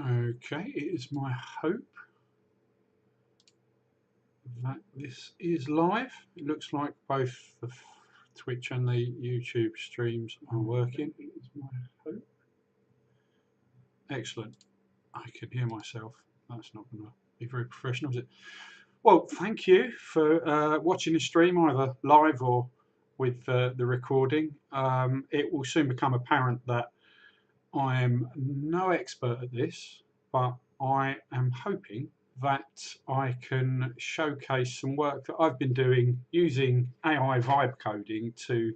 Okay, it is my hope that this is live. It looks like both the Twitch and the YouTube streams are working. It is my hope. Excellent. I can hear myself. That's not going to be very professional, is it? Well, thank you for watching the stream, either live or with the recording. It will soon become apparent that I am no expert at this, but I am hoping that I can showcase some work that I've been doing using AI vibe coding to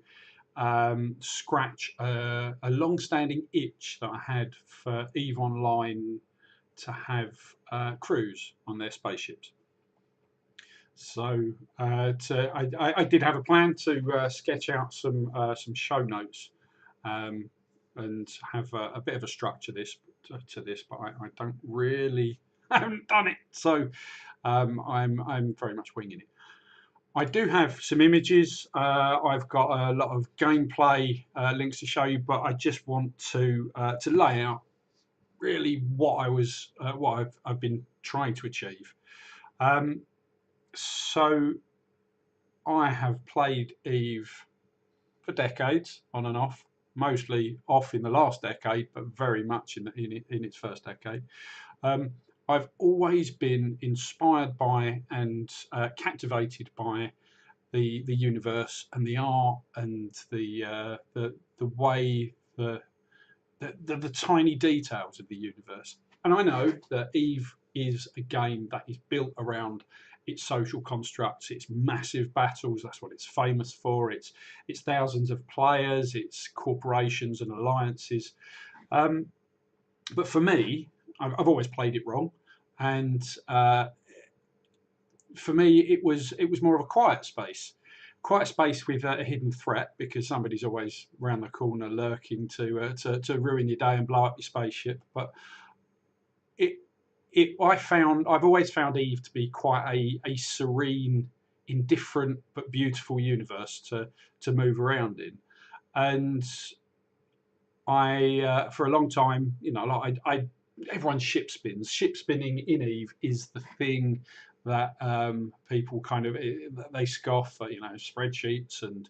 scratch a long-standing itch that I had for EVE Online to have crews on their spaceships. So I did have a plan to sketch out some show notes and have a bit of a structure to this, but I don't really haven't done it. So I'm very much winging it. I do have some images. I've got a lot of gameplay links to show you, but I just want to lay out really what I've been trying to achieve. So I have played EVE for decades, on and off, mostly off in the last decade, but very much in its first decade. I've always been inspired by and captivated by the universe and the art and the way the tiny details of the universe. And I know that EVE is a game that is built around its social constructs, its massive battles. That's what it's famous for. It's thousands of players, it's corporations and alliances. But for me, I've always played it wrong, and for me, it was more of a quiet space with a hidden threat, because somebody's always around the corner lurking to ruin your day and blow up your spaceship. But I've always found EVE to be quite a serene, indifferent but beautiful universe to move around in. And I for a long time, you know, like everyone ship spins. Ship spinning in EVE is the thing that people kind of they scoff at, you know, spreadsheets and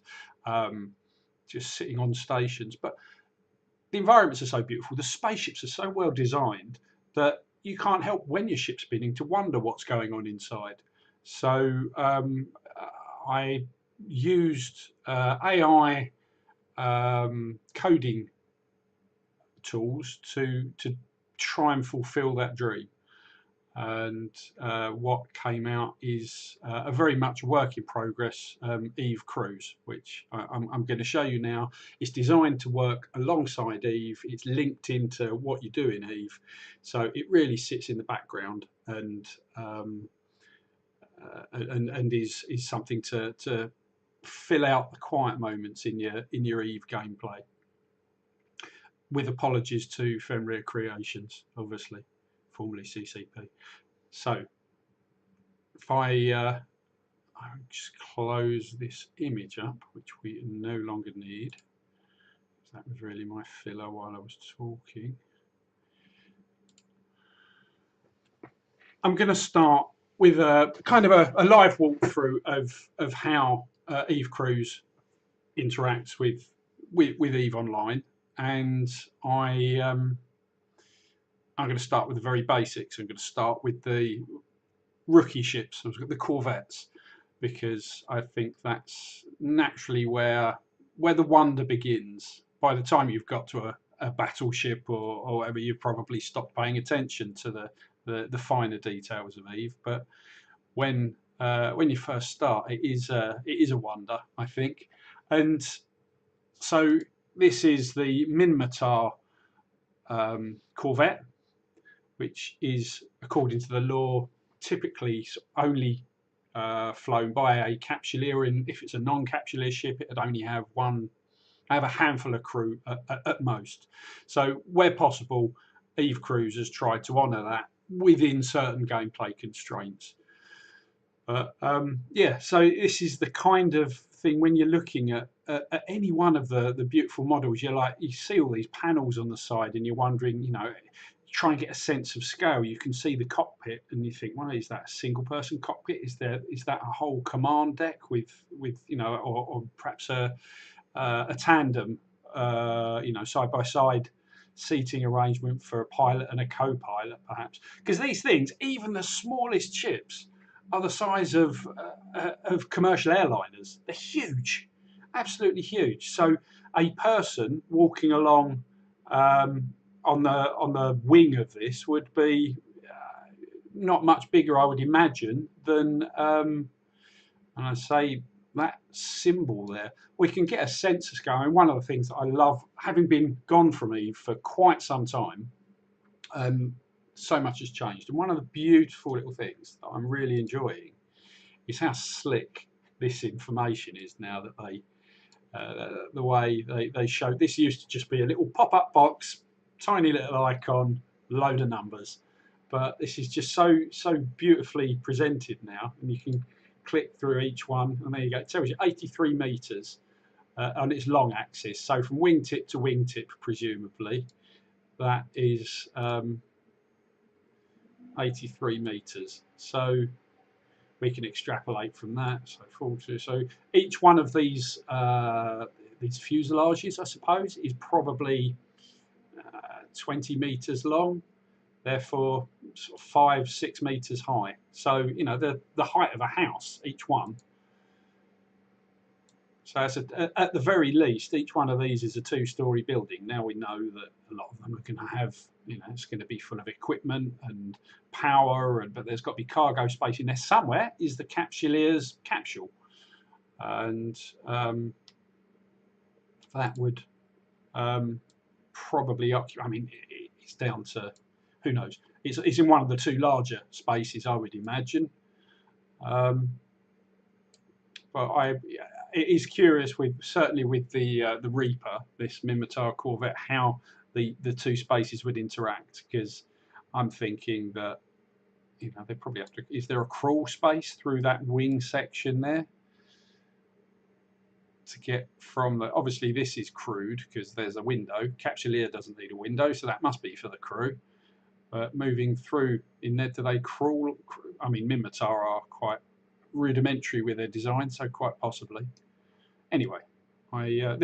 just sitting on stations. But the environments are so beautiful, the spaceships are so well designed that you can't help when you're ship spinning to wonder what's going on inside. So I used AI coding tools to try and fulfill that dream. And what came out is a very much work in progress EVE cruise, which I'm going to show you now. It's designed to work alongside EVE. It's linked into what you do in EVE, so it really sits in the background and is something to fill out the quiet moments in your EVE gameplay. With apologies to Fenris Creations, obviously, formerly CCP. So if I just close this image up, which we no longer need, that was really my filler while I was talking. I'm going to start with a kind of a live walkthrough of how EVE Cruise interacts with EVE Online, and I'm going to start with the very basics. I'm going to start with the rookie ships, the corvettes, because I think that's naturally where the wonder begins. By the time you've got to a battleship or whatever, you've probably stopped paying attention to the finer details of EVE. But when you first start, it is a wonder, I think. And so this is the Minmatar corvette, which is, according to the law, typically only flown by a capsuleer. And if it's a non-capsuleer ship, it would only have a handful of crew at most. So where possible, EVE Cruise has tried to honour that within certain gameplay constraints. Yeah, so this is the kind of thing when you're looking at any one of the beautiful models, you see all these panels on the side and you're wondering, you know, try and get a sense of scale. You can see the cockpit, and you think, well, is that a single-person cockpit? Is that a whole command deck with you know, or perhaps a tandem, you know, side-by-side seating arrangement for a pilot and a co-pilot, perhaps? Because these things, even the smallest ships, are the size of commercial airliners. They're huge, absolutely huge. So a person walking along on the wing of this would be not much bigger, I would imagine, than and I say that symbol there. We can get a sense of scale. And one of the things that I love, having been gone from Eve for quite some time, so much has changed. And one of the beautiful little things that I'm really enjoying is how slick this information is now that they, the way they show. This used to just be a little pop-up box, tiny little icon, load of numbers. But this is just so beautifully presented now, and you can click through each one, and there you go. It tells you 83 meters on its long axis. So from wingtip to wingtip, presumably, that is 83 meters. So we can extrapolate from that. So each one of these fuselages, I suppose, is probably 20 meters long, therefore sort of 5-6 meters high. So you know, the height of a house, each one. So at the very least, each one of these is a 2-story building. Now we know that a lot of them are going to have, you know, it's going to be full of equipment and power, but there's got to be cargo space in there somewhere. Is the Capsuleer's capsule, and that would probably occupy. I mean, it's down to, who knows. It's in one of the 2 larger spaces, I would imagine. But it is curious, certainly with the Reaper, this Minmatar corvette, how the 2 spaces would interact. Because I'm thinking that, you know, they probably have to. Is there a crawl space through that wing section there to get from the? Obviously, this is crewed because there's a window. Capsuleer doesn't need a window, so that must be for the crew. But moving through in there, do they crawl? I mean, Minmatar are quite rudimentary with their design, so quite possibly. Anyway, I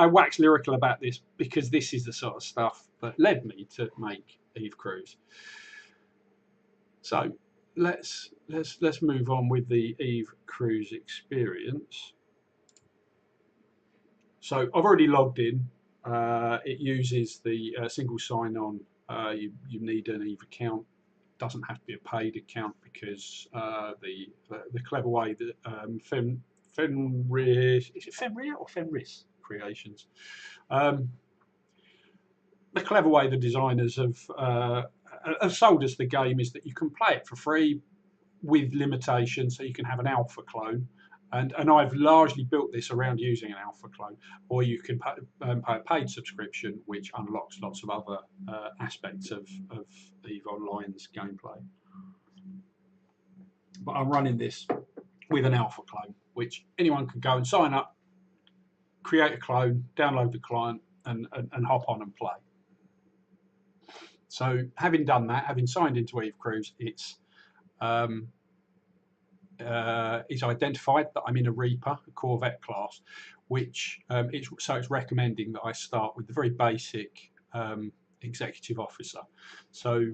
wax lyrical about this because this is the sort of stuff that led me to make Eve Cruise. So let's move on with the Eve Cruise experience. So I've already logged in. It uses the single sign-on. You need an Eve account. Doesn't have to be a paid account because the clever way that Fenris, is it Fenris or Fenris Creations? The clever way the designers have sold us the game is that you can play it for free with limitations, so you can have an alpha clone. And I've largely built this around using an alpha clone, or you can pay a paid subscription, which unlocks lots of other aspects of EVE Online's gameplay. But I'm running this with an alpha clone, which anyone can go and sign up, create a clone, download the client, and hop on and play. So having done that, having signed into Eve Cruise, it's identified that I'm in a Reaper, a Corvette class, which it's recommending that I start with the very basic executive officer. So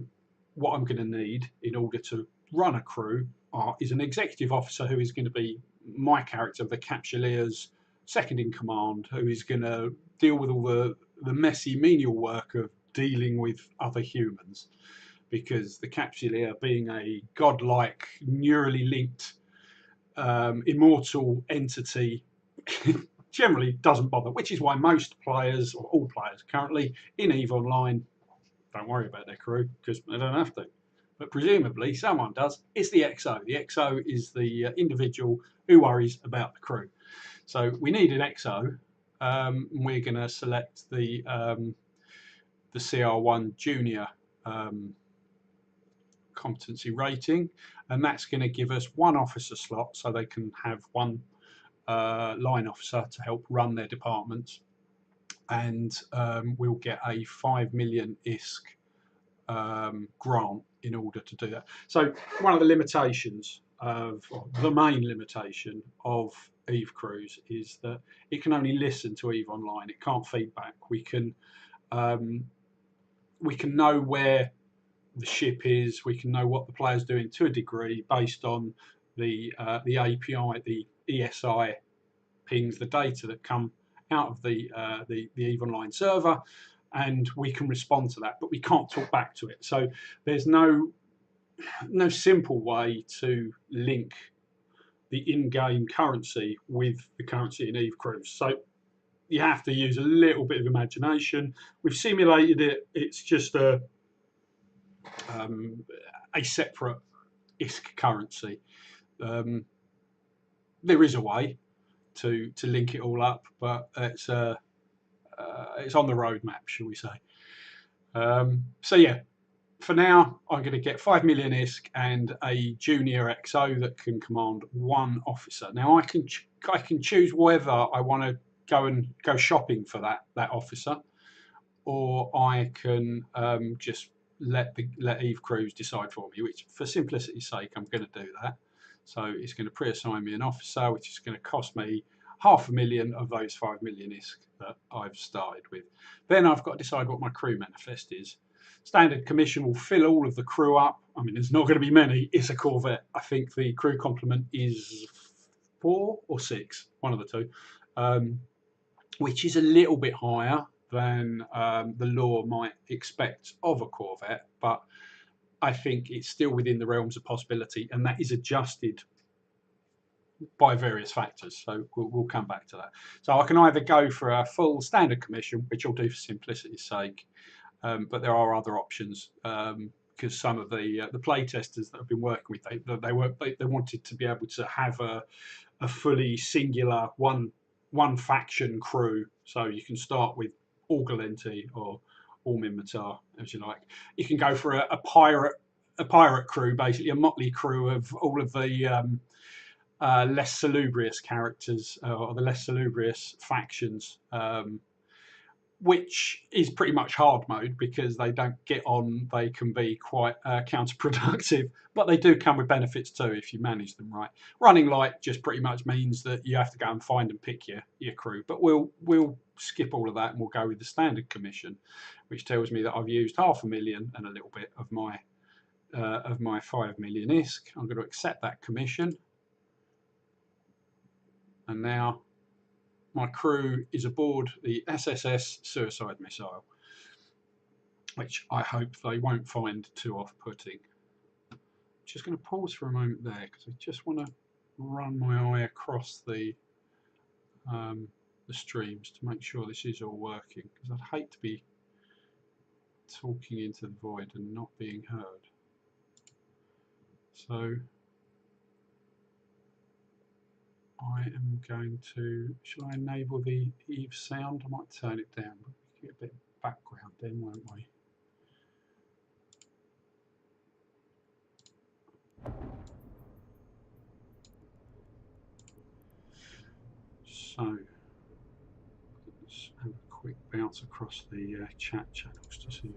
what I'm going to need in order to run a crew is an executive officer who is going to be my character, the Capsuleer's second in command, who is going to deal with all the messy menial work of dealing with other humans, because the Capsuleer, being a godlike, neurally linked, immortal entity, generally doesn't bother, which is why most players, or all players currently in EVE Online, don't worry about their crew because they don't have to. But presumably someone does. It's the XO. The XO is the individual who worries about the crew. So we need an XO. We're going to select the CR1 Junior competency rating, and that's going to give us 1 officer slot, so they can have 1 line officer to help run their departments. and we'll get a 5 million ISK grant in order to do that. So one of the limitations of, or the main limitation of Eve Cruise is that it can only listen to Eve Online. It can't feedback. We can know where the ship is. We can know what the player's doing to a degree based on the API, the ESI pings, the data that come out of the Eve Online server, and we can respond to that, but we can't talk back to it. So there's no simple way to link the in-game currency with the currency in Eve Cruise. So you have to use a little bit of imagination. We've simulated it. It's just a separate ISK currency. There is a way to link it all up, but it's on the roadmap, shall we say. So yeah, for now, I'm going to get 5 million ISK and a junior XO that can command 1 officer. Now I can choose whether I want to go shopping for that officer, or I can just let Eve Cruise decide for me, which for simplicity's sake I'm going to do that. So it's going to pre-assign me an officer, which is going to cost me 500,000 of those 5 million ISK that I've started with. Then I've got to decide what my crew manifest is. Standard commission will fill all of the crew up. I mean, there's not going to be many. It's a Corvette. I think the crew complement is 4 or 6, one of the two, which is a little bit higher than the law might expect of a Corvette, but I think it's still within the realms of possibility, and that is adjusted by various factors. So we'll come back to that. So I can either go for a full standard commission, which I'll do for simplicity's sake, but there are other options, because some of the play testers that I've been working with, they wanted to be able to have a fully singular one faction crew. So you can start with all Galenti or all Minmatar, as you like. You can go for a pirate crew, basically a motley crew of all of the less salubrious characters, or the less salubrious factions, which is pretty much hard mode because they don't get on. They can be quite counterproductive, but they do come with benefits too if you manage them right. Running light just pretty much means that you have to go and find and pick your crew, but we'll skip all of that and we'll go with the standard commission, which tells me that I've used 500,000 and a little bit of my 5 million ISK. I'm going to accept that commission, and now my crew is aboard the SSS Suicide Missile, which I hope they won't find too off-putting. Just going to pause for a moment there because I just want to run my eye across the streams to make sure this is all working, because I'd hate to be talking into the void and not being heard. So I am going to, shall I enable the Eve sound? I might turn it down, but we get a bit of background then, won't we? So let's have a quick bounce across the chat channels to see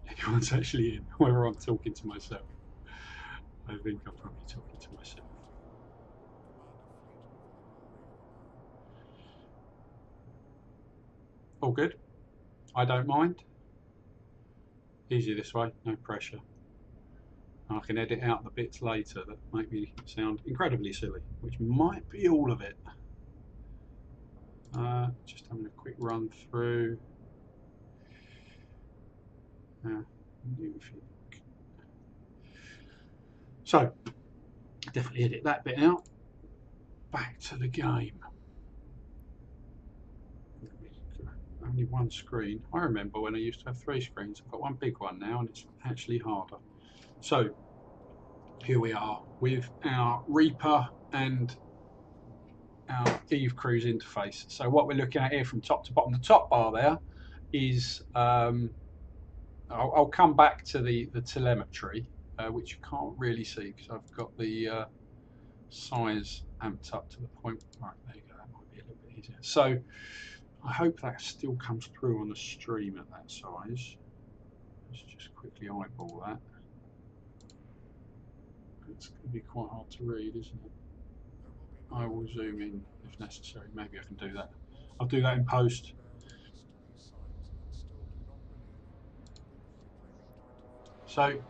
if anyone's actually in, whether I'm talking to myself. I think I'm probably talking to myself. All good. I don't mind. Easy this way, no pressure. And I can edit out the bits later that make me sound incredibly silly, which might be all of it. Just having a quick run through. So, definitely edit that bit out. Back to the game. Only one screen. I remember when I used to have 3 screens. I've got one big one now, and it's actually harder. So, here we are with our Reaper and our Eve Cruise interface. So what we're looking at here from top to bottom, the top bar there is, I'll come back to the telemetry, which you can't really see because I've got the size amped up to the point. Right, there you go, that might be a little bit easier. So I hope that still comes through on the stream at that size. Let's just quickly eyeball that. It's going to be quite hard to read, isn't it? I will zoom in if necessary. Maybe I can do that. I'll do that in post. So,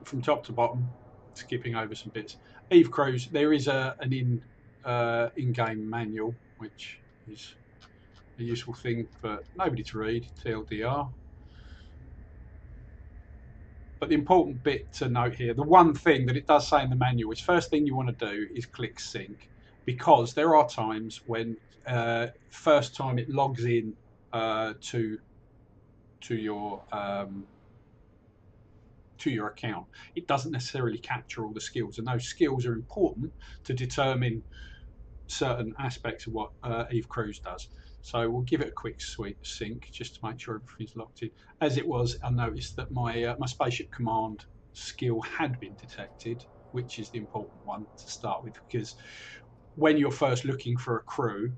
from top to bottom, skipping over some bits. Eve Crews, there is an in-game manual, which is a useful thing for nobody to read, TLDR. But the important bit to note here, the one thing that it does say in the manual is first thing you want to do is click sync, because there are times when first time it logs in to your account, it doesn't necessarily capture all the skills, and those skills are important to determine certain aspects of what Eve Crews does. So we'll give it a quick sync just to make sure everything's locked in. As it was, I noticed that my spaceship command skill had been detected, which is the important one to start with, because when you're first looking for a crew,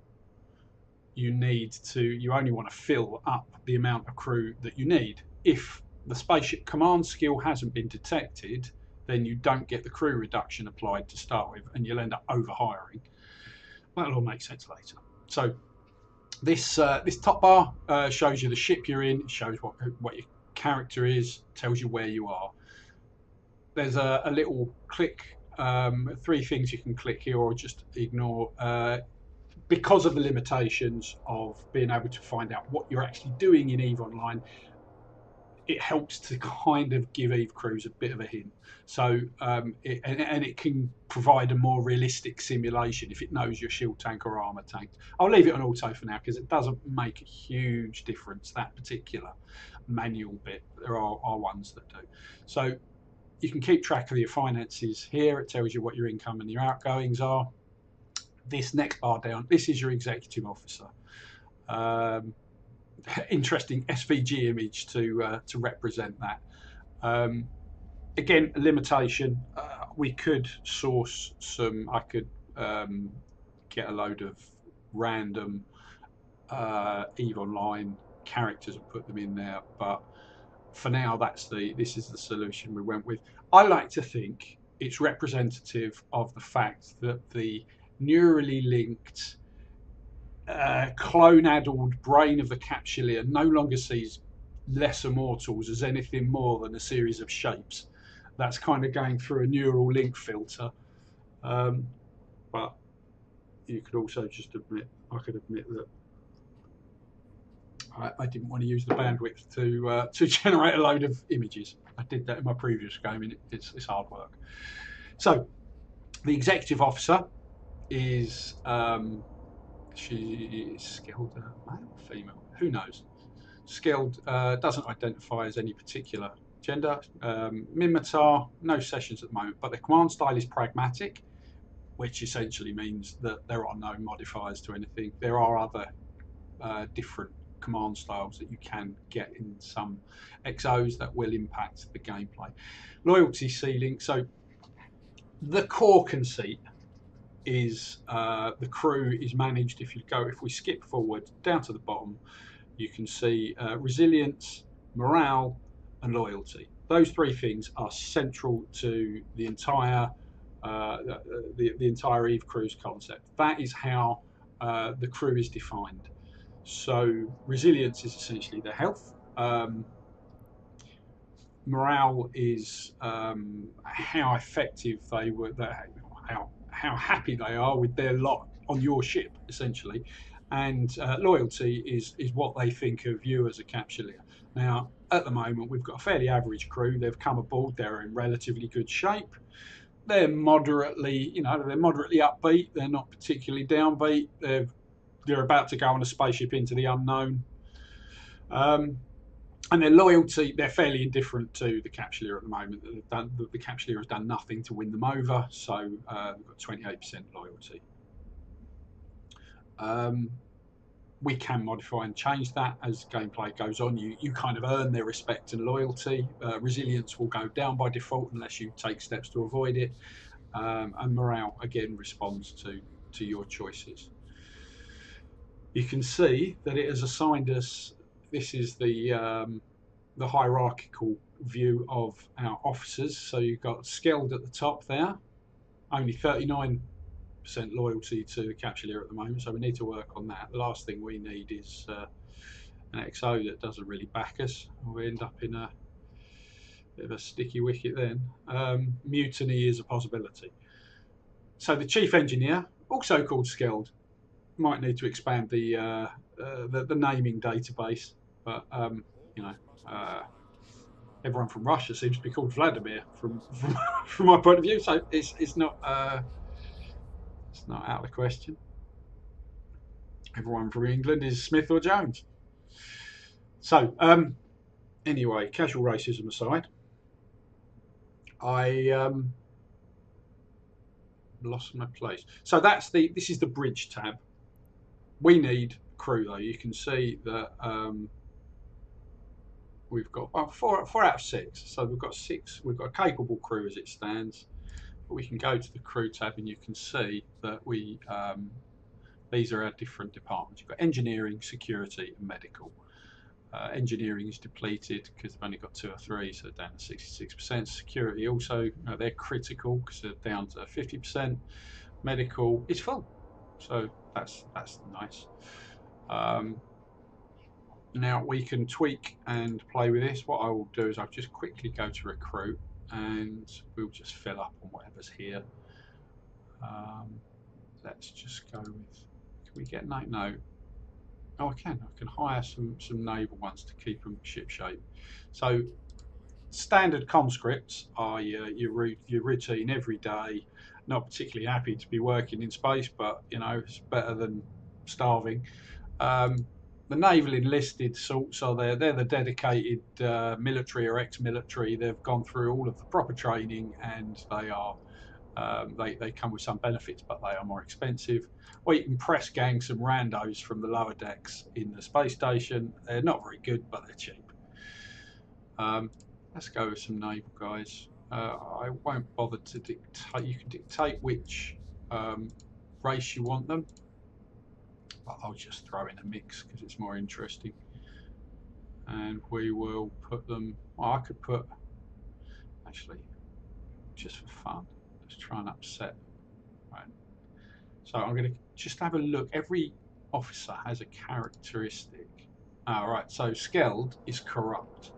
you only want to fill up the amount of crew that you need. If the spaceship command skill hasn't been detected, then you don't get the crew reduction applied to start with, and you'll end up overhiring. That'll all make sense later. So this top bar shows you the ship you're in, it shows what your character is, tells you where you are. There's a little click, 3 things you can click here or just ignore. Because of the limitations of being able to find out what you're actually doing in EVE Online, it helps to kind of give Eve Crews a bit of a hint. So it can provide a more realistic simulation if it knows your shield tank or armor tank. I'll leave it on auto for now because it doesn't make a huge difference, that particular manual bit. There are ones that do. So you can keep track of your finances here. It tells you what your income and your outgoings are. This next bar down, this is your executive officer. Interesting SVG image to represent that. Again, a limitation. We could source some. I could get a load of random EVE Online characters and put them in there, but for now, this is the solution we went with. I like to think it's representative of the fact that the neurally linked clone-addled brain of the Capsuleer no longer sees lesser mortals as anything more than a series of shapes. That's kind of going through a neural link filter. But you could also just admit, I could admit that I didn't want to use the bandwidth to generate a load of images. I did that in my previous game, and it's hard work. So the executive officer is she is skilled, male or female? Who knows? Skilled, doesn't identify as any particular gender. Minmatar, no sessions at the moment, but the command style is pragmatic, which essentially means that there are no modifiers to anything. There are other different command styles that you can get in some XOs that will impact the gameplay. Loyalty ceiling. So the core conceit is the crew is managed. If we skip forward down to the bottom, you can see resilience, morale, and loyalty. Those 3 things are central to the entire the entire Eve Crews concept. That is how the crew is defined. So resilience is essentially their health. Morale is how effective they were, how happy they are with their lot on your ship, essentially. And loyalty is what they think of you as a Capsuleer. Now, at the moment, we've got a fairly average crew. They've come aboard. They're in relatively good shape. They're moderately upbeat. They're not particularly downbeat. They're about to go on a spaceship into the unknown. And their loyalty, they're fairly indifferent to the Capsuleer at the moment. The Capsuleer has done nothing to win them over, so we've got 28% loyalty. We can modify and change that as gameplay goes on. You kind of earn their respect and loyalty. Resilience will go down by default unless you take steps to avoid it. And morale, again, responds to your choices. you can see that it has assigned us, this is the hierarchical view of our officers. So you've got Skeld at the top there, only 39% loyalty to the Capsuleer at the moment, so we need to work on that. The last thing we need is an XO that doesn't really back us. We end up in a bit of a sticky wicket then. Mutiny is a possibility. So the chief engineer, also called Skeld, might need to expand the naming database, but you know, everyone from Russia seems to be called Vladimir from from my point of view. So it's not out of the question. Everyone from England is Smith or Jones. So anyway, casual racism aside, I lost my place. So this is the bridge tab. We need crew though. You can see that we've got four out of 6. So we've got 6. We've got a capable crew as it stands. But we can go to the crew tab and you can see that these are our different departments. You've got engineering, security, and medical. Engineering is depleted because they've only got 2 or 3, so down to 66%. Security also, they're critical because they're down to 50%. Medical is full, so that's nice. Now we can tweak and play with this. What I will do is I'll just quickly go to recruit and we'll just fill up on whatever's here. Let's just go with, can we get no? Oh, I can hire some naval ones to keep them ship shape. So standard conscripts are your routine every day. Not particularly happy to be working in space, but you know, it's better than starving. The naval enlisted sorts are there. They're the dedicated military or ex-military. They've gone through all of the proper training and they are they come with some benefits, but they are more expensive. Or you can press gang some randos from the lower decks in the space station. They're not very good, but they're cheap. Let's go with some naval guys. I won't bother to dictate. You can dictate which race you want them, but I'll just throw in a mix because it's more interesting. And we will put them, well, I could put, actually, just for fun, let's try and upset. Right. So I'm going to just have a look. Every officer has a characteristic. Right, so Skeld is corrupt.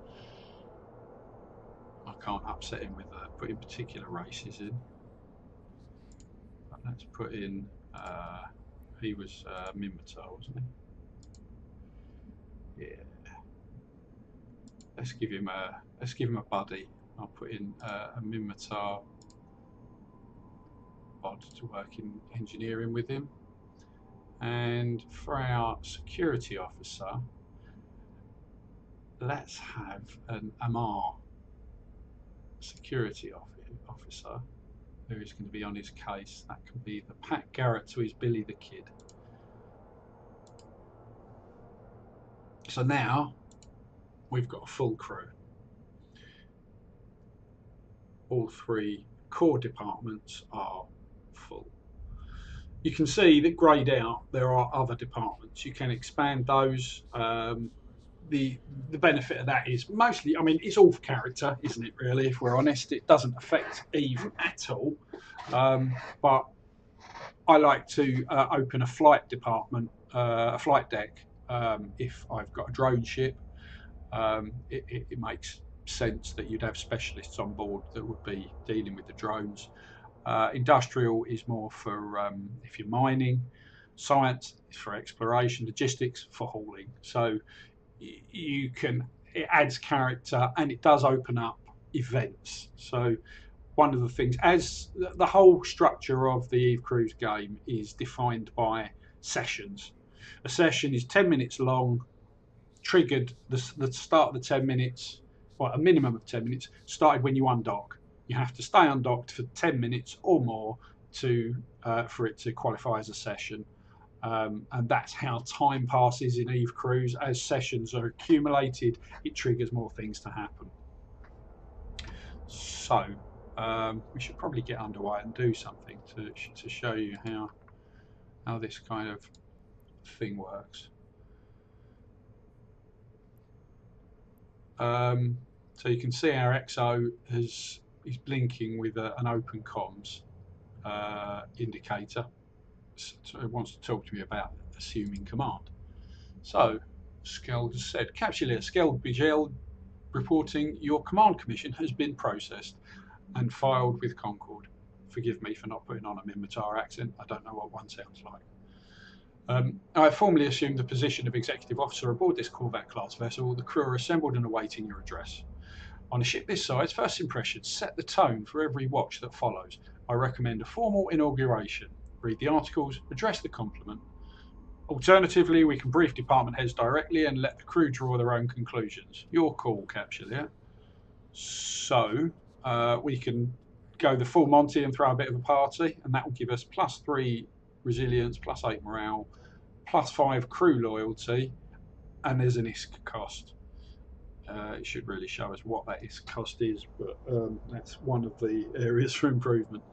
I can't upset him with putting particular races in. But let's put in, he was Minmatar, wasn't he? Yeah. Let's give him a buddy. I'll put in a Minmatar bod to work in engineering with him. And for our security officer, let's have an Amar security officer who is going to be on his case. That can be the Pat Garrett to his Billy the Kid. So now we've got a full crew. All 3 core departments are full. You can see that greyed out there are other departments. You can expand those. The benefit of that is mostly, I mean, it's all for character, isn't it, really? If we're honest, it doesn't affect Eve at all. But I like to open a flight department, a flight deck, if I've got a drone ship. It makes sense that you'd have specialists on board that would be dealing with the drones. Industrial is more for if you're mining. Science is for exploration. Logistics for hauling. So you can, it adds character and it does open up events. So one of the things, as the whole structure of the Eve Cruise game is defined by sessions. A session is 10 minutes long, triggered the start of the 10 minutes, well, a minimum of 10 minutes, started when you undock. You have to stay undocked for 10 minutes or more to for it to qualify as a session. And that's how time passes in Eve Cruise. As sessions are accumulated, it triggers more things to happen. So we should probably get underway and do something to show you how this kind of thing works. So you can see our XO is blinking with an open comms indicator. So it wants to talk to me about assuming command. So Skeld has said, Capsuleer, Skeld Bigel reporting your command commission has been processed and filed with Concord. Forgive me for not putting on a Minmatar accent. I don't know what one sounds like. I formally assumed the position of executive officer aboard this Corvette class vessel. The crew are assembled and awaiting your address. On a ship this size, first impressions set the tone for every watch that follows. I recommend a formal inauguration. Read the articles, address the compliment. Alternatively, we can brief department heads directly and let the crew draw their own conclusions. Your call, Capsuleer. So we can go the full Monty and throw a bit of a party, and that will give us +3 resilience, +8 morale, +5 crew loyalty, and there's an ISK cost. It should really show us what that ISK cost is, but that's one of the areas for improvement.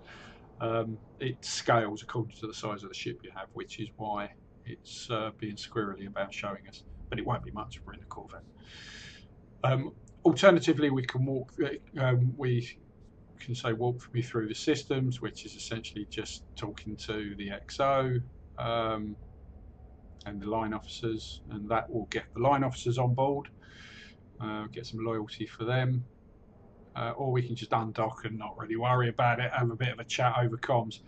It scales according to the size of the ship you have, which is why it's being squirrely about showing us, but it won't be much if we're in a Corvette. Alternatively, we can walk. We can say walk me through the systems, which is essentially just talking to the XO and the line officers, and that will get the line officers on board, get some loyalty for them. Or we can just undock and not really worry about it, have a bit of a chat over comms.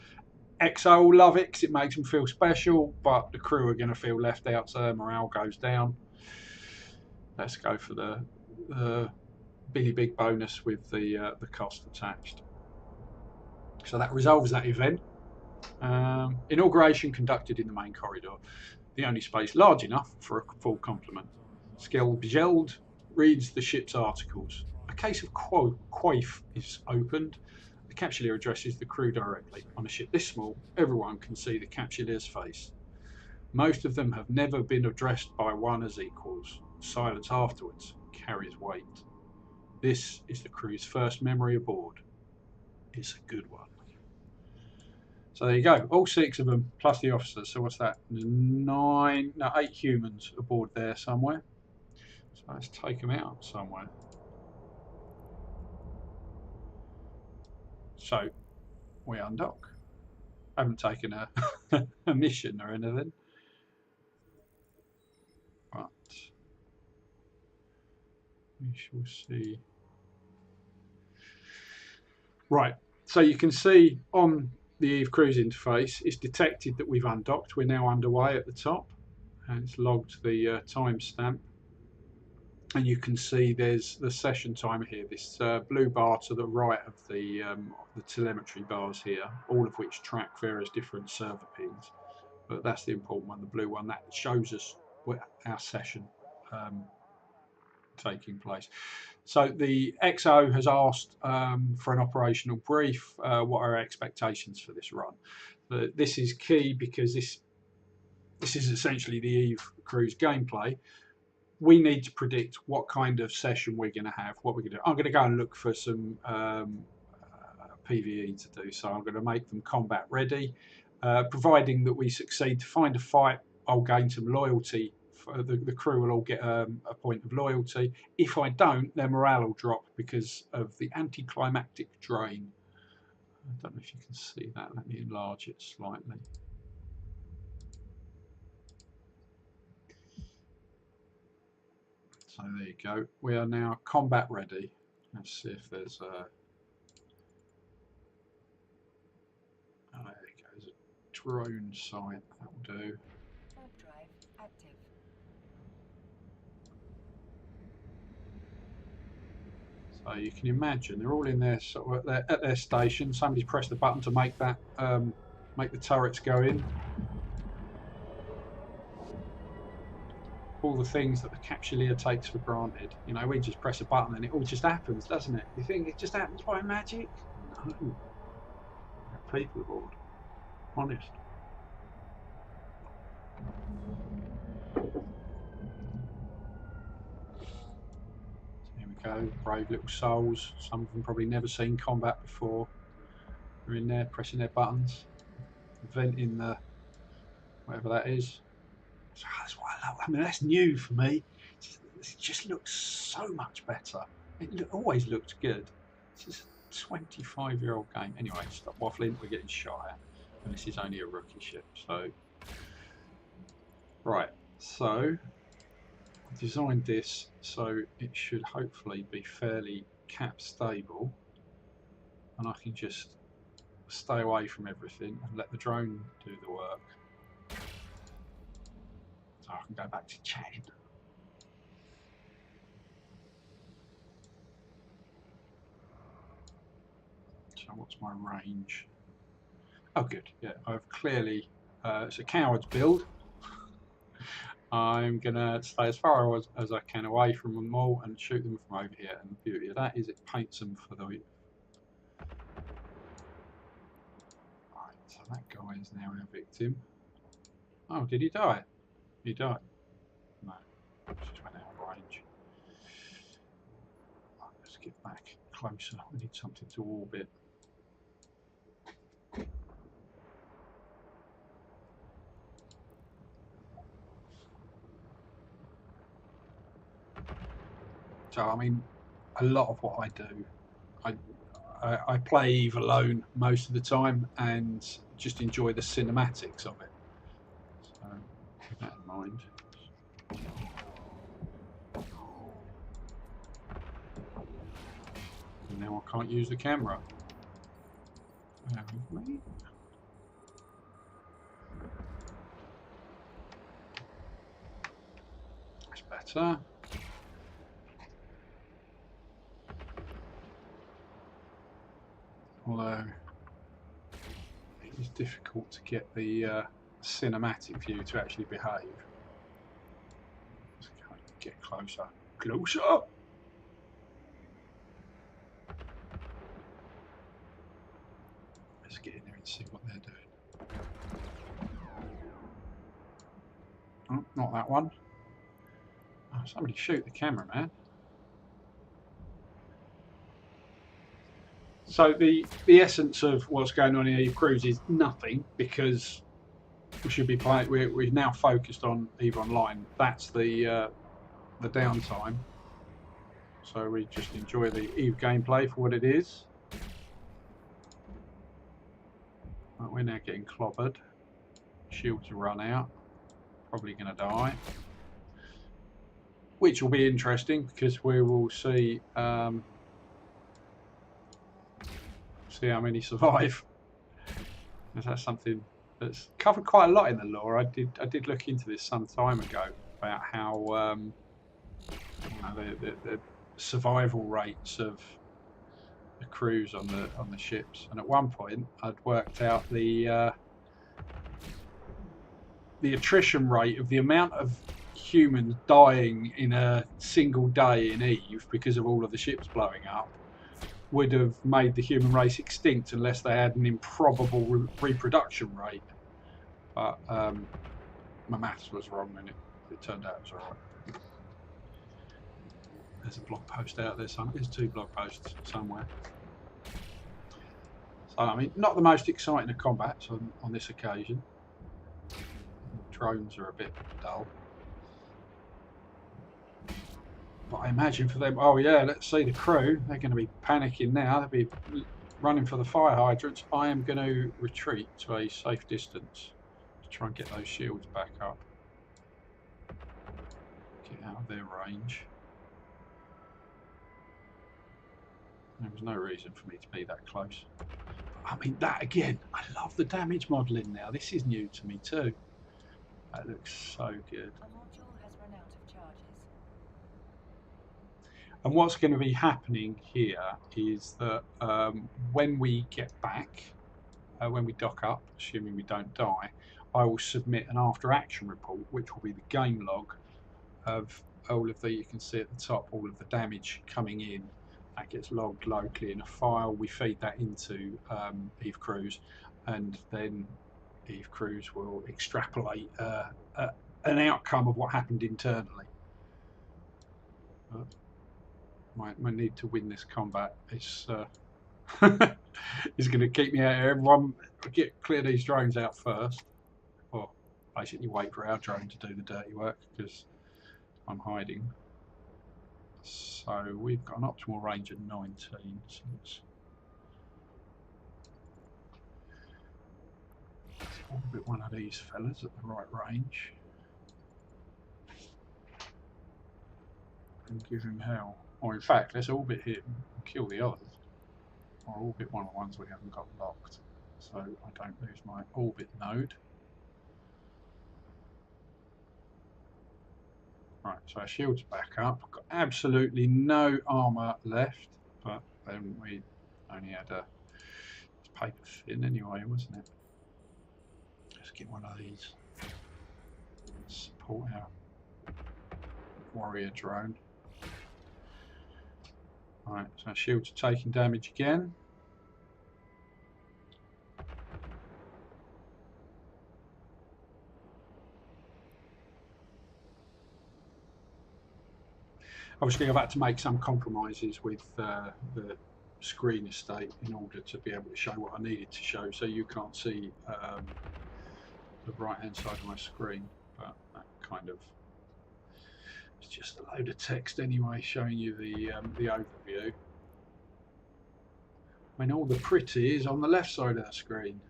XO will love it because it makes them feel special, but the crew are going to feel left out, so their morale goes down. Let's go for the Billy Big bonus with the cost attached. So that resolves that event. Inauguration conducted in the main corridor, the only space large enough for a full complement. Skeld Bjeld reads the ship's articles. A case of quaif is opened. The Capsuleer addresses the crew directly. On a ship this small, everyone can see the Capsuleer's face. Most of them have never been addressed by one as equals. Silence afterwards carries weight. This is the crew's first memory aboard. It's a good one. So there you go, all 6 of them plus the officers. So what's that? 8 humans aboard there somewhere. So let's take them out somewhere. So we undock. I haven't taken a, a mission or anything. But we shall see. Right, so you can see on the Eve Cruise interface, it's detected that we've undocked. We're now underway at the top, and it's logged the timestamp. And you can see there's the session timer here, this blue bar to the right of the telemetry bars here, all of which track various different server pings. But that's the important one, the blue one, that shows us our session taking place. So the XO has asked for an operational brief. What are our expectations for this run? This is key because this is essentially the Eve Cruise gameplay. We need to predict what kind of session we're going to have, what we're going to do. I'm going to go and look for some PvE to do, so I'm going to make them combat ready. Providing that we succeed to find a fight, I'll gain some loyalty. The crew will all get a point of loyalty. If I don't, their morale will drop because of the anticlimactic drain. I don't know if you can see that. Let me enlarge it slightly. So there you go. We are now combat ready. Let's see if there's a... Oh, there you go. There's a drone site. That'll do. Drive active. So you can imagine they're all in there, sort of at their station. Somebody's pressed the button to make that make the turrets go in. All the things that the Capsuleer takes for granted. You know, we just press a button and it all just happens, doesn't it? You think it just happens by magic? No. There are people aboard. Honest. Here we go, brave little souls. Some of them probably never seen combat before. They're in there pressing their buttons, venting the whatever that is. So that's what I love. I mean, that's new for me. It just looks so much better. It always looked good. This is a 25-year-old game. Anyway, stop waffling. We're getting shot at, and this is only a rookie ship. So, right. So, I designed this so it should hopefully be fairly cap stable, and I can just stay away from everything and let the drone do the work. So I can go back to chatting. So what's my range? Oh good, yeah, I've clearly, it's a coward's build. I'm going to stay as far as I can away from them all and shoot them from over here, and the beauty of that is it paints them for the... Right, so that guy is now our victim. Oh, did he die? He died. No, just went out of range. Right, let's get back closer. We need something to orbit. So, I mean, a lot of what I do, I play EVE alone most of the time and just enjoy the cinematics of it. So, keep that in mind. And now I can't use the camera. Bear with me. That's better. Although it is difficult to get the cinematic view to actually behave. Let's get closer. Closer! Let's get in there and see what they're doing. Oh, not that one. Oh, somebody shoot the camera, man. So the essence of what's going on in EVE Cruise is nothing, because we should be playing. We're now focused on EVE Online. That's the downtime. So we just enjoy the EVE gameplay for what it is. Right, we're now getting clobbered. Shields are run out. Probably going to die. Which will be interesting because we will see. See how many survive. That's something that's covered quite a lot in the lore. I did look into this some time ago about how you know, the survival rates of the crews on the ships, and at one point I'd worked out the attrition rate of the amount of humans dying in a single day in EVE because of all of the ships blowing up would have made the human race extinct unless they had an improbable reproduction rate. But my maths was wrong, and it turned out it was alright. There's a blog post out there somewhere. There's 2 blog posts somewhere. So, I mean, not the most exciting of combats on this occasion. Drones are a bit dull. But I imagine for them, oh yeah, let's see the crew, they're going to be panicking now, they'll be running for the fire hydrants. I am going to retreat to a safe distance to try and get those shields back up. Get out of their range. There was no reason for me to be that close. I mean, that again, I love the damage modelling now. This is new to me too. That looks so good. A module has run out of charges. And what's going to be happening here is that when we get back, when we dock up, assuming we don't die, I will submit an after action report, which will be the game log of all of the, you can see at the top, all of the damage coming in. That gets logged locally in a file. We feed that into EVE Cruise, and then EVE Cruise will extrapolate an outcome of what happened internally. My need to win this combat is is going to keep me out here. Everyone, clear these drones out first. Or basically wait for our drone to do the dirty work because I'm hiding. So we've got an optimal range of 19. So let's orbit one of these fellas at the right range and give him hell. Or in fact, let's orbit him and kill the others. Or orbit one of the ones we haven't got locked, so I don't lose my orbit node. Right, so our shield's back up. Got absolutely no armour left, but then we only had it's paper thin anyway, wasn't it? Let's get one of these. Support our warrior drone. Right, so our shields are taking damage again. Obviously, I've had to make some compromises with the screen estate in order to be able to show what I needed to show, so you can't see the right hand side of my screen, but that kind of, it's just a load of text anyway showing you the overview, when all the pretty is on the left side of the screen.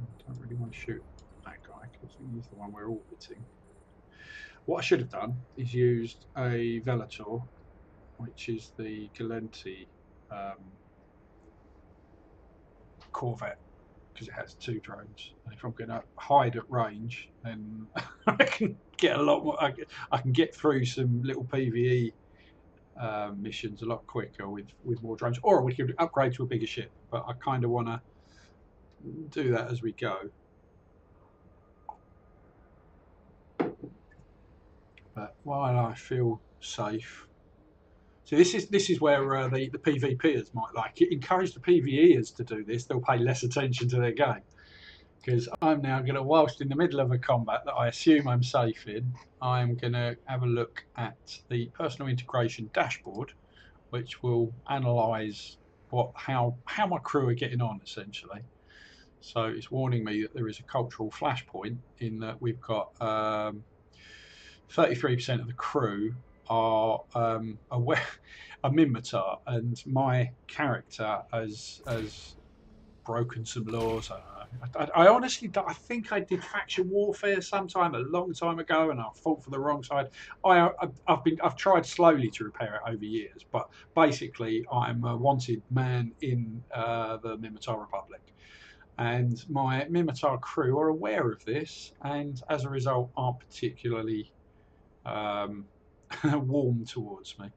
I don't really want to shoot that guy because he's the one we're orbiting. What I should have done is used a Velator, which is the Galenti Corvette, because it has two drones, and if I'm going to hide at range, then I can get a lot more. I can get through some little PvE missions a lot quicker with more drones, or we could upgrade to a bigger ship. But I kind of want to do that as we go. But while I feel safe. So this is where the PvPers might like it. Encourage the PvEers to do this. They'll pay less attention to their game. Because I'm now going to, whilst in the middle of a combat that I assume I'm safe in, I'm going to have a look at the personal integration dashboard, which will analyse how my crew are getting on, essentially. So it's warning me that there is a cultural flashpoint in that we've got 33% of the crew are aware a Minmatar, and my character has broken some laws. I honestly, I think I did faction warfare sometime a long time ago, and I fought for the wrong side. I've tried slowly to repair it over years, but basically I'm a wanted man in the Minmatar Republic, and my Minmatar crew are aware of this, and as a result aren't particularly warm towards me.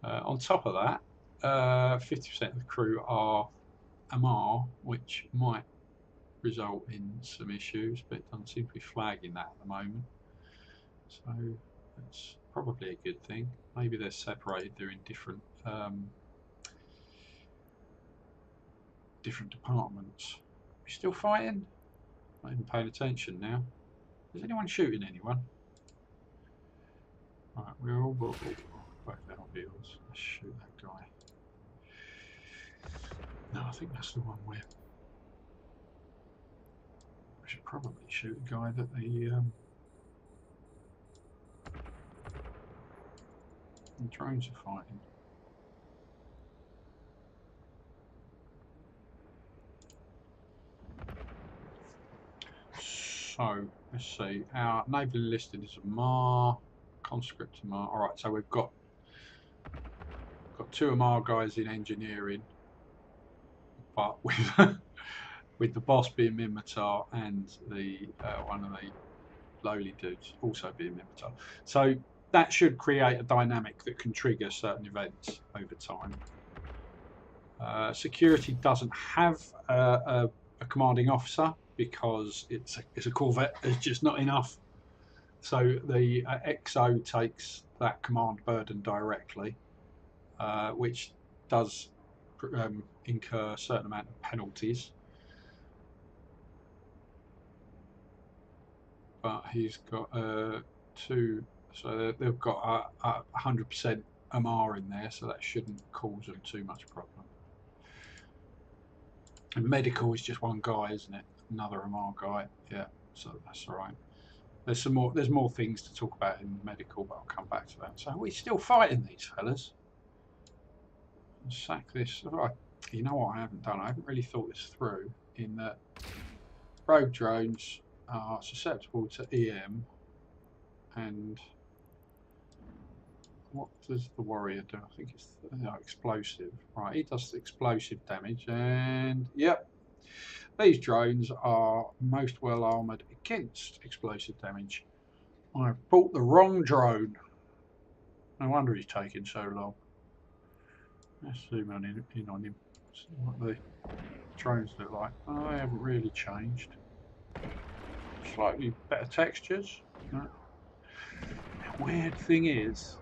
On top of that, 50% of the crew are Amar, which might result in some issues, but it doesn't seem to be flagging that at the moment. So that's probably a good thing. Maybe they're separated, they're in different departments. You still fighting? Not even paying attention now. Is anyone shooting anyone? Right, we're all both our wheels. Let's shoot that guy. No, I think that's the one where I should probably shoot the guy that the drones are fighting. So let's see. Our naval enlisted is Amar, conscript Amar. All right, so we've got two Amar guys in engineering, but with the boss being Minmatar and the one of the lowly dudes also being Minmatar. So that should create a dynamic that can trigger certain events over time. Security doesn't have a commanding officer because it's a Corvette. There's just not enough. So the XO takes that command burden directly, which does incur a certain amount of penalties. But he's got 2, So they've got a 100% MR in there, so that shouldn't cause them too much problem. And medical is just one guy, isn't it? Another MR guy. Yeah, so that's all right. There's some more. There's more things to talk about in medical, but I'll come back to that. So we're still fighting these fellas. Sack this. You know what I haven't done? I haven't really thought this through. In that rogue drones are susceptible to EM, and what does the warrior do? I think it's explosive. Right, he does explosive damage, and yep, these drones are most well armoured against explosive damage. I've bought the wrong drone. No wonder he's taking so long. Let's zoom in on him. See what the drones look like. Oh, they haven't really changed. Slightly better textures. No. The weird thing is,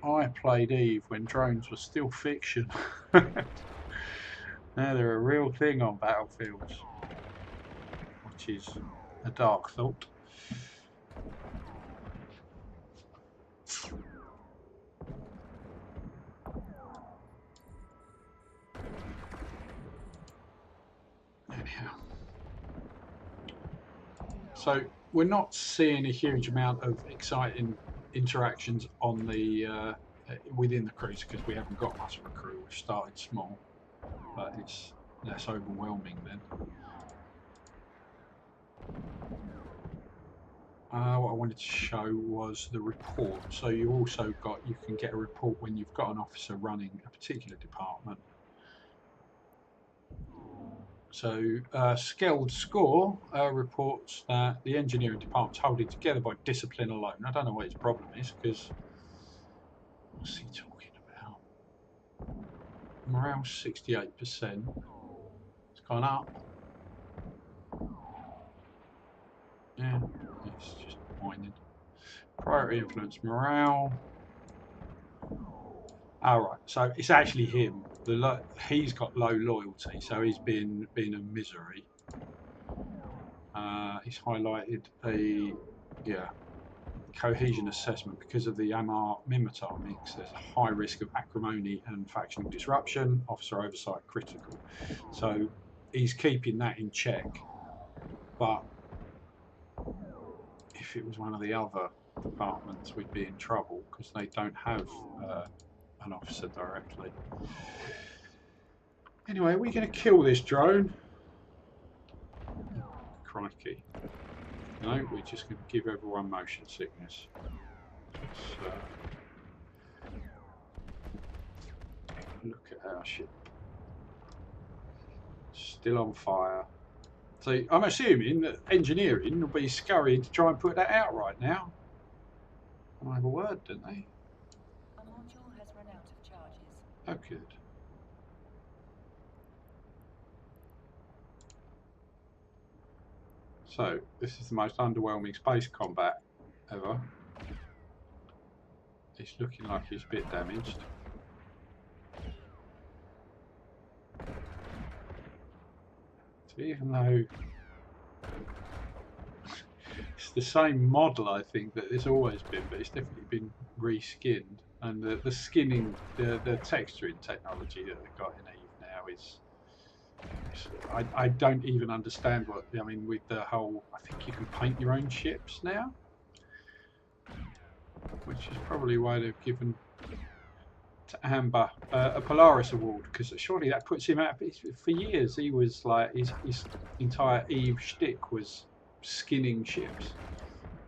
I played Eve when drones were still fiction. Now they're a real thing on battlefields, which is a dark thought. Anyhow, so we're not seeing a huge amount of exciting interactions on the within the crews because we haven't got much of a crew. We've started small, but it's less overwhelming then. What I wanted to show was the report. So you can get a report when you've got an officer running a particular department. So Skeld Score reports that the engineering department's holding together by discipline alone. I don't know what his problem is, because what's he talking about? Morale 68%. It's gone up. Yeah, it's just pointed. Priority influence, morale. All right, so it's actually him. He's got low loyalty, so he's been a misery. He's highlighted a cohesion assessment because of the MR Mimitar mix. There's a high risk of acrimony and factional disruption. Officer oversight critical. So he's keeping that in check. But if it was one of the other departments, we'd be in trouble because they don't have an officer directly. Anyway, we're going to kill this drone. Crikey. No, we're just going to give everyone motion sickness. Look at our ship. Still on fire. So I'm assuming that engineering will be scurrying to try and put that out right now. I have a word, didn't they? A module has run out of charges. Oh, good. So this is the most underwhelming space combat ever. It's looking like it's a bit damaged. So even though it's the same model, I think, that it's always been, but it's definitely been reskinned. And the skinning, the texturing technology that they've got in Eve now is, I don't even understand what, I mean, with the whole, I think you can paint your own ships now, which is probably why they've given to Amber a Polaris award, because surely that puts him out. For years he was like, his entire Eve shtick was skinning ships.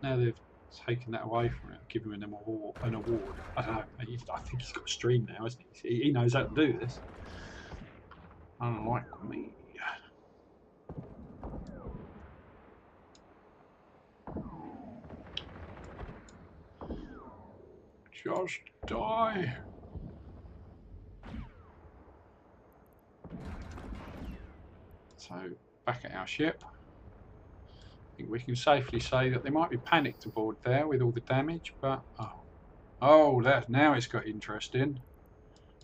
Now they've taken that away from it, giving him an award. I don't know, I think he's got a stream now, isn't he? He knows how to do this. Unlike me. Just die. So back at our ship. I think we can safely say that they might be panicked aboard there with all the damage, but that now it's got interesting.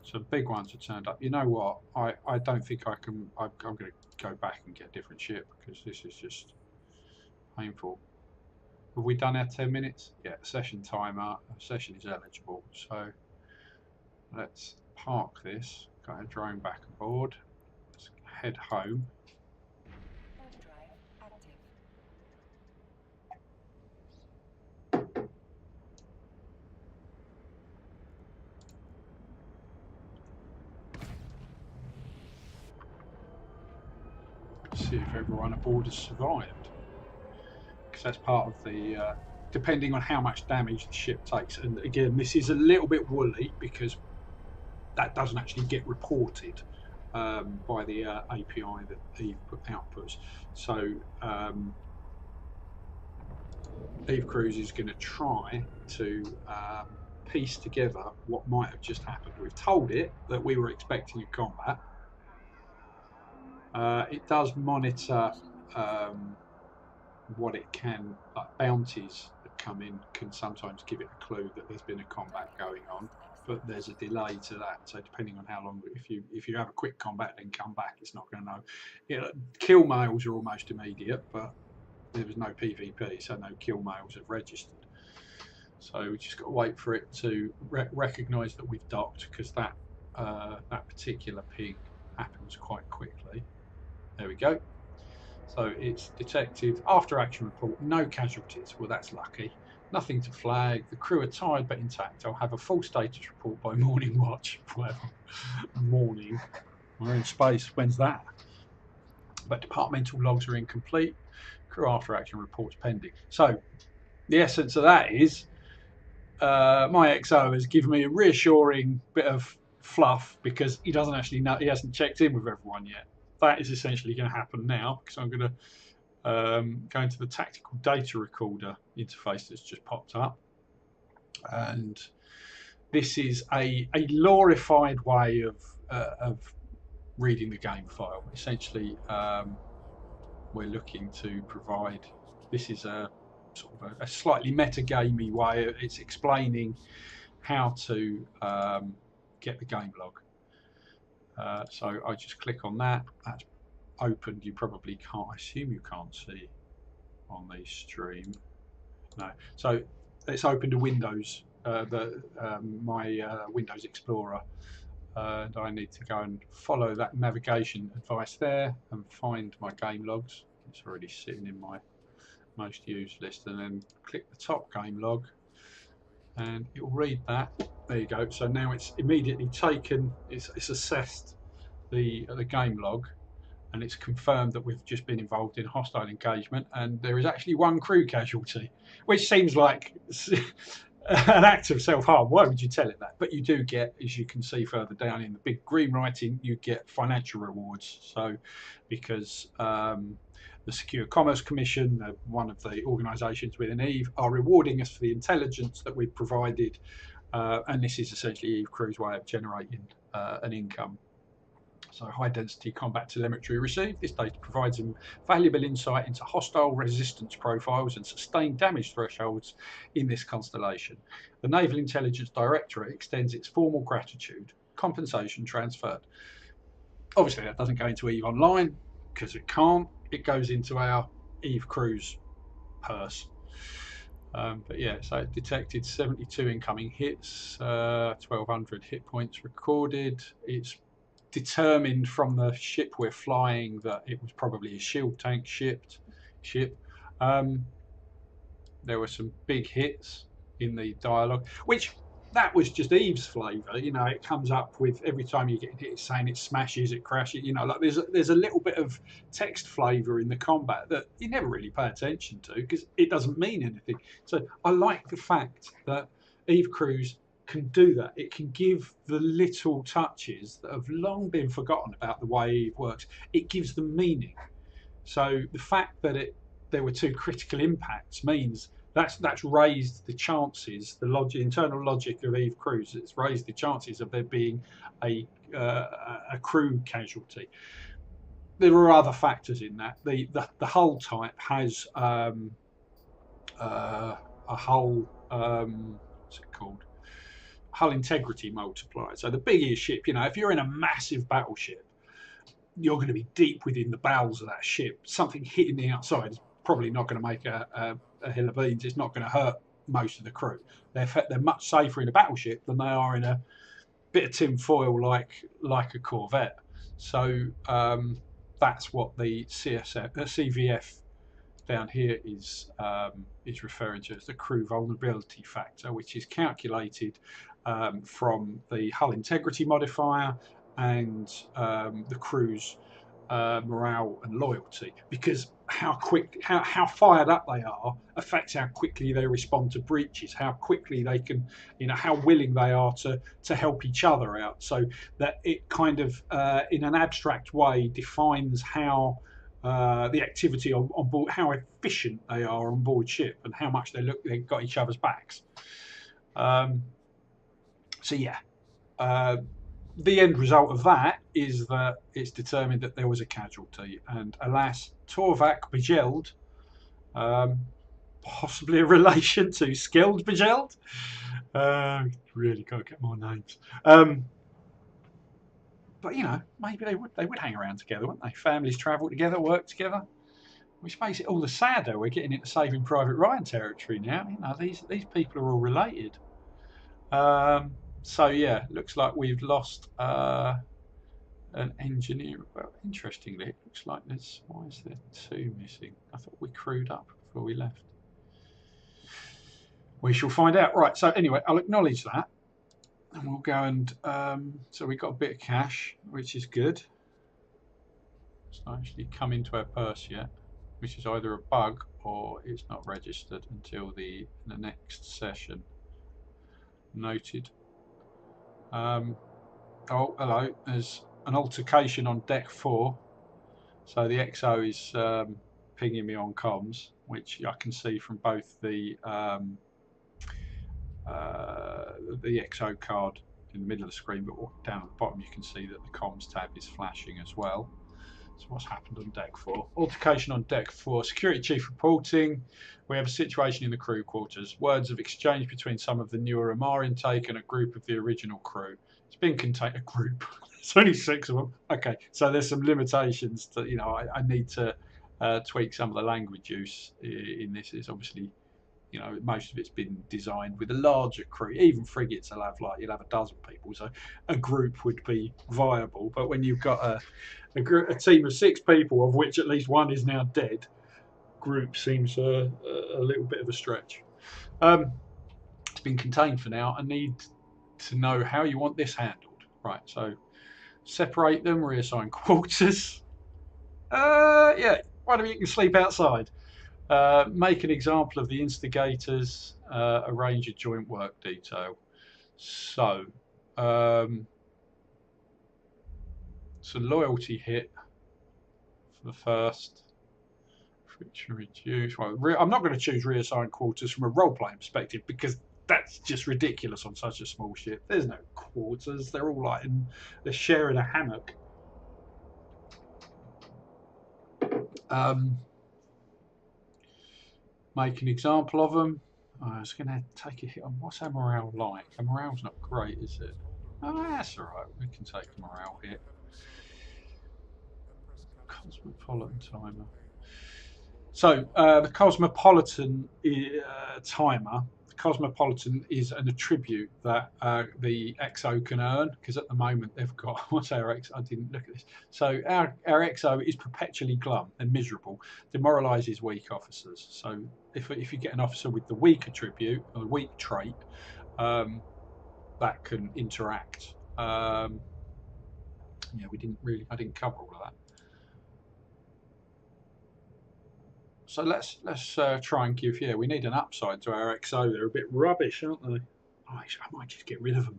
Some big ones have turned up. You know what? I don't think I can. I'm going to go back and get a different ship because this is just painful. Have we done our 10 minutes? Yeah, session timer. Session is eligible. So let's park this. Got our drone back aboard. Let's head home. Overdrive active. See if everyone aboard has survived. Because that's part of the, depending on how much damage the ship takes. And again, this is a little bit woolly because that doesn't actually get reported by the API that Eve outputs. So Eve Cruise is going to try to piece together what might have just happened. We've told it that we were expecting a combat. It does monitor what it can, like bounties that come in can sometimes give it a clue that there's been a combat going on, but there's a delay to that. So depending on how long, if you have a quick combat then come back, it's not going to know. Kill mails are almost immediate, but there was no PvP, so no kill mails have registered. So we just got to wait for it to recognise that we've docked, because that particular ping happens quite quickly. There we go. So it's detected after action report, no casualties. Well, that's lucky. Nothing to flag. The crew are tired but intact. I'll have a full status report by morning watch. Whatever. Morning. We're in space. When's that? But departmental logs are incomplete. Crew after action reports pending. So the essence of that is my XO has given me a reassuring bit of fluff because he doesn't actually know, he hasn't checked in with everyone yet. That is essentially going to happen now, because I'm going to go into the tactical data recorder interface that's just popped up, and this is a glorified way of reading the game file. Essentially, we're looking to provide, this is a sort of a slightly metagamey way. It's explaining how to get the game log. So I just click on that. That's opened. You probably can't, I assume you can't see on the stream. No. So it's opened a Windows, my Windows Explorer, and I need to go and follow that navigation advice there and find my game logs. It's already sitting in my most used list, and then click the top game log and it will read that. There you go. So now it's immediately taken, it's assessed the game log, and it's confirmed that we've just been involved in hostile engagement, and there is actually one crew casualty, which seems like an act of self-harm. Why would you tell it that? But you do get, as you can see further down in the big green writing, you get financial rewards. So because the Secure Commerce Commission, one of the organisations within Eve, are rewarding us for the intelligence that we've provided, and this is essentially Eve Crew's way of generating an income. So high density combat telemetry received. This data provides valuable insight into hostile resistance profiles and sustained damage thresholds in this constellation. The Naval Intelligence Directorate extends its formal gratitude. Compensation transferred. Obviously that doesn't go into Eve Online because it can't. It goes into our Eve Crew's purse. But yeah, so it detected 72 incoming hits, 1,200 hit points recorded. It's determined from the ship we're flying that it was probably a shield tank ship. There were some big hits in the dialogue, which that was just Eve's flavour. You know, it comes up with every time you get hit, it's saying it smashes, it crashes. You know, like there's a little bit of text flavour in the combat that you never really pay attention to because it doesn't mean anything. So I like the fact that Eve Crews can do that. It can give the little touches that have long been forgotten about the way Eve works. It gives them meaning. So the fact that there were two critical impacts means that's raised the chances, the internal logic of Eve Crews. It's raised the chances of there being a crew casualty. There are other factors in that. The hull type has a hull, what's it called? Hull integrity multiplier. So the bigger your ship, you know, if you're in a massive battleship, you're going to be deep within the bowels of that ship. Something hitting the outside is probably not going to make a a hill of beans. It's not going to hurt most of the crew. They're much safer in a battleship than they are in a bit of tin foil like a Corvette. So that's what the CVF down here is referring to as the crew vulnerability factor, which is calculated from the hull integrity modifier and the crew's morale and loyalty, because how fired up they are affects how quickly they respond to breaches, how quickly they can, how willing they are to help each other out. So that it kind of in an abstract way defines how the activity on board, how efficient they are on board ship, and how much they've got each other's backs. So yeah, the end result of that is that it's determined that there was a casualty, and alas, Torvak Bejeld, possibly a relation to Skeld Bejeld. Really got to get more names. But maybe they would hang around together, wouldn't they? Families travel together, work together, which makes it all the sadder. We're getting into Saving Private Ryan territory now. These people are all related. So yeah, looks like we've lost an engineer. Well, interestingly, it looks like why is there 2 missing? I thought we crewed up before we left. We shall find out. Right, so anyway, I'll acknowledge that. And we'll go and, so we've got a bit of cash, which is good. It's not actually come into our purse yet, which is either a bug or it's not registered until the next session. Noted. Oh, hello. There's an altercation on deck 4. So the XO is pinging me on comms, which I can see from both the XO card in the middle of the screen, but down at the bottom you can see that the comms tab is flashing as well. So what's happened on deck 4? Altercation on deck 4. Security chief reporting. We have a situation in the crew quarters. Words of exchange between some of the newer Amar intake and a group of the original crew. It's been contained a group. There's only 6 of them. Okay, so there's some limitations to, I need to tweak some of the language use in this. It's obviously, most of it's been designed with a larger crew. Even frigates will have you'll have a dozen people, so a group would be viable. But when you've got a team of 6 people, of which at least 1 is now dead, group seems a little bit of a stretch. It's been contained for now. I need to know how you want this handled. Right, so separate them, reassign quarters. Yeah, one of you can sleep outside. Make an example of the instigators, arrange a joint work detail. So, loyalty hit for the first. Friction reduce. Well, I'm not going to choose reassign quarters from a role-playing perspective because that's just ridiculous on such a small ship. There's no quarters. They're all they're sharing a hammock. Make an example of them. I was going to take a hit on what's our morale like. Our morale's not great, is it? Oh, that's all right. We can take a morale hit. Cosmopolitan timer. So the Cosmopolitan timer. Cosmopolitan is an attribute that the XO can earn, because at the moment they've got what's our XO? I didn't look at this. So our XO is perpetually glum and miserable, demoralises weak officers. So if you get an officer with the weak attribute or the weak trait, that can interact. Yeah, I didn't cover all of that. So let's try and give, we need an upside to our XO. They're a bit rubbish, aren't they? I might just get rid of them.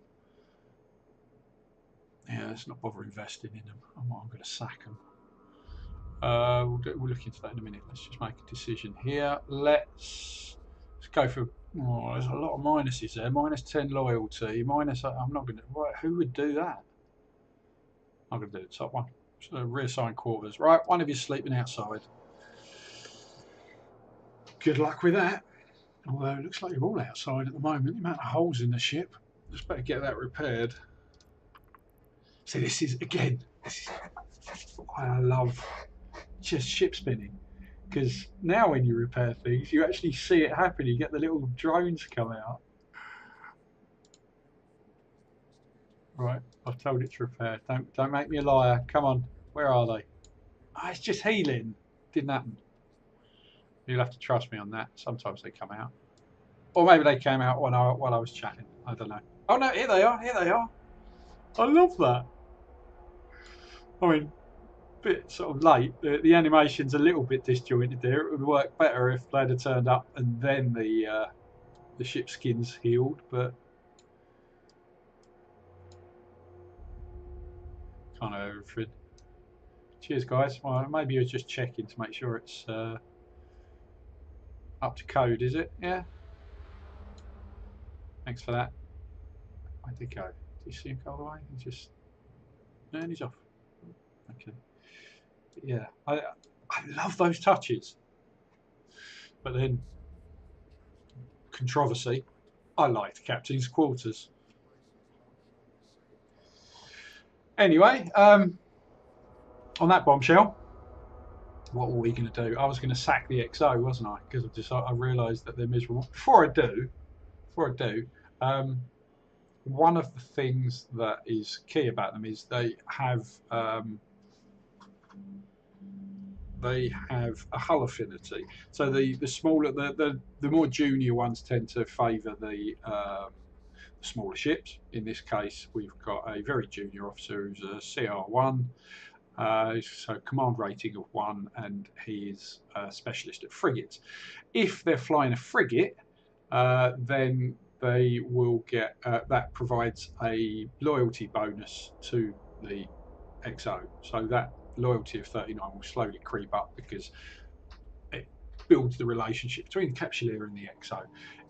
Yeah, let's not bother investing in them. I'm going to sack them. We'll look into that in a minute. Let's just make a decision here. Let's go for, there's a lot of minuses there. -10 loyalty, I'm not going to, who would do that? I'm going to do the top one. So reassign quarters. Right, one of you sleeping outside. Good luck with that. Although it looks like you're all outside at the moment. The amount of holes in the ship. Just better get that repaired. See, this is why I love just ship spinning. because now when you repair things, you actually see it happen. You get the little drones come out. Right, I've told it to repair. Don't make me a liar. Come on, where are they? Oh, it's just healing. Didn't happen. You'll have to trust me on that. Sometimes they come out, or maybe they came out while I was chatting. I don't know. Oh no, here they are. Here they are. I love that. I mean, bit sort of late. The animation's a little bit disjointed there. It would work better if they'd have turned up and then the ship skins healed, but kind of everything. Cheers, guys. Well, maybe you're just checking to make sure it's up to code, is it? Yeah. Thanks for that. Where did he go? Did you see him go all the way? He's just... No, he's off. Okay. But yeah, I love those touches. But then, controversy. I liked Captain's Quarters. Anyway, on that bombshell, what were we going to do? I was going to sack the XO, wasn't I? Because I realised that they're miserable. Before I do, one of the things that is key about them is they have a hull affinity. So the smaller, the more junior ones tend to favour the smaller ships. In this case, we've got a very junior officer who's a CR1. So command rating of 1, and he is a specialist at frigates. If they're flying a frigate, then they will get that provides a loyalty bonus to the XO. So that loyalty of 39 will slowly creep up because it builds the relationship between the Capsuleer and the XO.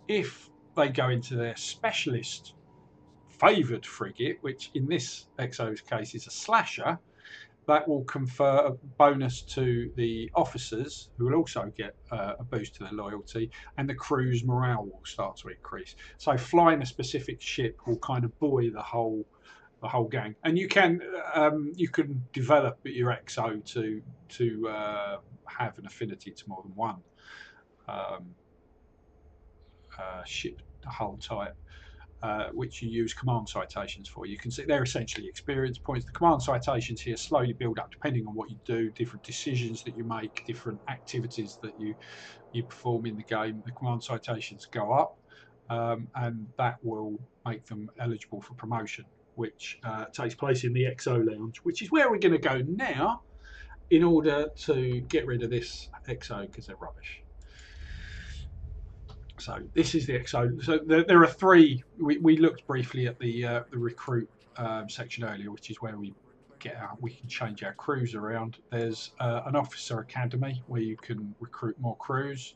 If they go into their specialist favoured frigate, which in this XO's case is a slasher, that will confer a bonus to the officers, who will also get a boost to their loyalty, and the crew's morale will start to increase. So flying a specific ship will kind of buoy the whole gang. And you can develop your XO to have an affinity to more than one ship hull type. Which you use command citations for. You can see they're essentially experience points. The command citations here slowly build up depending on what you do, different decisions that you make, different activities that you perform in the game. The command citations go up, and that will make them eligible for promotion, which takes place in the XO Lounge, which is where we're going to go now in order to get rid of this XO because they're rubbish. So this is the XO. So there are 3. We looked briefly at the recruit section earlier, which is where we can change our crews around. There's an officer academy where you can recruit more crews,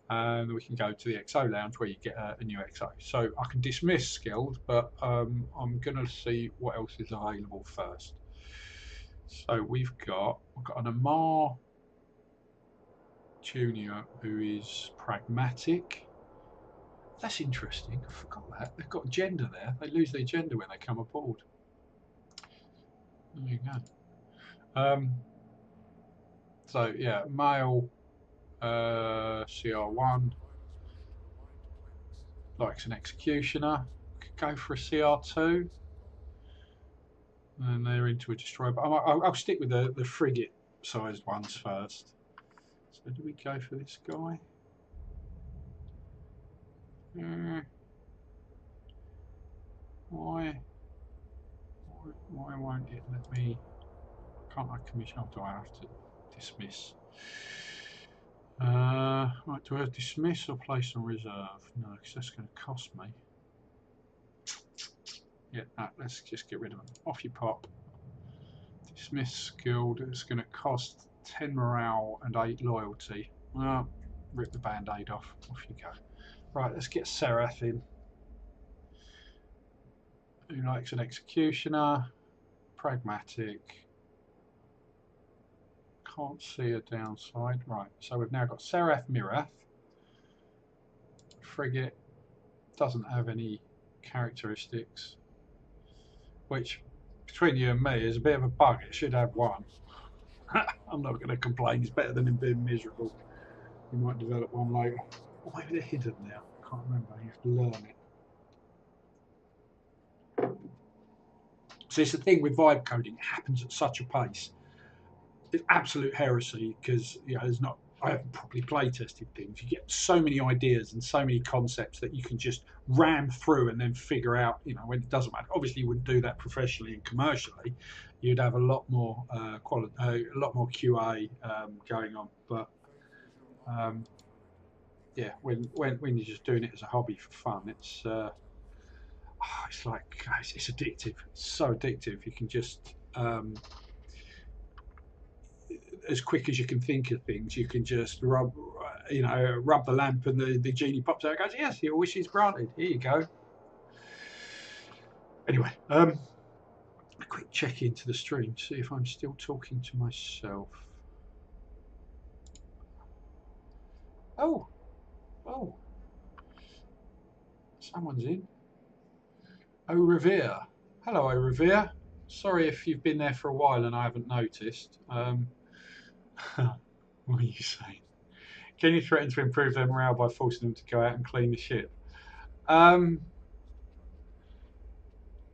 and we can go to the XO Lounge where you get a new XO. So I can dismiss skilled, but I'm going to see what else is available first. So we've got an Amar Junior who is pragmatic. That's interesting. I forgot that. They've got gender there. They lose their gender when they come aboard. There you go. So yeah, male CR1 likes an executioner. Could go for a CR2. And they're into a destroyer. But I'll stick with the frigate-sized ones first. So do we go for this guy? Why won't it let me? Can't I commission? Oh, do I have to dismiss? Right, do I dismiss or place on reserve? No, because that's going to cost me. Yeah, no, let's just get rid of them. Off you pop. Dismiss skilled. It's going to cost 10 morale and 8 loyalty. Well, rip the band-aid off. Off you go. Right, let's get Seraph in. Who likes an executioner? Pragmatic. Can't see a downside. Right, so we've now got Seraph Mirath. Frigate doesn't have any characteristics, which between you and me is a bit of a bug. It should have 1. I'm not going to complain. It's better than him being miserable. You might develop one later. Or maybe they're hidden now. I can't remember. You have to learn it. So it's the thing with vibe coding. It happens at such a pace. It's absolute heresy because there's not. I haven't properly play tested things. You get so many ideas and so many concepts that you can just ram through and then figure out. When it doesn't matter. Obviously, you wouldn't do that professionally and commercially. You'd have a lot more quality, a lot more QA going on. But yeah, when you're just doing it as a hobby for fun, it's like it's addictive. It's so addictive. You can just as quick as you can think of things, you can just rub the lamp, and the genie pops out and goes, "Yes, your wish is granted. Here you go." Anyway, a quick check into the stream, see if I'm still talking to myself. Oh, someone's in. Oh, Revere. Hello, Oh, Revere. Sorry if you've been there for a while and I haven't noticed. What are you saying? Can you threaten to improve their morale by forcing them to go out and clean the ship? Only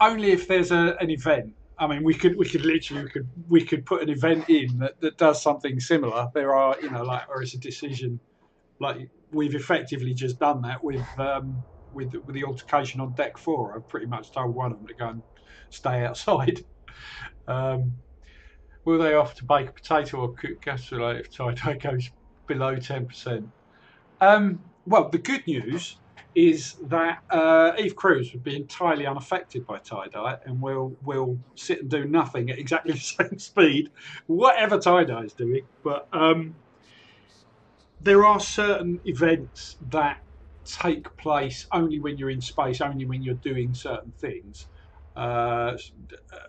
if there's an event. I mean, we could literally put an event in that does something similar. There are, or it's a decision. Like we've effectively just done that with the altercation on deck 4. I've pretty much told one of them to go and stay outside. Will they offer to bake a potato or cook gastrolate if tie-dye goes below 10%? Well, the good news is that Eve Cruz would be entirely unaffected by tie-dye and will sit and do nothing at exactly the same speed, whatever tie-dye is doing. But there are certain events that take place only when you're in space, only when you're doing certain things,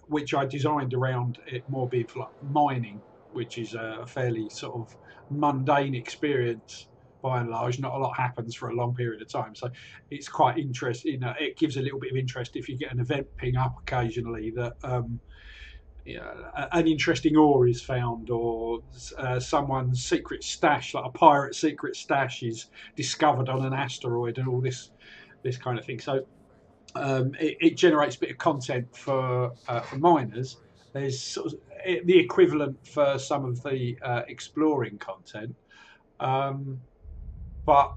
which I designed around it more being for like mining, which is a fairly sort of mundane experience by and large. Not a lot happens for a long period of time, so it's quite interesting. It gives a little bit of interest if you get an event ping up occasionally that an interesting ore is found, or someone's secret stash, like a pirate secret stash, is discovered on an asteroid, and all this kind of thing. So it generates a bit of content for miners. There's sort of the equivalent for some of the exploring content, but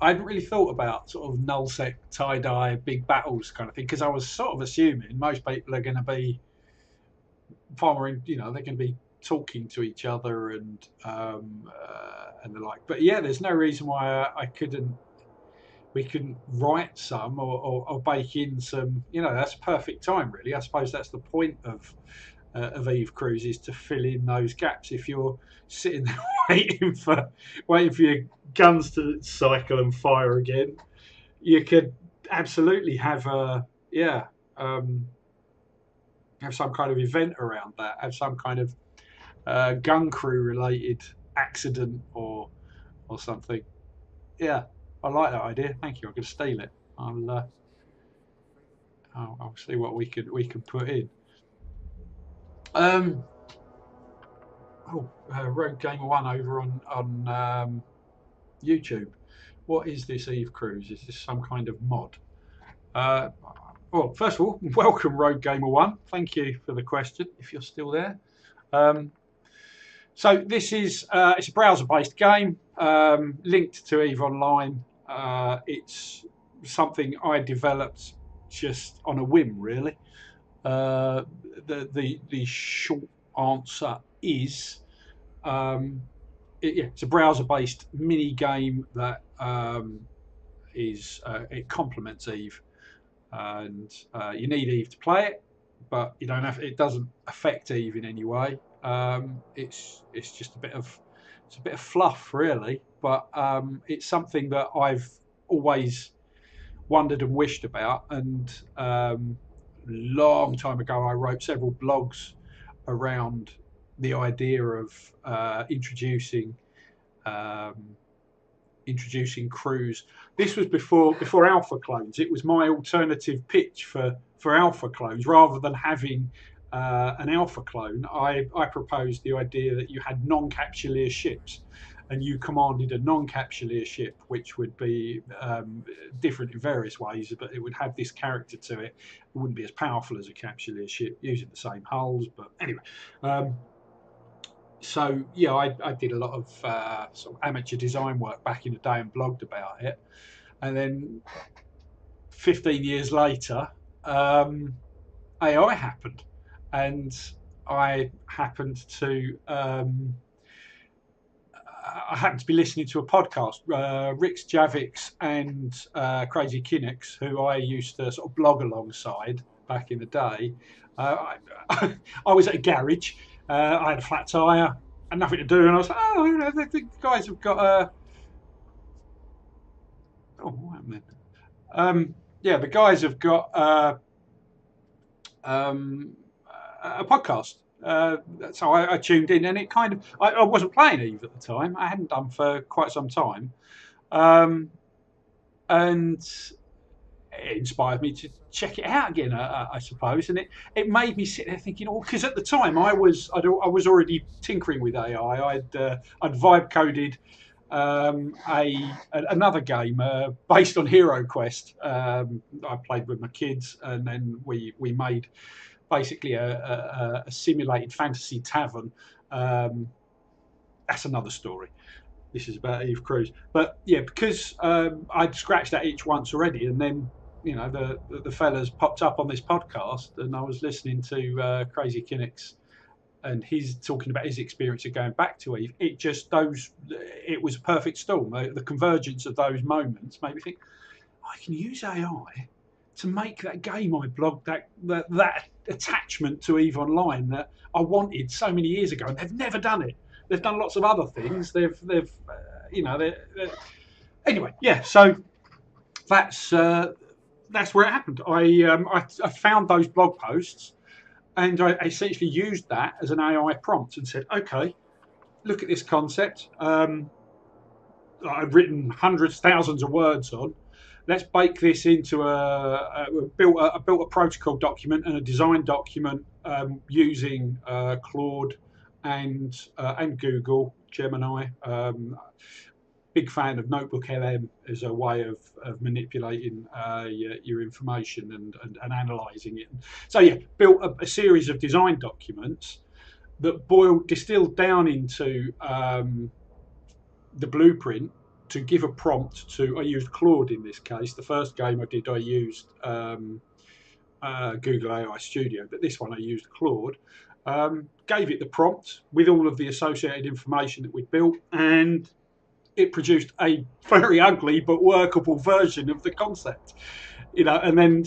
I hadn't really thought about sort of nullsec, tie-dye, big battles kind of thing, because I was sort of assuming most people are going to be far more, they're going to be talking to each other and the like. But yeah, there's no reason why we couldn't write some or bake in some. That's perfect time, really. I suppose that's the point of Eve Cruz, is to fill in those gaps. If you're sitting there waiting for your guns to cycle and fire again, you could absolutely have have some kind of event around that, have some kind of gun crew related accident or something. Yeah, I like that idea. Thank you. I'm going to steal it. I'll see what we can put in. Rogue Gamer 1 over on YouTube. What is this Eve Cruz? Is this some kind of mod? Well, first of all, welcome Rogue Gamer 1. Thank you for the question, if you're still there. So this is it's a browser-based game linked to EVE Online. It's something I developed just on a whim, really. The short answer is it's a browser-based mini game that it complements EVE, and you need EVE to play it, but you don't have. It doesn't affect EVE in any way. It's just a bit of fluff, really, but it's something that I've always wondered and wished about. And long time ago, I wrote several blogs around the idea of introducing crews. This was before alpha clones. It was my alternative pitch for alpha clones, rather than having an alpha clone, I proposed the idea that you had non-capsuleer ships, and you commanded a non-capsuleer ship, which would be different in various ways, but it would have this character to it. It wouldn't be as powerful as a capsuleer ship, using the same hulls, but anyway. So yeah, I did a lot of sort of amateur design work back in the day and blogged about it, and then 15 years later, AI happened, and I happened to be listening to a podcast. Rix Javix and Crazy Kinix, who I used to sort of blog alongside back in the day. I was at a garage. I had a flat tire and nothing to do, and I was like, oh, you know, the guys have got a. Oh, what happened then? Yeah, the guys have got a podcast. So I tuned in, and it kind of I wasn't playing Eve at the time. I hadn't done for quite some time, and it inspired me to check it out again, I suppose. And it made me sit there thinking, oh, because at the time I was already tinkering with AI. I'd vibe coded another game based on Hero Quest. I played with my kids, and then we made basically a simulated fantasy tavern. That's another story. This is about Eve Crews, but yeah, because I'd scratched that itch once already, and then you know the fellas popped up on this podcast, and I was listening to Crazy Kinix, and he's talking about his experience of going back to Eve. It was a perfect storm. The convergence of those moments made me think, I can use AI to make that game I blogged, that attachment to Eve Online that I wanted so many years ago, and they've never done it. They've done lots of other things. Anyway, yeah. So that's where it happened. I found those blog posts, and I essentially used that as an AI prompt and said, okay, look at this concept. I've written hundreds, thousands of words on. Let's bake this into built a protocol document and a design document using Claude and Google Gemini. Big fan of Notebook LM as a way of manipulating your information and analysing it. So yeah, built a series of design documents that distilled down into the blueprint to give a prompt to. I used Claude in this case. The first game I did, I used Google AI Studio, but this one I used Claude. Gave it the prompt with all of the associated information that we built, and it produced a very ugly but workable version of the concept. You know, and then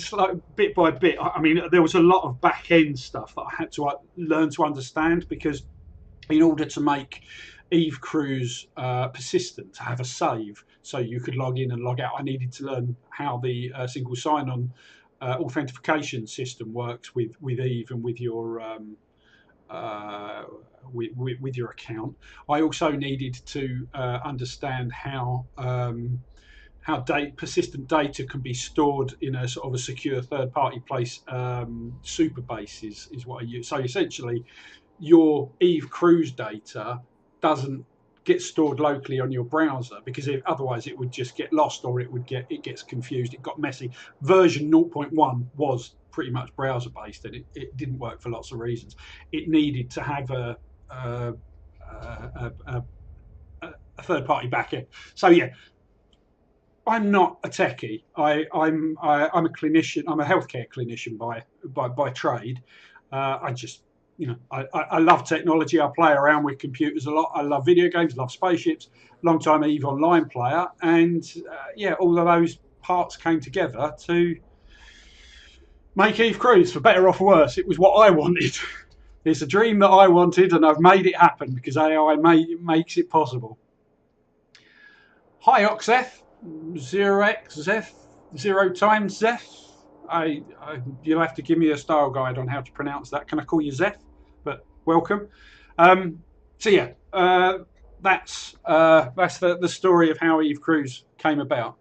bit by bit, I mean, there was a lot of back end stuff that I had to learn to understand, because in order to make Eve Crews persistent, to have a save so you could log in and log out, I needed to learn how the single sign-on authentication system works with Eve and with your with your account. I also needed to understand how persistent data can be stored in a sort of a secure third-party place. Supabase is what I use. So essentially, your Eve Crews data doesn't get stored locally on your browser, because otherwise it would just get lost, or it gets confused. It got messy. Version 0.1 was pretty much browser based, and it didn't work for lots of reasons. It needed to have a third party backend. So yeah, I'm not a techie. I'm a clinician. I'm a healthcare clinician by trade. I just, you know, I love technology. I play around with computers a lot. I love video games, love spaceships, long time Eve Online player. And yeah, all of those parts came together to make Eve Crews, for better or for worse. It was what I wanted. It's a dream that I wanted, and I've made it happen because AI makes it possible. Hi, Oxeth, 0x, 0 times Zeth. You'll have to give me a style guide on how to pronounce that. Can I call you Zeth? But welcome. So yeah, that's the story of how Eve Crews came about.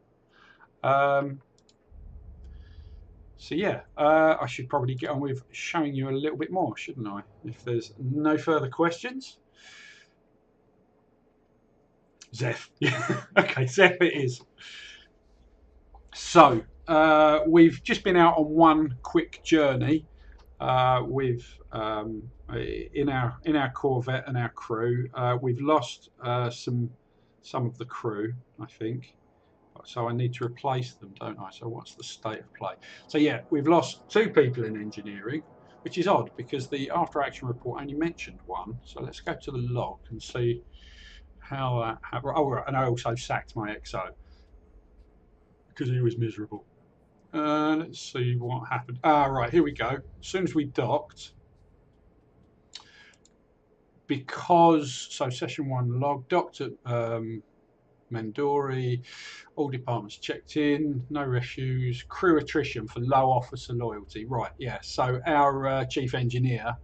So yeah, I should probably get on with showing you a little bit more, shouldn't I? If there's no further questions. Zeph. Yeah. Okay, Zeph it is. So we've just been out on one quick journey with in our Corvette and our crew. We've lost some of the crew, I think. So I need to replace them, don't I? So what's the state of play? So yeah, we've lost 2 people in engineering, which is odd because the after action report only mentioned 1. So let's go to the log and see how that happened. Oh right, and I also sacked my XO because he was miserable. Let's see what happened. Right, here we go. As soon as we docked, because so session 1 log docked at Mandori, all departments checked in, no issues, crew attrition for low officer loyalty. Right, yeah. So our chief engineer,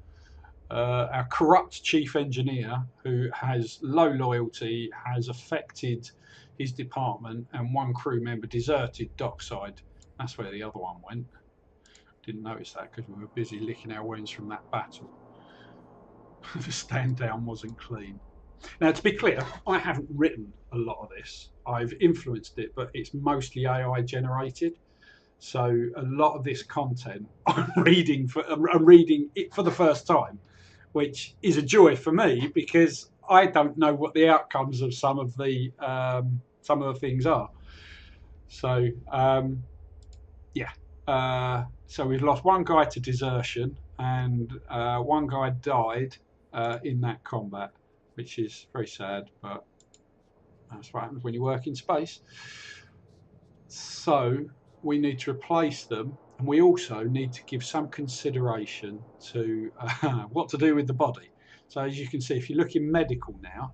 our corrupt chief engineer, who has low loyalty, has affected his department, and 1 crew member deserted dockside. That's where the other one went. Didn't notice that because we were busy licking our wounds from that battle. The stand down wasn't clean. Now, to be clear, I haven't written a lot of this. I've influenced it, but it's mostly AI generated. So a lot of this content I'm reading it for the first time, which is a joy for me because I don't know what the outcomes of some of the things are. So yeah. So we've lost 1 guy to desertion, and 1 guy died in that combat, which is very sad, but that's what happens when you work in space. So we need to replace them, and we also need to give some consideration to what to do with the body. So as you can see, if you look in medical now,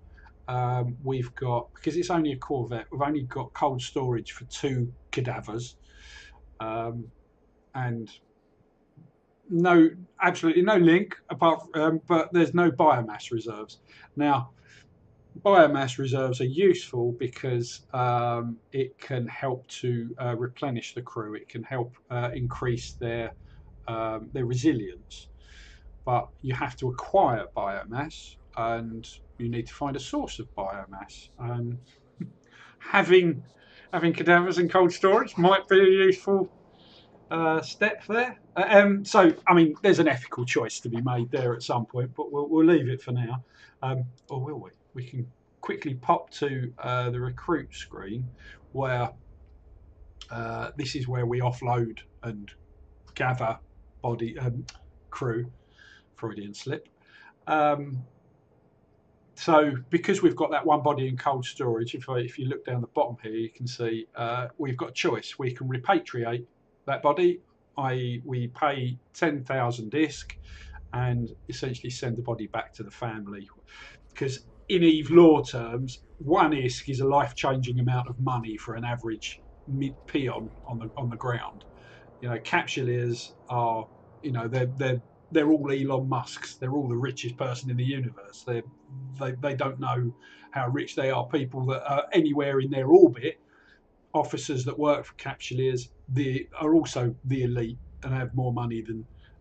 we've got, because it's only a Corvette, we've only got cold storage for 2 cadavers. And absolutely no link apart from, but there's no biomass reserves. Now, biomass reserves are useful because it can help to replenish the crew. It can help increase their resilience. But you have to acquire biomass, and you need to find a source of biomass. And having cadavers in cold storage might be a useful step there. So, I mean, there's an ethical choice to be made there at some point, but we'll leave it for now. Or will we? We can quickly pop to the recruit screen, where this is where we offload and gather body crew. Freudian slip. So because we've got that 1 body in cold storage, if you look down the bottom here, you can see we've got a choice. We can repatriate that body, i.e. we pay 10,000 ISK and essentially send the body back to the family. Because in Eve law terms, 1 ISK is a life-changing amount of money for an average peon on the ground. You know, capsuleers are, you know, they're all Elon Musks. They're all the richest person in the universe. They don't know how rich they are. People that are anywhere in their orbit, officers that work for capsuleers, are also the elite and have more money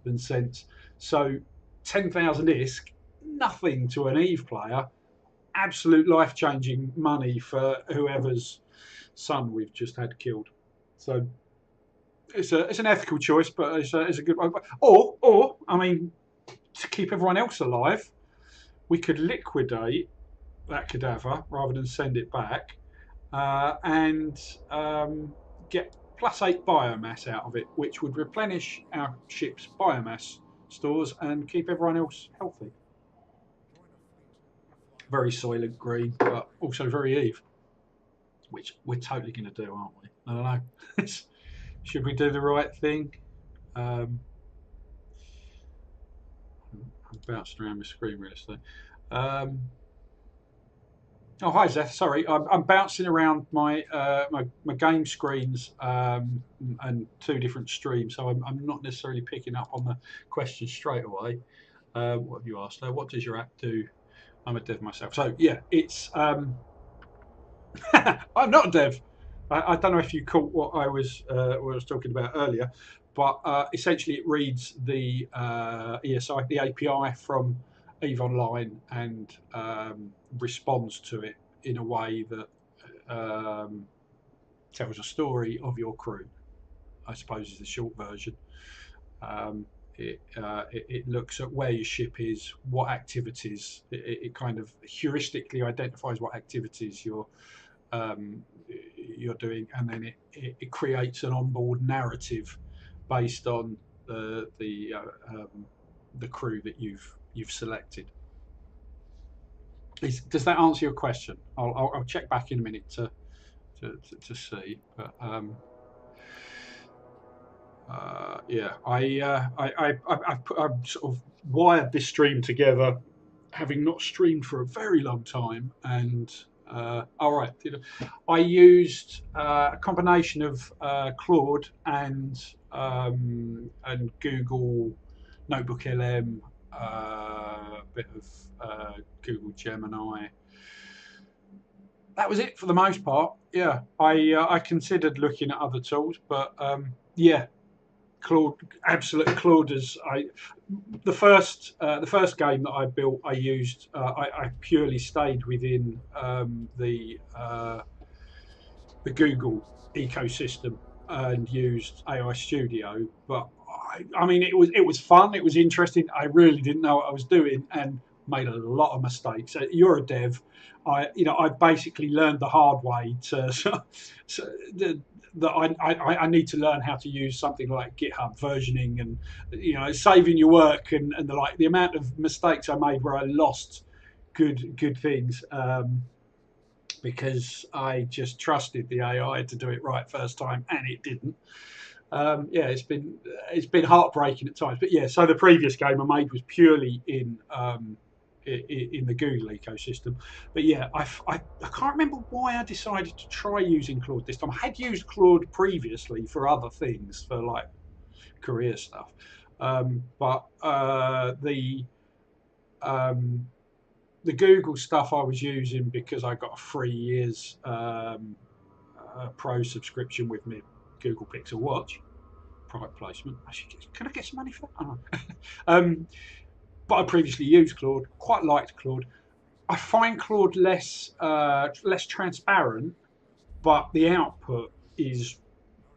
than sense. So 10,000 ISK, nothing to an Eve player. Absolute life-changing money for whoever's son we've just had killed. So it's an ethical choice, but it's a good one. Or I mean, to keep everyone else alive, we could liquidate that cadaver rather than send it back, and get +8 biomass out of it, which would replenish our ship's biomass stores and keep everyone else healthy. Very Soylent Green, but also very Eve, which we're totally going to do, aren't we? I don't know. Should we do the right thing? I'm bouncing around my screen really slow. Oh, hi, Zeth. Sorry, I'm bouncing around my my game screens and 2 different streams, so I'm not necessarily picking up on the question straight away. What have you asked? What does your app do? I'm a dev myself, so yeah, it's. I'm not a dev. I don't know if you caught what I was talking about earlier, but essentially it reads the ESI, the API from EVE Online, and responds to it in a way that tells a story of your crew, I suppose is the short version. It looks at where your ship is, what activities, it kind of heuristically identifies what activities you're doing, and then it creates an onboard narrative based on the crew that you've selected. Does that answer your question? I'll check back in a minute to see, but yeah, I've sort of wired this stream together, having not streamed for a very long time, and all right, I used a combination of Claude and Google Notebook LM, a bit of Google Gemini. That was it for the most part. Yeah, I considered looking at other tools, but yeah, Claude, absolutely. Claude is the first game that I built. I used I purely stayed within the Google ecosystem and used AI Studio. But I mean, it was fun. It was interesting. I really didn't know what I was doing and made a lot of mistakes. You're a dev. I basically learned the hard way that I need to learn how to use something like GitHub versioning and saving your work and the amount of mistakes I made where I lost good things because I just trusted the AI to do it right first time and it didn't. Yeah, it's been heartbreaking at times, but yeah. So the previous game I made was purely in the Google ecosystem, but yeah, I can't remember why I decided to try using Claude this time. I had used Claude previously for other things, for like career stuff, but the Google stuff I was using because I got a 3 years pro subscription with me Google Pixel Watch. Product placement. Can I get some money for that? Oh. But I previously used Claude, quite liked Claude. I find Claude less transparent, but the output is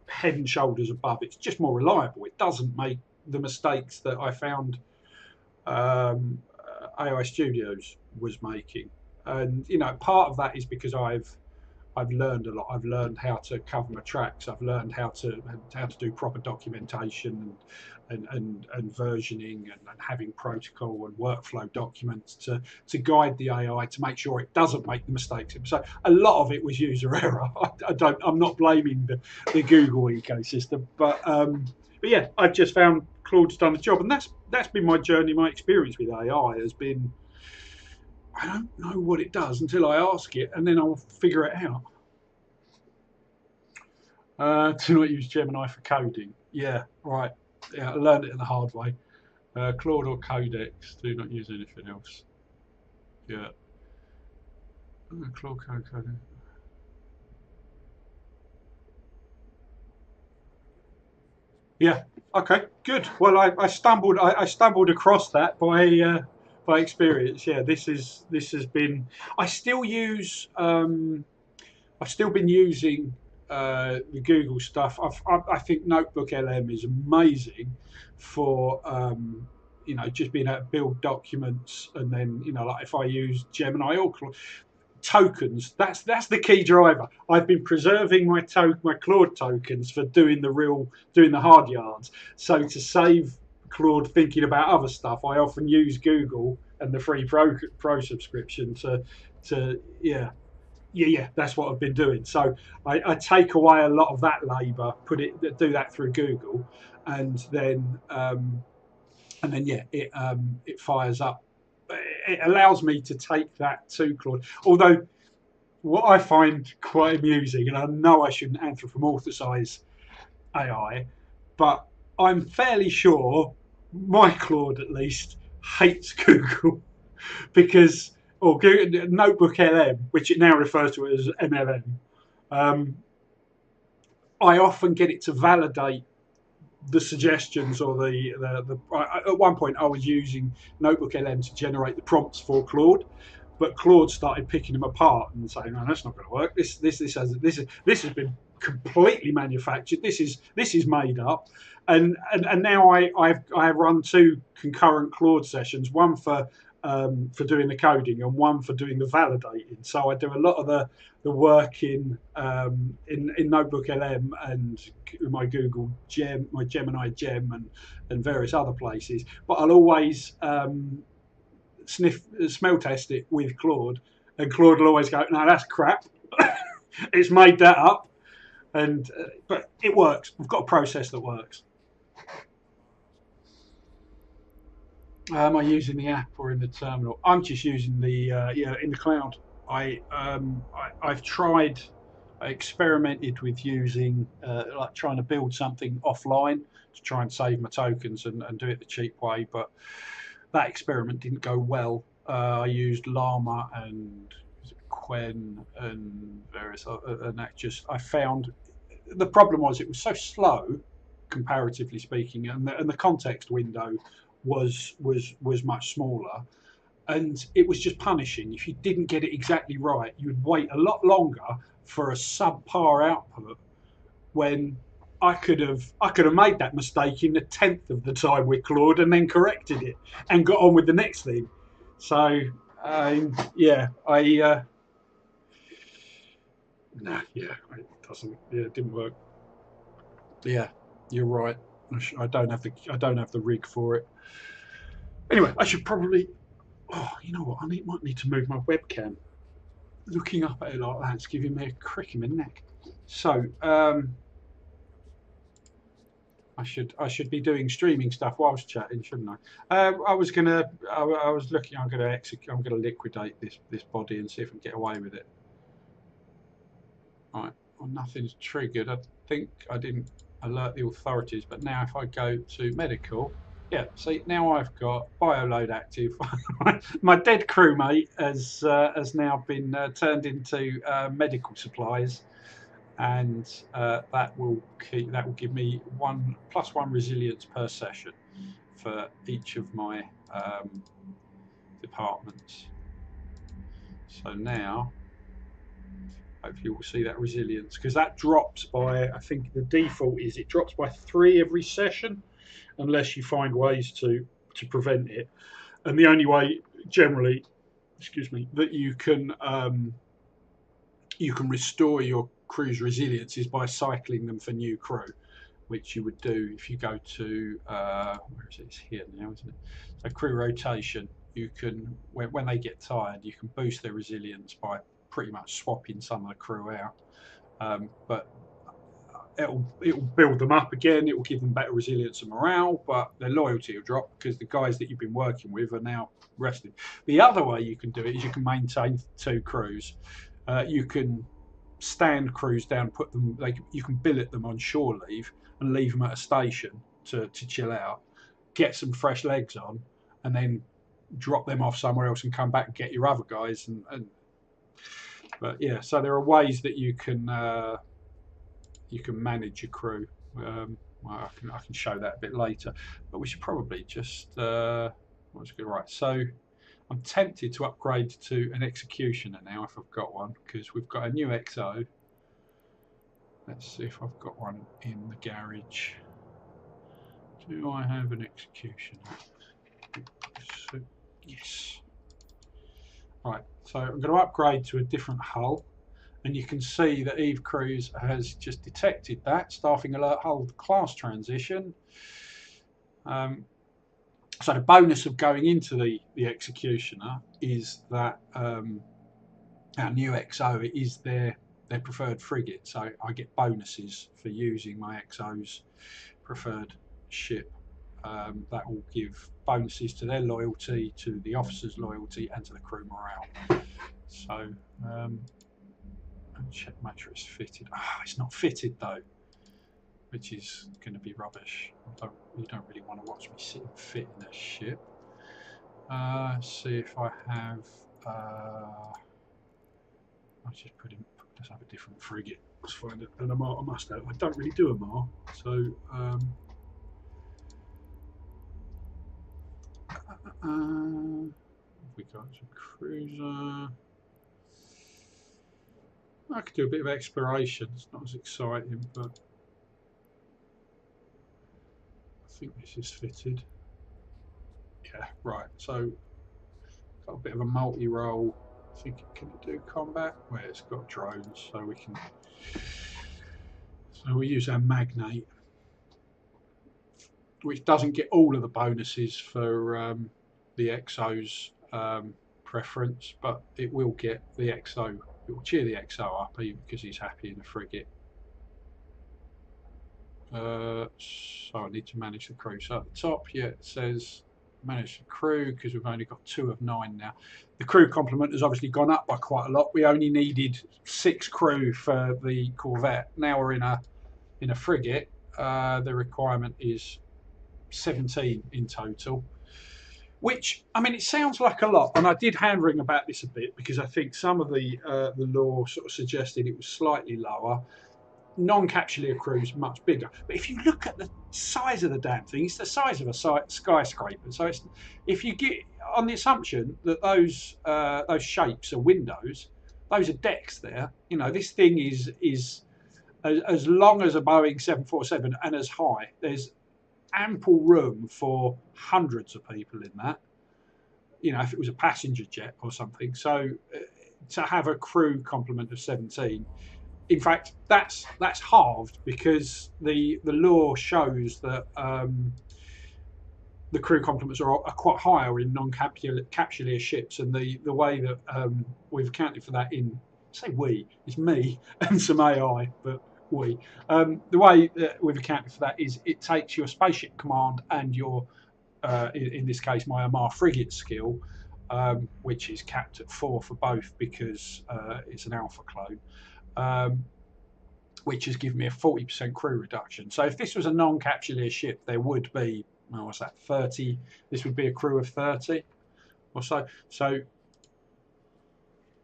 head and shoulders above. It's just more reliable. It doesn't make the mistakes that I found AI Studios was making. And part of that is because I've learned a lot. I've learned how to cover my tracks. I've learned how to do proper documentation and versioning and having protocol and workflow documents to guide the AI to make sure it doesn't make the mistakes. So a lot of it was user error. I'm not blaming the Google ecosystem, but yeah, I've just found Claude's done the job, and that's been my journey. My experience with AI has been, I don't know what it does until I ask it, and then I'll figure it out. Do not use Gemini for coding. Yeah, right. Yeah, I learned it in the hard way. Claude or Codex. Do not use anything else. Yeah. Claude coding. Yeah. Okay. Good. Well, I stumbled across that by experience. Yeah. This has been. I still use. I've still been using the Google stuff. I think Notebook LM is amazing for just being able to build documents, and then like if I use Gemini or tokens, that's the key driver. I've been preserving my Claude tokens for doing the hard yards. So to save Claude thinking about other stuff, I often use Google and the free pro subscription to yeah, that's what I've been doing. So I take away a lot of that labour, do that through Google, and then yeah, it fires up. It allows me to take that to Claude. Although what I find quite amusing, and I know I shouldn't anthropomorphise AI, but I'm fairly sure my Claude at least hates Google because. Or Notebook LM, which it now refers to as MLM, I often get it to validate the suggestions or at one point I was using Notebook LM to generate the prompts for Claude, but Claude started picking them apart and saying, "No, that's not going to work. This has been completely manufactured. This is made up." And now I run two concurrent Claude sessions, one for doing the coding and one for doing the validating. So I do a lot of the work in Notebook LM and my Google Gem, my Gemini Gem, and various other places. But I'll always smell test it with Claude, and Claude will always go, "No, that's crap. It's made that up." And but it works. We've got a process that works. Am I using the app or in the terminal? I'm just using the in the cloud. I've tried, I experimented with using like trying to build something offline to try and save my tokens and do it the cheap way, but that experiment didn't go well. I used Llama and Quen and various and that just I found the problem was it was so slow comparatively speaking, and the context window was much smaller, and it was just punishing. If you didn't get it exactly right, you would wait a lot longer for a subpar output when I could have made that mistake in the 10th of the time with Claude and then corrected it and got on with the next thing. So yeah, it doesn't. Yeah, it didn't work. Yeah, you're right. I don't have the rig for it. Anyway, I should probably. Oh, you know what? Might need to move my webcam. Looking up at it like that's giving me a crick in my neck. So I should be doing streaming stuff whilst chatting, shouldn't I? I was looking. I'm gonna liquidate this body and see if I can get away with it. Right. Well, nothing's triggered. I think I didn't alert the authorities, but now if I go to medical, yeah, see now I've got bioload active. My dead crewmate has now been turned into medical supplies, and that will give me +1 resilience per session for each of my departments. So now hopefully we'll see that resilience, because that drops by, I think the default is it drops by 3 every session unless you find ways to prevent it. And the only way generally, excuse me, that you can restore your crew's resilience is by cycling them for new crew, which you would do if you go to where is it? It's here now, isn't it? So crew rotation, you can when they get tired, you can boost their resilience by pretty much swapping some of the crew out, but it'll build them up again. It will give them better resilience and morale, but their loyalty will drop because the guys that you've been working with are now rested. The other way you can do it is you can maintain 2 crews. You can stand crews down, put them you can billet them on shore leave and leave them at a station to chill out, get some fresh legs on, and then drop them off somewhere else and come back and get your other guys. But yeah, so there are ways that you can manage your crew. Well, I can show that a bit later, but we should probably just what's good, right? So I'm tempted to upgrade to an executioner now if I've got one, because we've got a new XO. Let's see if I've got one in the garage. Do I have an executioner? So, yes. Right, so I'm going to upgrade to a different hull, and you can see that Eve Cruise has just detected that. Staffing alert hull class transition. So the bonus of going into the executioner is that our new XO is their preferred frigate, so I get bonuses for using my XO's preferred ship. That will give bonuses to their loyalty, to the officers' loyalty, and to the crew morale. So check, make sure it's fitted. It's not fitted though, which is going to be rubbish. You don't really want to watch me sit and fit in a ship. See if I have. Let's have a different frigate. Let's find an Amar. I must have. I don't really do Amar, so We got a cruiser. I could do a bit of exploration. It's not as exciting, but I think this is fitted. Yeah, right. So got a bit of a multi-role. I think it can do combat. Where it's got drones, so we can. So we use our magnate, which doesn't get all of the bonuses for the XO's preference, but it will get the XO. It will cheer the XO up even because he's happy in a frigate. So I need to manage the crew. So at the top, yeah, it says manage the crew because we've only got 2 of 9 now. The crew complement has obviously gone up by quite a lot. We only needed 6 crew for the Corvette. Now we're in a frigate. The requirement is 17 in total. Which, I mean, it sounds like a lot, and I did hand-wring about this a bit because I think some of the law sort of suggested it was slightly lower. Non-capsuleer crew is much bigger, but if you look at the size of the damn thing, it's the size of a skyscraper. So it's, if you get on the assumption that those shapes are windows, those are decks there. You know, this thing is as long as a Boeing 747 and as high. There's ample room for hundreds of people in that, you know, if it was a passenger jet or something. So to have a crew complement of 17, in fact that's halved because the law shows that the crew complements are quite higher in non-capsuleer ships, and the way that we've accounted for that in, say we, it's me and some AI, but the way that we've accounted for that is it takes your spaceship command and your in this case my Amar frigate skill, which is capped at 4 for both because it's an alpha clone, which has given me a 40% crew reduction. So if this was a non-capsuleer ship, there would be, well, what's that, 30? This would be a crew of 30 or so. So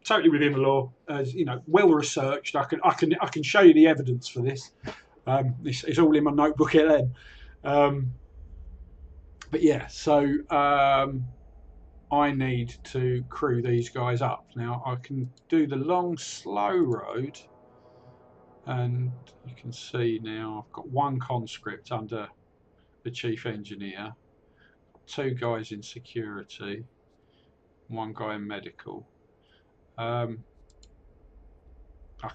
totally within the law, as you know, well researched. I can show you the evidence for this. It's all in my notebook here then. But yeah, so I need to crew these guys up. Now I can do the long slow road, and you can see now I've got 1 conscript under the chief engineer, 2 guys in security, 1 guy in medical. I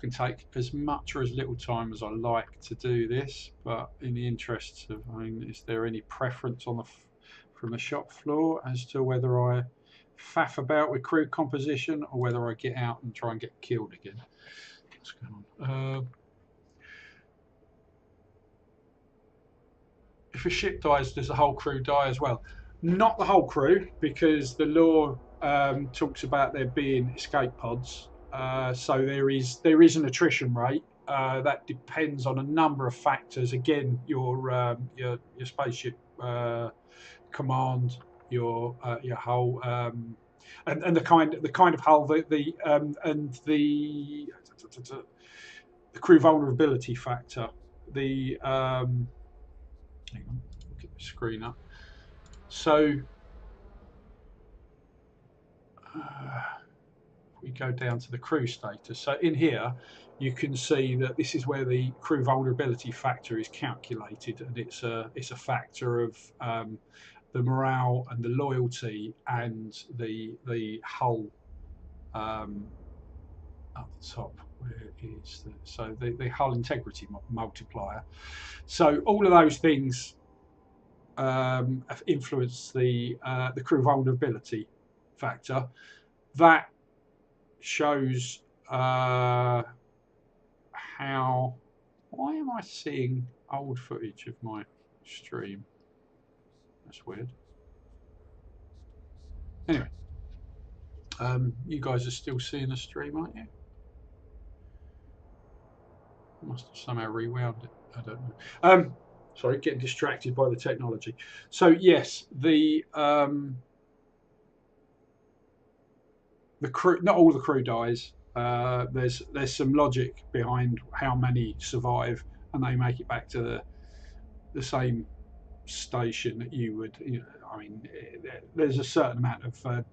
can take as much or as little time as I like to do this, but in the interests of, I mean, is there any preference on from the shop floor as to whether I faff about with crew composition or whether I get out and try and get killed again? What's going on? If a ship dies, does the whole crew die as well? Not the whole crew, because the law talks about there being escape pods. So there is an attrition rate that depends on a number of factors. Again, your spaceship command, your hull, and the kind of hull, and the crew vulnerability factor. The hang on, get the screen up. So we go down to the crew status. So in here, you can see that this is where the crew vulnerability factor is calculated, and it's a factor of the morale and the loyalty and the hull up the top. Where is the, so the hull integrity multiplier. So all of those things have influenced the crew vulnerability factor. That shows how. Why am I seeing old footage of my stream? That's weird. Anyway, you guys are still seeing the stream, aren't you? I must have somehow rewound it. I don't know. Sorry, getting distracted by the technology. So yes, the crew, not all the crew dies. There's some logic behind how many survive and they make it back to the same station that you would, I mean, there's a certain amount of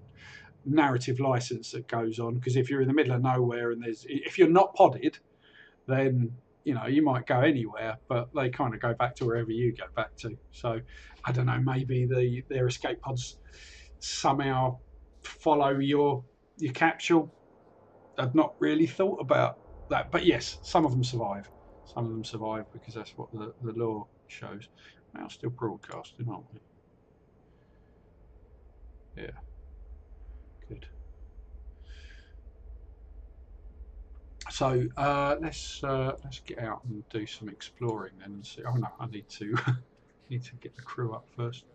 narrative license that goes on, because if you're in the middle of nowhere and if you're not podded, then you might go anywhere, but they kind of go back to wherever you go back to. So I don't know, maybe their escape pods somehow follow your capsule. I've not really thought about that, but yes, some of them survive. Some of them survive because that's what the law shows. We're still broadcasting, aren't we? Yeah, good. So let's get out and do some exploring then and see. Oh no, I need to need to get the crew up first.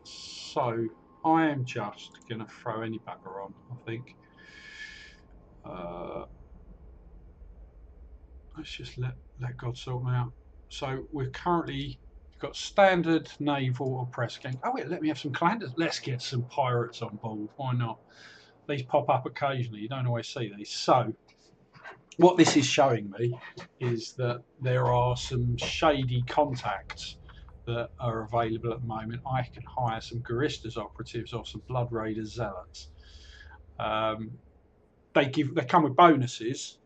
So I am just going to throw any bugger on, I think. Let's just let God sort them out. So we're currently got standard naval or press gang. Oh wait, let me have some clandestine. Let's get some pirates on board. Why not? These pop up occasionally. You don't always see these. So what this is showing me is that there are some shady contacts that are available at the moment. I can hire some Guristas operatives or some Blood Raiders zealots. They come with bonuses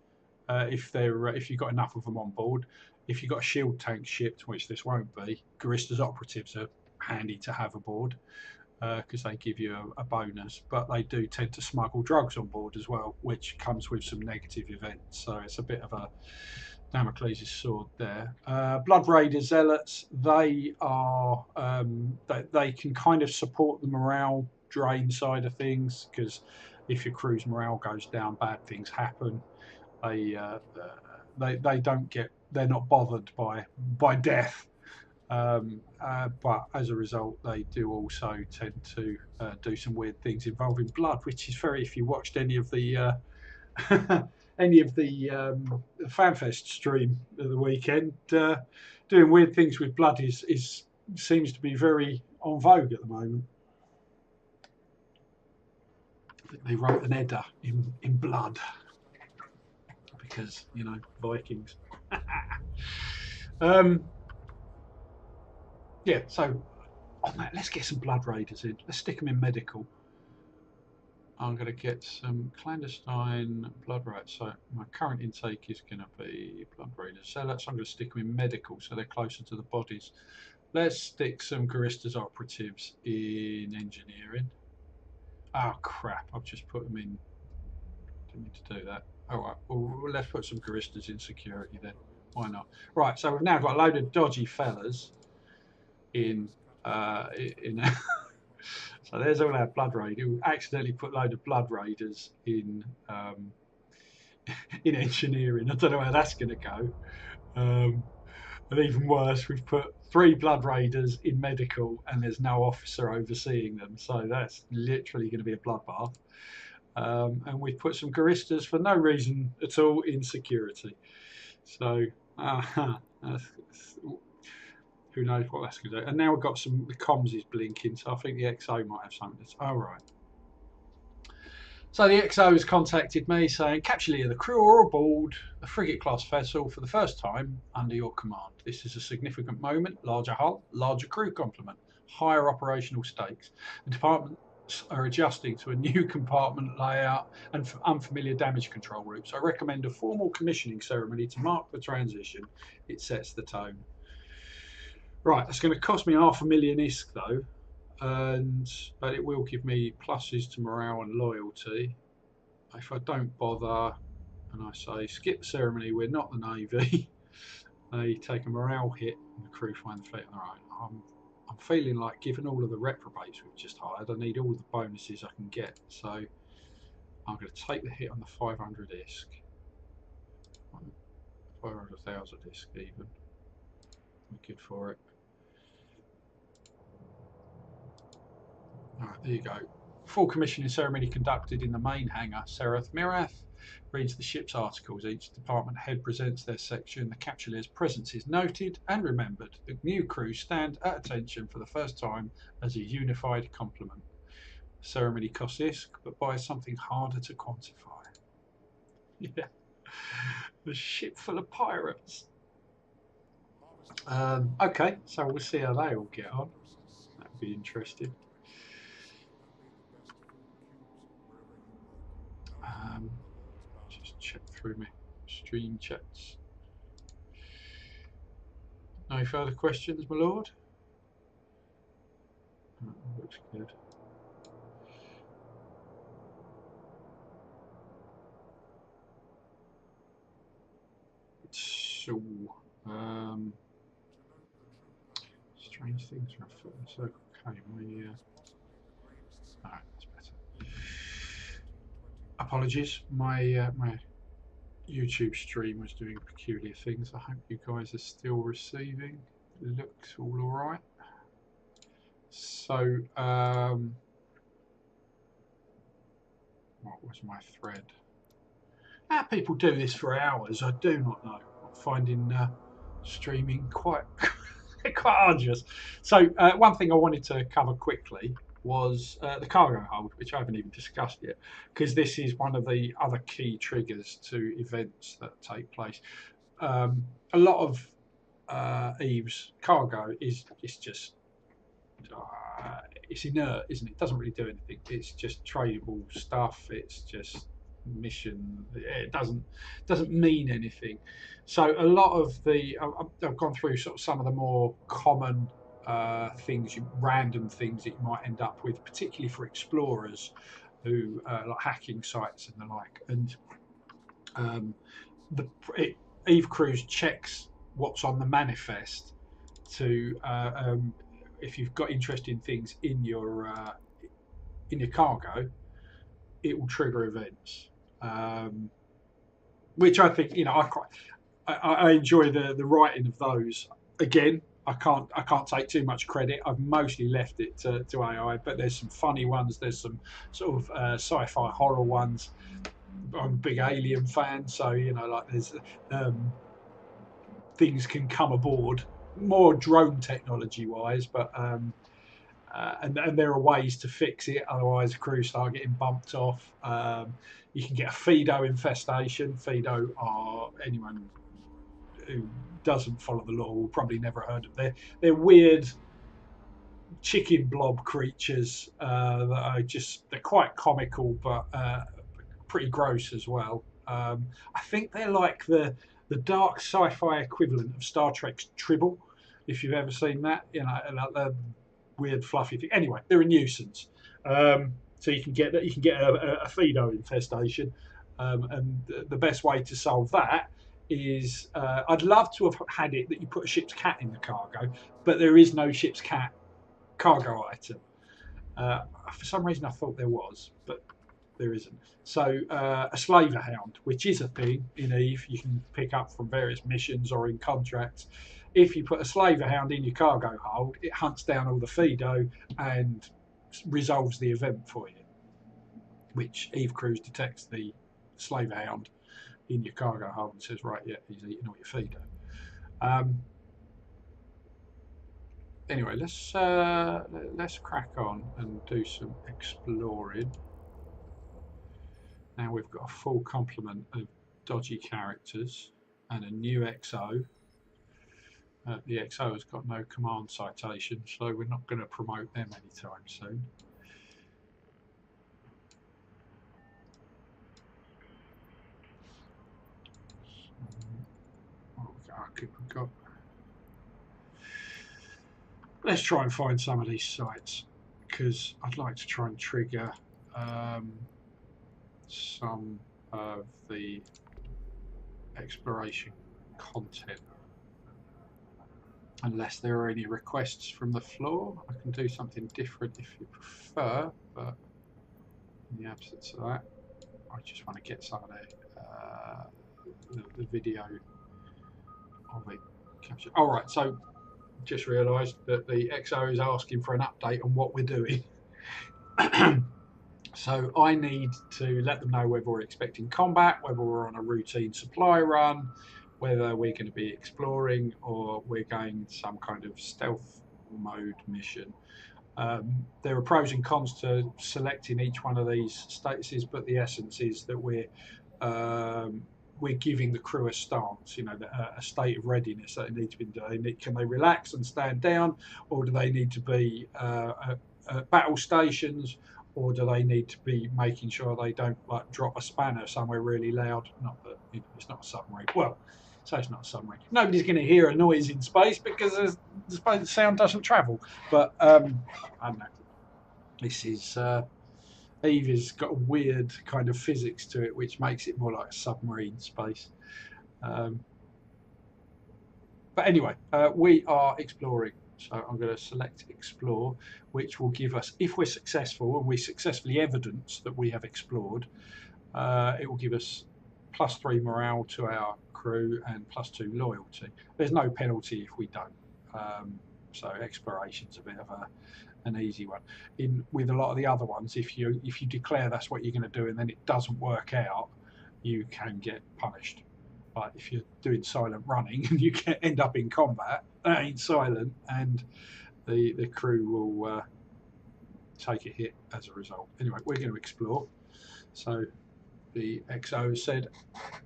if you've got enough of them on board. If you've got a shield tank ship, which this won't be, Guristas operatives are handy to have aboard because they give you a bonus, but they do tend to smuggle drugs on board as well, which comes with some negative events. So it's a bit of a Damocles' sword there. Blood Raider zealots, they are they can kind of support the morale drain side of things, because if your crew's morale goes down, bad things happen. They don't get, they're not bothered by death. But as a result, they do also tend to do some weird things involving blood, which is very, if you watched any of the FanFest stream of the weekend, doing weird things with blood seems to be very en vogue at the moment. I think they wrote an Edda in blood because, Vikings. Yeah, so on that, let's get some Blood Raiders in. Let's stick them in medical. I'm going to get some clandestine Blood Raiders. So my current intake is going to be Blood Raiders. So I'm going to stick them in medical, so they're closer to the bodies. Let's stick some Guristas operatives in engineering. Oh crap! I've just put them in. Didn't mean to do that. All right. Well, let's put some Guristas in security then. Why not? Right. So we've now got a load of dodgy fellas in. So there's all our Blood Raiders. We accidentally put a load of Blood Raiders in in engineering. I don't know how that's going to go. And even worse, we've put 3 Blood Raiders in medical, and there's no officer overseeing them. So that's literally going to be a bloodbath. And we've put some Guristas for no reason at all in security. So who knows what that's going to do. And now we've got the comms is blinking, so I think the XO might have something. Oh, right. So the XO has contacted me saying, Capsuleer, the crew are aboard a frigate-class vessel for the first time under your command. This is a significant moment, larger hull, larger crew complement, higher operational stakes. The departments are adjusting to a new compartment layout and unfamiliar damage control routes. I recommend a formal commissioning ceremony to mark the transition. It sets the tone. Right, that's going to cost me $500,000 ISK though. But it will give me pluses to morale and loyalty. If I don't bother and I say skip the ceremony, we're not the Navy, they take a morale hit and the crew find the fleet on their own. I'm feeling like, given all of the reprobates we've just hired, I need all the bonuses I can get. So I'm going to take the hit on the 500 ISK. 500,000 ISK even. We're good for it. All right, there you go. Full commissioning ceremony conducted in the main hangar. Sereth Mirath reads the ship's articles. Each department head presents their section. The Capsuleer's presence is noted and remembered. The new crew stand at attention for the first time as a unified complement. The ceremony costs ISK, but buys something harder to quantify. Yeah. The ship full of pirates. Okay, so we'll see how they all get on. That'll be interesting. Just check through my stream chats. No further questions, my lord? Oh, looks good. So, strange things are afoot in a circle. Okay, alright, that's better. Apologies, my my YouTube stream was doing peculiar things. I hope you guys are still receiving. It looks all alright. So, what was my thread? How people do this for hours, I do not know. I'm finding streaming quite quite arduous. So, one thing I wanted to cover quickly was the cargo hold, which I haven't even discussed yet, because this is one of the other key triggers to events that take place. A lot of Eve's cargo is just it's inert, isn't it? It doesn't really do anything. It's just tradable stuff. It's just mission. It doesn't mean anything. So a lot of the I've gone through sort of some of the more common things, random things that you might end up with, particularly for explorers who like hacking sites and the like. And the Eve Cruise checks what's on the manifest to if you've got interesting things in your cargo, it will trigger events, which I think I enjoy the writing of those. Again, I can't take too much credit. I've mostly left it to AI, but there's some funny ones. There's some sort of sci-fi horror ones. I'm a big Alien fan, so like there's things can come aboard more drone technology wise, but and there are ways to fix it. Otherwise, crews start getting bumped off. You can get a Fido infestation. Fido are anyone who doesn't follow the law will probably never heard of. They're weird chicken blob creatures that are they're quite comical, but pretty gross as well. I think they're like the dark sci-fi equivalent of Star Trek's Tribble, if you've ever seen that. Like the weird fluffy thing. Anyway, they're a nuisance. So you can get a Fido infestation, and the best way to solve that is I'd love to have had it that you put a ship's cat in the cargo, but there is no ship's cat cargo item. For some reason, I thought there was, but there isn't. So a slaver hound, which is a thing in Eve, you can pick up from various missions or in contracts. If you put a slaver hound in your cargo hold, it hunts down all the Fido and resolves the event for you, which Eve Cruise detects the slaver hound in your cargo hold and says, right, yeah, he's eating all your Fido. Anyway, let's crack on and do some exploring. Now we've got a full complement of dodgy characters and a new XO. The XO has got no command citation, so we're not going to promote them anytime soon. We've got. Let's try and find some of these sites because I'd like to try and trigger some of the exploration content. Unless there are any requests from the floor, I can do something different if you prefer, but in the absence of that, I just want to get some of the video of it captured. All right, so just realised that the XO is asking for an update on what we're doing. So I need to let them know whether we're expecting combat, whether we're on a routine supply run, whether we're going to be exploring or we're going some kind of stealth mode mission. There are pros and cons to selecting each one of these statuses, but the essence is that we're we're giving the crew a stance, a state of readiness that they need to be doing. Can they relax and stand down, or do they need to be battle stations, or do they need to be making sure they don't like drop a spanner somewhere really loud? Not that it's not a submarine. Well, so it's not a submarine. Nobody's going to hear a noise in space because the sound doesn't travel. But I don't know. This is. Eve has got a weird kind of physics to it, which makes it more like submarine space. But anyway, we are exploring. So I'm going to select explore, which will give us, if we're successful and we successfully evidence that we have explored, it will give us +3 morale to our crew and +2 loyalty. There's no penalty if we don't. So exploration's a bit of an easy one. With a lot of the other ones, if you declare that's what you're going to do and then it doesn't work out, you can get punished. Like if you're doing silent running and you end up in combat, that ain't silent, and the crew will take a hit as a result. Anyway, we're going to explore. So the XO said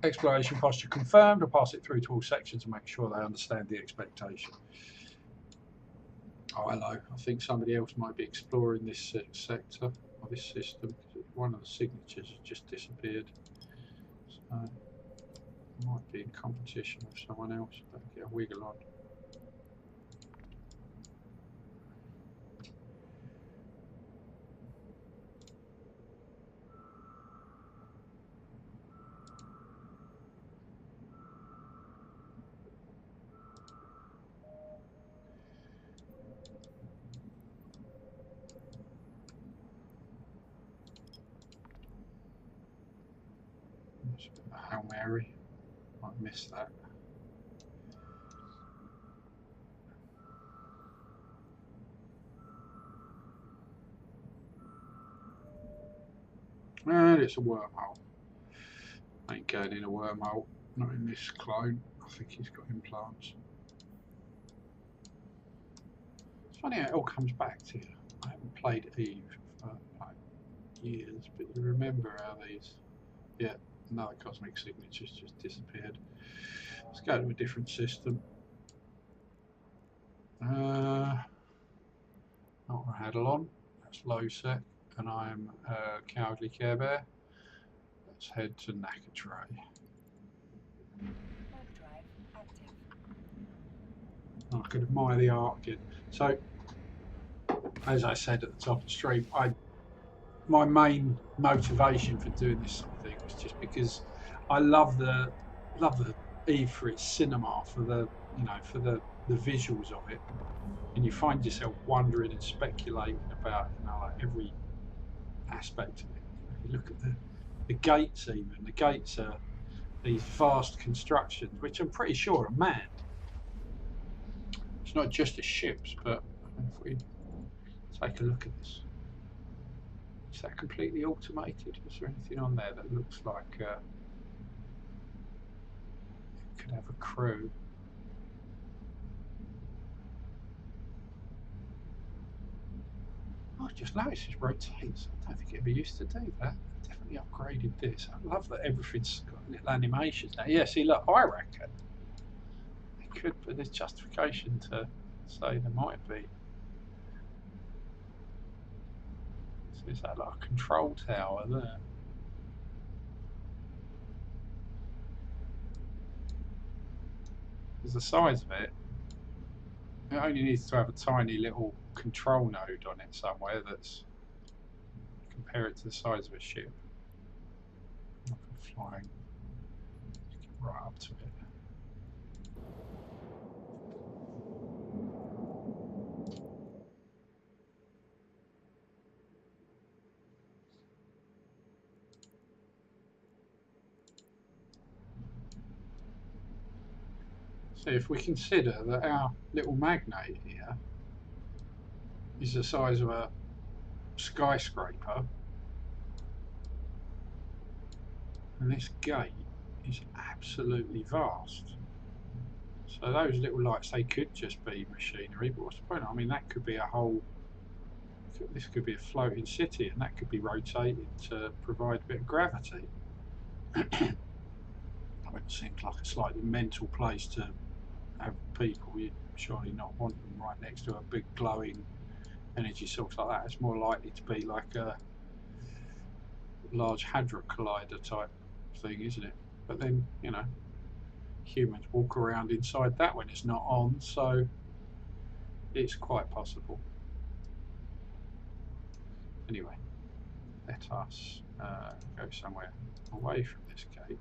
exploration posture confirmed. I'll pass it through to all sections and make sure they understand the expectation. Oh, hello. I think somebody else might be exploring this sector or this system. One of the signatures has just disappeared. So I might be in competition with someone else. Better get a wiggle on. Hail Mary, might miss that. And it's a wormhole. I ain't going in a wormhole, not in this clone. I think he's got implants. It's funny how it all comes back to you. I haven't played Eve for like years, but you remember how these, yeah, another cosmic signature's just disappeared. Let's go to a different system. Not Hadalon, that's low sec, and I'm Cowardly Care Bear. Let's head to Nakatray. I could admire the art again. So, as I said at the top of the stream, my main motivation for doing this sort of thing was just because I love the Eve for its cinema, for the the visuals of it, and you find yourself wondering and speculating about like every aspect of it. You look at the gates, even the gates are these vast constructions, which I'm pretty sure are manned. It's not just the ships, but if we take a look at this. Is that completely automated? Is there anything on there that looks like it could have a crew? Oh, I just noticed it rotates. I don't think it ever used to do that. Definitely upgraded this. I love that everything's got little animations now. Yeah, see, look, I reckon it could, but there's justification to say there might be. So is that like a control tower there? Because the size of it only needs to have a tiny little control node on it somewhere that's, compare it to the size of a ship. Not flying, get right up to it. So if we consider that our little magnate here is the size of a skyscraper, and this gate is absolutely vast. So those little lights, they could just be machinery, but what's the point? I mean, that could be a whole, this could be a floating city, and that could be rotated to provide a bit of gravity. I It seems like a slightly mental place to have people. You'd surely not want them right next to a big glowing energy source like that. It's more likely to be like a large hadron collider type thing, isn't it? But then, you know, humans walk around inside that when it's not on, so it's quite possible. Anyway, let us go somewhere away from this gate.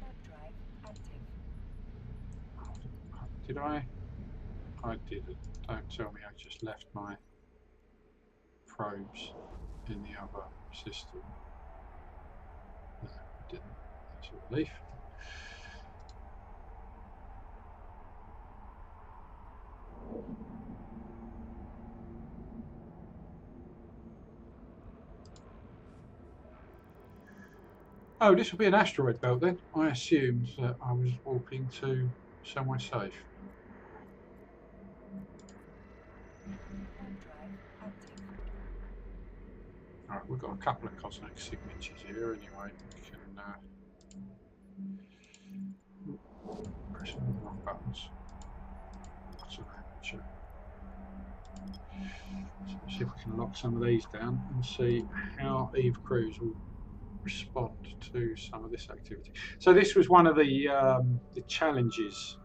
Warp drive active. Did I? I didn't. Don't tell me I just left my probes in the other system. No, I didn't. That's a relief. Oh, this will be an asteroid belt then. I assumed that I was warping to somewhere safe. Warp drive active. Alright, we've got a couple of cosmic signatures here anyway. We can press all the wrong buttons. What's an aperture? So see if we can lock some of these down and see how Eve Crews will respond to some of this activity. So this was one of the challenges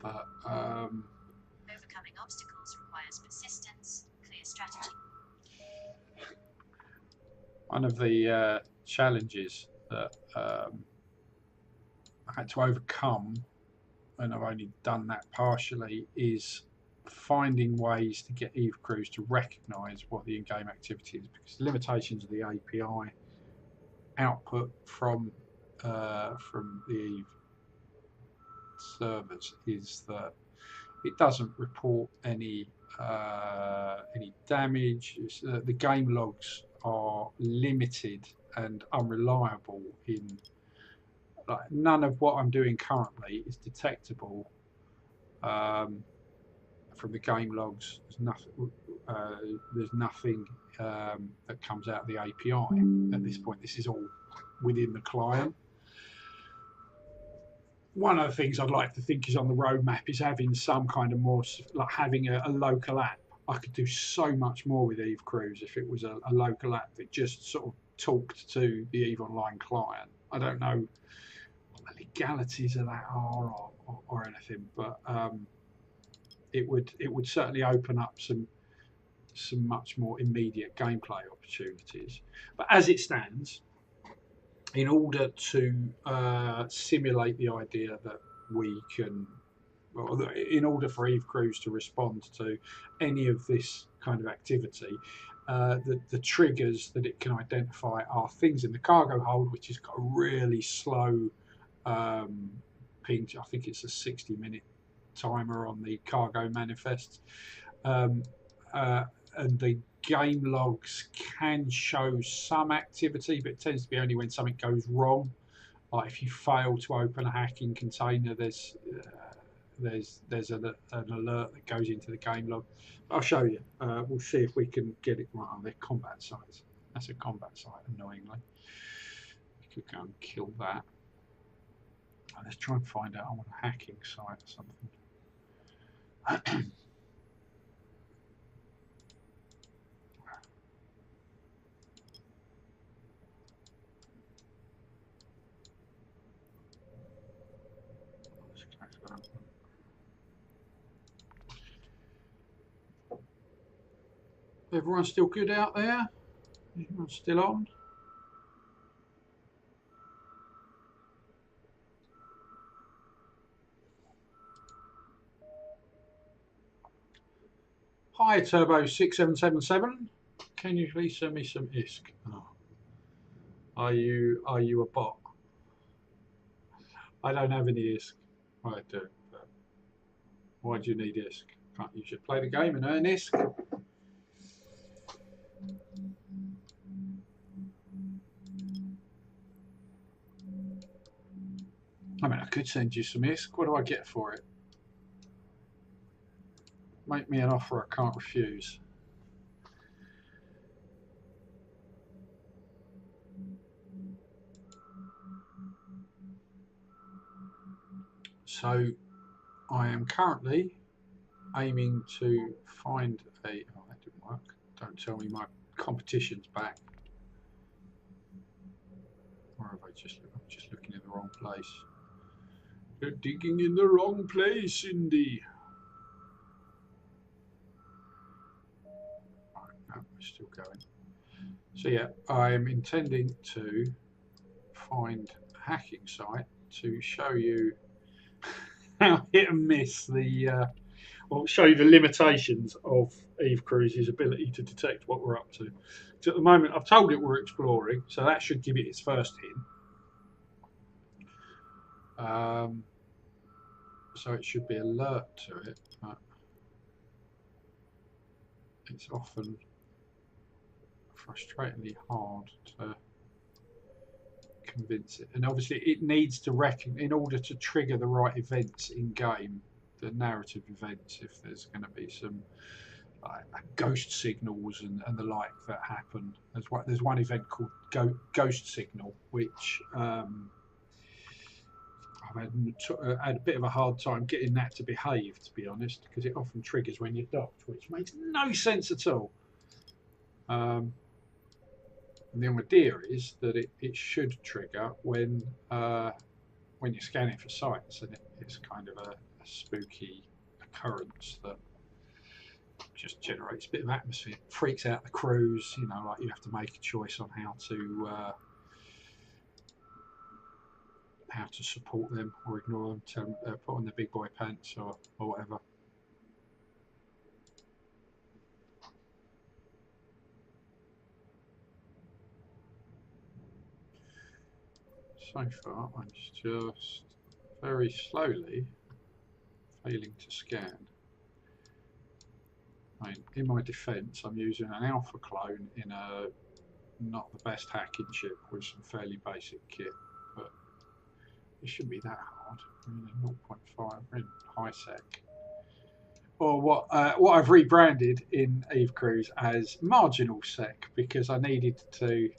that overcoming obstacles requires persistence, clear strategy. one of the challenges that I had to overcome, and I've only done that partially, is finding ways to get Eve Crews to recognise what the in-game activity is, because the limitations of the API output from the Eve servers is that it doesn't report any damage. The game logs are limited and unreliable. In like, none of what I'm doing currently is detectable from the game logs. There's nothing that comes out of the API at this point. This is all within the client. One of the things I'd like to think is on the roadmap is having some kind of more, like having a local app. I could do so much more with Eve Crews if it was a local app that just sort of talked to the Eve Online client. I don't know what the legalities of that are or anything, but it would certainly open up some much more immediate gameplay opportunities. But as it stands, in order to simulate the idea that we can, well, in order for Eve Crews to respond to any of this kind of activity, the triggers that it can identify are things in the cargo hold, which has got a really slow ping. I think it's a 60-minute timer on the cargo manifest. And the game logs can show some activity, but it tends to be only when something goes wrong. Like if you fail to open a hacking container, there's an alert that goes into the game log. I'll show you. We'll see if we can get it right on their combat sites. That's a combat site, annoyingly. We could go and kill that. Let's try and find out on a hacking site or something. Everyone's still good out there? Everyone's still on? Hi Turbo 6777. Can you please send me some ISK? Oh. Are you a bot? I don't have any ISK. Well, I do, but why do you need ISK? Can't you just play the game and earn ISK? I mean, I could send you some ISK. What do I get for it? Make me an offer I can't refuse. So I am currently aiming to find a. Oh, that didn't work. Don't tell me my competition's back. Or have I'm just looking in the wrong place. You're digging in the wrong place, Cindy. Right, no, we're still going. So yeah, I'm intending to find a hacking site to show you how hit and miss or show you the limitations of Eve Cruise's ability to detect what we're up to. So at the moment, I've told it we're exploring, so that should give it its first hint. So it should be alert to it, but it's often frustratingly hard to convince it. And obviously it needs to in order to trigger the right events in game, the narrative events, if there's going to be some ghost signals and the like that happen. There's one event called Ghost Signal, which I've had a bit of a hard time getting that to behave, to be honest, because it often triggers when you're docked, which makes no sense at all. And the idea is that it should trigger when you're scanning for sites, and it's kind of a spooky occurrence that just generates a bit of atmosphere, freaks out the crews. You know, like you have to make a choice on how to support them or ignore them, put on the big boy pants or whatever. So far, I'm just very slowly failing to scan. I mean, in my defence, I'm using an alpha clone in a not the best hacking chip with some fairly basic kit, but it shouldn't be that hard. We're in 0.5, we're in high sec. Or what I've rebranded in Eve Cruise as marginal sec, because I needed to.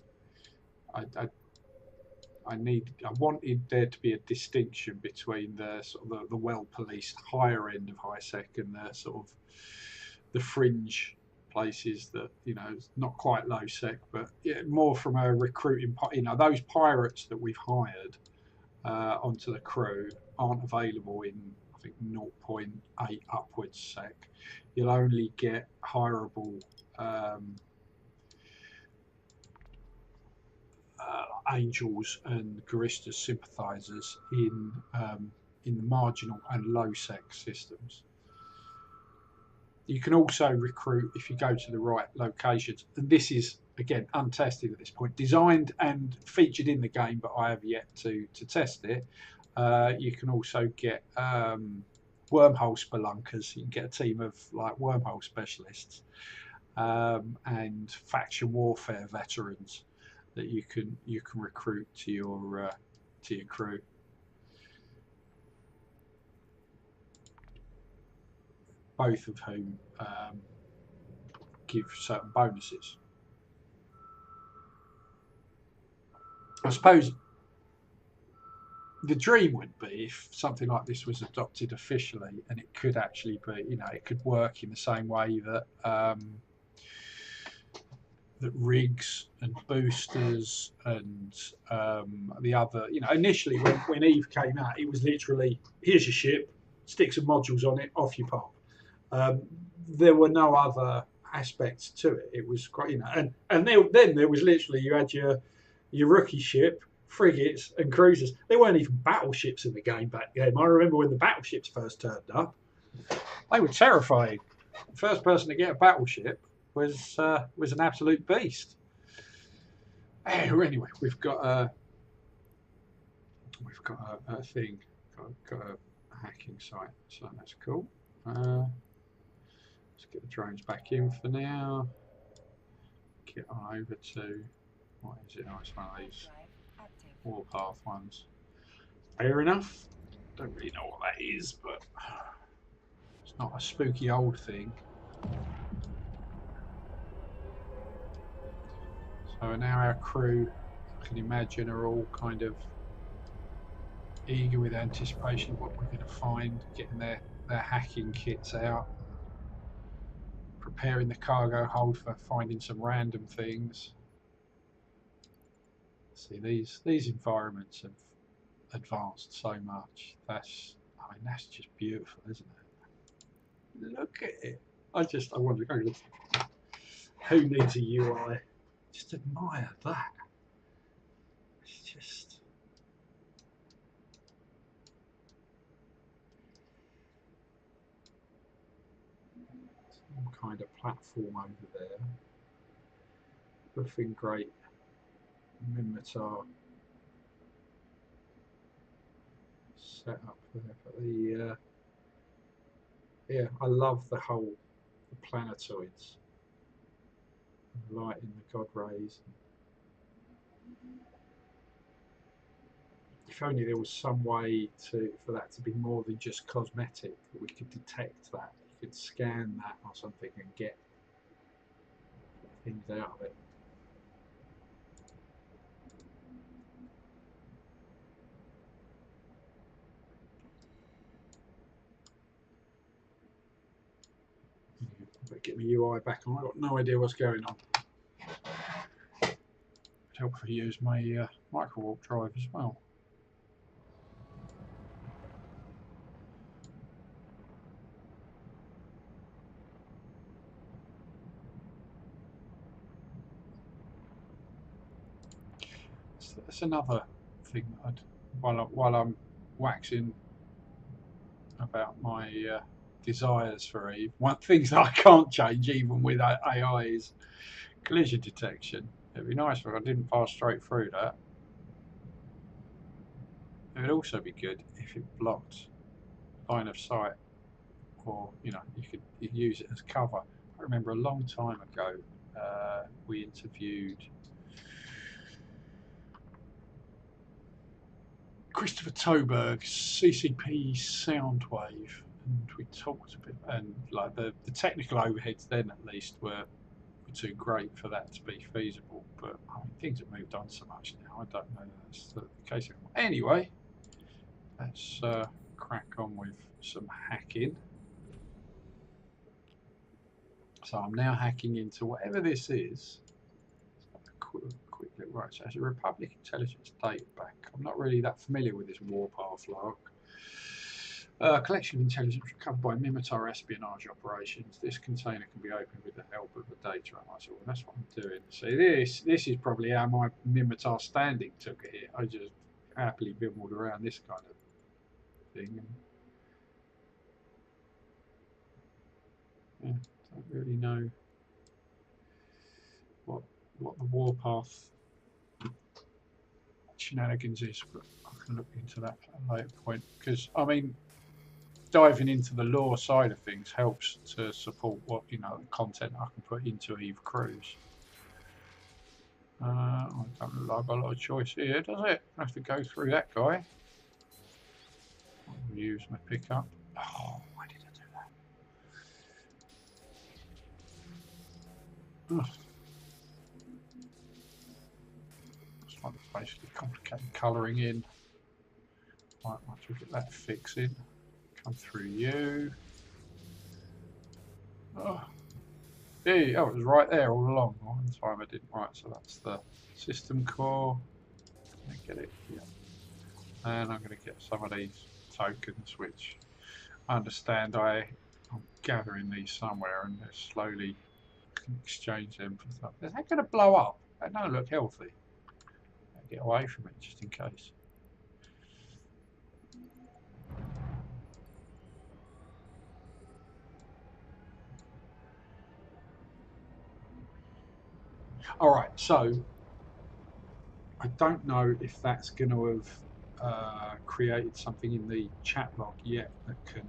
I wanted there to be a distinction between the sort of the well policed higher end of high sec and the sort of the fringe places that, you know, not quite low sec, but more from a recruiting. You know, those pirates that we've hired onto the crew aren't available in, I think, 0.8 upwards sec. You'll only get hireable angels and Garistas sympathizers in the marginal and low sec systems. You can also recruit if you go to the right locations, and this is again untested at this point, designed and featured in the game, but I have yet to test it. You can also get wormhole spelunkers. You can get a team of like wormhole specialists and faction warfare veterans that you can recruit to your crew. Both of whom give certain bonuses. I suppose the dream would be if something like this was adopted officially, and it could actually be, you know, it could work in the same way that that rigs and boosters and the other, you know, initially when Eve came out, it was literally, here's your ship, stick some modules on it, off you pop. There were no other aspects to it. It was quite, you know, and then there was literally, you had your rookie ship, frigates and cruisers. There weren't even battleships in the game back then. I remember when the battleships first turned up, they were terrifying. The first person to get a battleship was an absolute beast. Anyway, we've got a thing, got a hacking site, so that's cool. Let's get the drones back in for now. Get on over to, what is it? Oh, it's one of these warpath ones. Fair enough. Don't really know what that is, but it's not a spooky old thing. So now our crew, I can imagine, are all kind of eager with anticipation of what we're going to find, getting their hacking kits out, preparing the cargo hold for finding some random things. See, these environments have advanced so much. I mean, that's just beautiful, isn't it? Look at it. I wonder, who needs a UI? Just admire that. It's just. Some kind of platform over there. Looking great. Mimitar set up there, but yeah, I love the planetoids, light in the god rays. If only there was some way for that to be more than just cosmetic, that we could detect that, you could scan that or something and get things out of it. Get my UI back on. I've got no idea what's going on. It'd help if I use my micro warp drive as well. So that's another thing that while I'm waxing about my desires for Eve, one thing that I can't change even with AI is collision detection. It'd be nice if I didn't pass straight through that. It would also be good if it blocked line of sight, or you could use it as cover. I remember a long time ago we interviewed Christopher Toberg, CCP Soundwave, and we talked a bit, and like the technical overheads then at least were too great for that to be feasible, but I mean, things have moved on so much now, I don't know if that's the case anymore. Anyway, let's crack on with some hacking. So I'm now hacking into whatever this is. Quick look. Right, so it's a Republic Intelligence data bank. I'm not really that familiar with this Warpath log. Collection of intelligence recovered by Mimitar espionage operations. This container can be opened with the help of the data analyzer. Well, that's what I'm doing. See, this is probably how my Mimitar standing took it here. I just happily bimbled around this kind of thing. And, yeah, don't really know what the Warpath shenanigans is, but I can look into that at a later point, because I mean, diving into the lore side of things helps to support what the content I can put into Eve Cruise. I don't look like I've got a lot of choice here, does it? I have to go through that guy. I'll use my pickup. Oh, why did I do that? It's like basically complicated colouring in. Right, once we get that fixing, come through you. Oh, hey, oh, it was right there all along. One time I didn't. Right, so that's the system core. I get it here. And I'm going to get some of these tokens, which I understand I'm gathering these somewhere, and they're slowly exchange them for stuff. Is that going to blow up? That don't look healthy. I'll get away from it just in case. All right, so I don't know if that's going to have created something in the chat log yet that can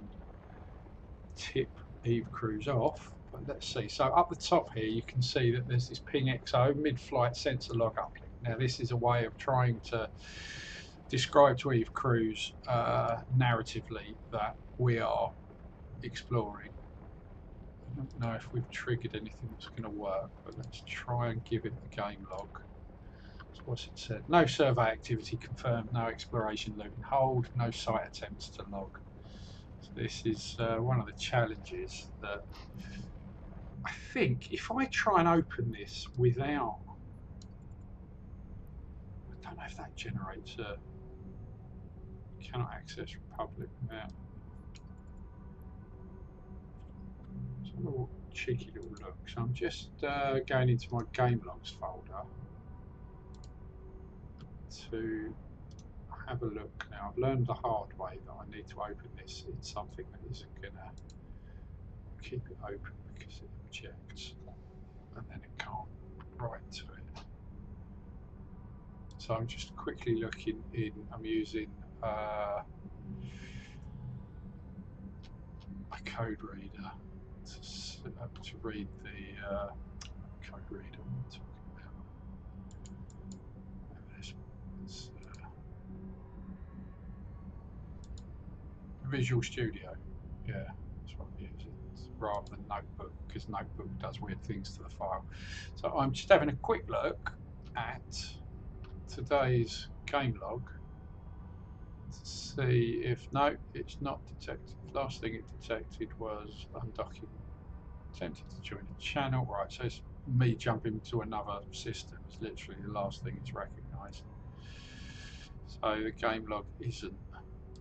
tip Eve Cruise off, but let's see. So up the top here you can see that there's this ping XO mid-flight sensor log uplink. Now this is a way of trying to describe to Eve Cruise narratively that we are exploring. I don't know if we've triggered anything that's going to work, but let's try and give it the game log. What's it said? No survey activity confirmed, no exploration looping hold, no site attempts to log. So this is one of the challenges that I think if I try and open this without, I don't know if that generates a cannot access Republic without. It's a little cheeky little look. So I'm just going into my game logs folder to have a look. Now I've learned the hard way that I need to open this in something that isn't going to keep it open because it objects and then it can't write to it. So I'm just quickly looking in, I'm using a code reader to read the code reader I'm talking about. It's, Visual Studio, yeah, that's what I'm using, rather than Notebook, because Notebook does weird things to the file. So I'm just having a quick look at today's game log to see if, no, it's not detected. Last thing it detected was undocking, attempted to join a channel. Right, so it's me jumping to another system. It's literally the last thing it's recognised. So the game log isn't.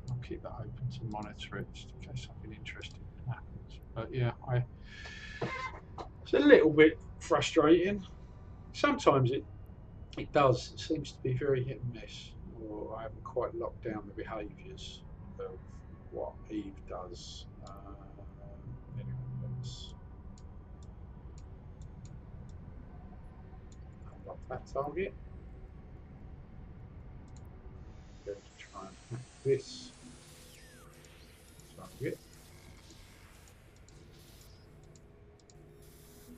I'll keep that open to monitor it just in case something interesting happens. But yeah, it's a little bit frustrating. Sometimes it does. It seems to be very hit and miss, or I haven't quite locked down the behaviours of what Eve does. Anyway, let's unlock that target. Going to try and hack this target.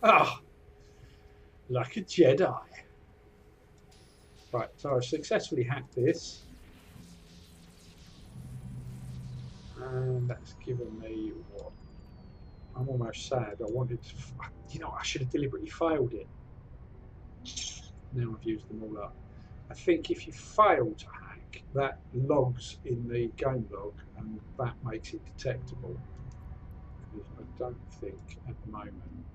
Ah, like a Jedi. Right, so I've successfully hacked this. And that's given me what? I'm almost sad. I wanted to, you know, I should have deliberately failed it. Now I've used them all up. I think if you fail to hack, that logs in the game log and that makes it detectable. Because I don't think at the moment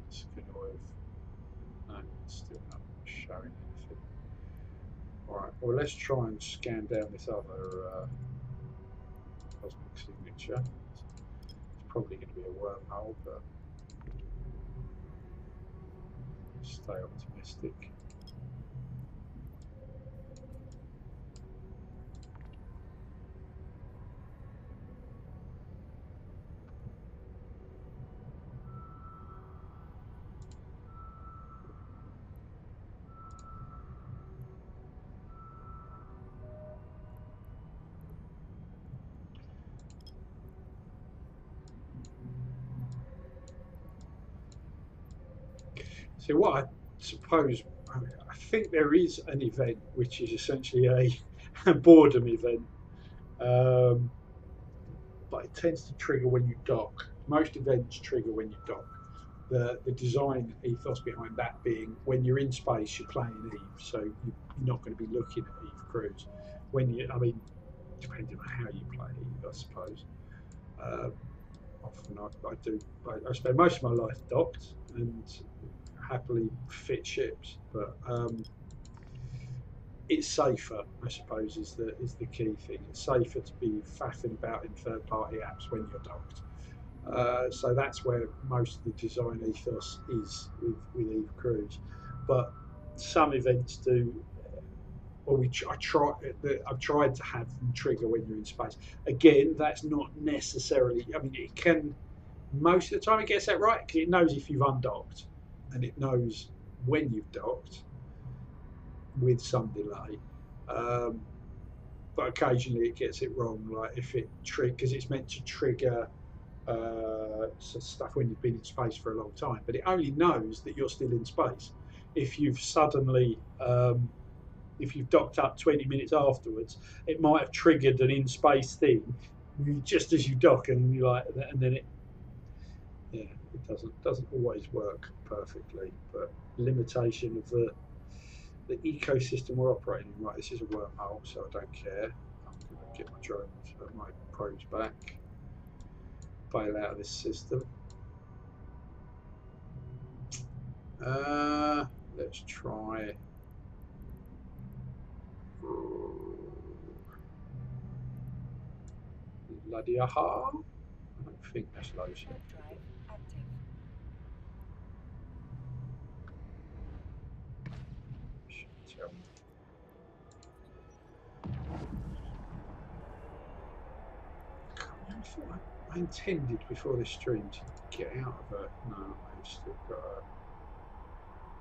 it's going to have, no, it's still not showing anything. Alright, well let's try and scan down this other cosmic signature. It's probably going to be a wormhole, but stay optimistic. So what I suppose, I think there is an event which is essentially a boredom event, but it tends to trigger when you dock. Most events trigger when you dock. The design ethos behind that being when you're in space, you're playing Eve, so you're not going to be looking at Eve crews. When you, I mean, depending on how you play Eve, I suppose. Often I spend most of my life docked and happily fit ships, but it's safer, I suppose, is the key thing. It's safer to be faffing about in third-party apps when you're docked. So that's where most of the design ethos is with Eve crews. But some events do. Or I've tried to have them trigger when you're in space. Again, that's not necessarily. I mean, it can. Most of the time, it gets that right because it knows if you've undocked, and it knows when you've docked with some delay. But occasionally, it gets it wrong. Like if it because it's meant to trigger stuff when you've been in space for a long time, but it only knows that you're still in space. If you've suddenly if you've docked up 20 minutes afterwards, it might have triggered an in-space thing just as you dock, and you like, and then it doesn't always work perfectly. But limitation of the ecosystem we're operating in. Right, this is a wormhole, so I don't care. I'm going to get my drones, my probes back, bail out of this system. Let's try. Ladiaha? I don't think that's low. Warp drive active. Tell me. I intended before this stream to get out of it. No, I've still got a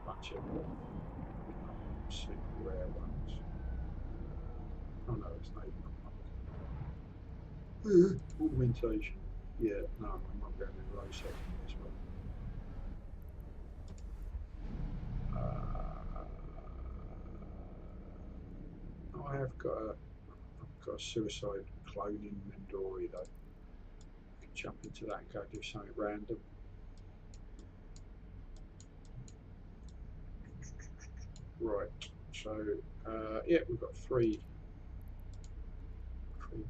bunch of super rare ones. Oh no, it's not even augmentation. Yeah, no, I'm not going to row second this one. I have got a suicide cloning Mendori though. I can jump into that and go do something random. Right, so yeah, we've got three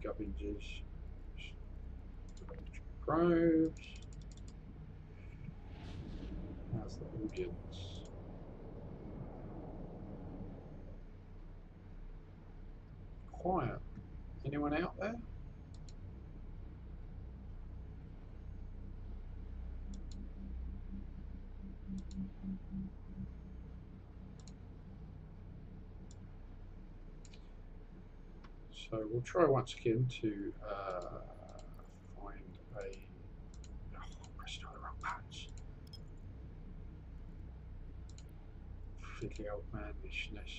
gubbinges. Probes. How's the audience? Quiet. Anyone out there? So we'll try once again to find a. Oh, pressed on the wrong buttons. Fiddly old manishness.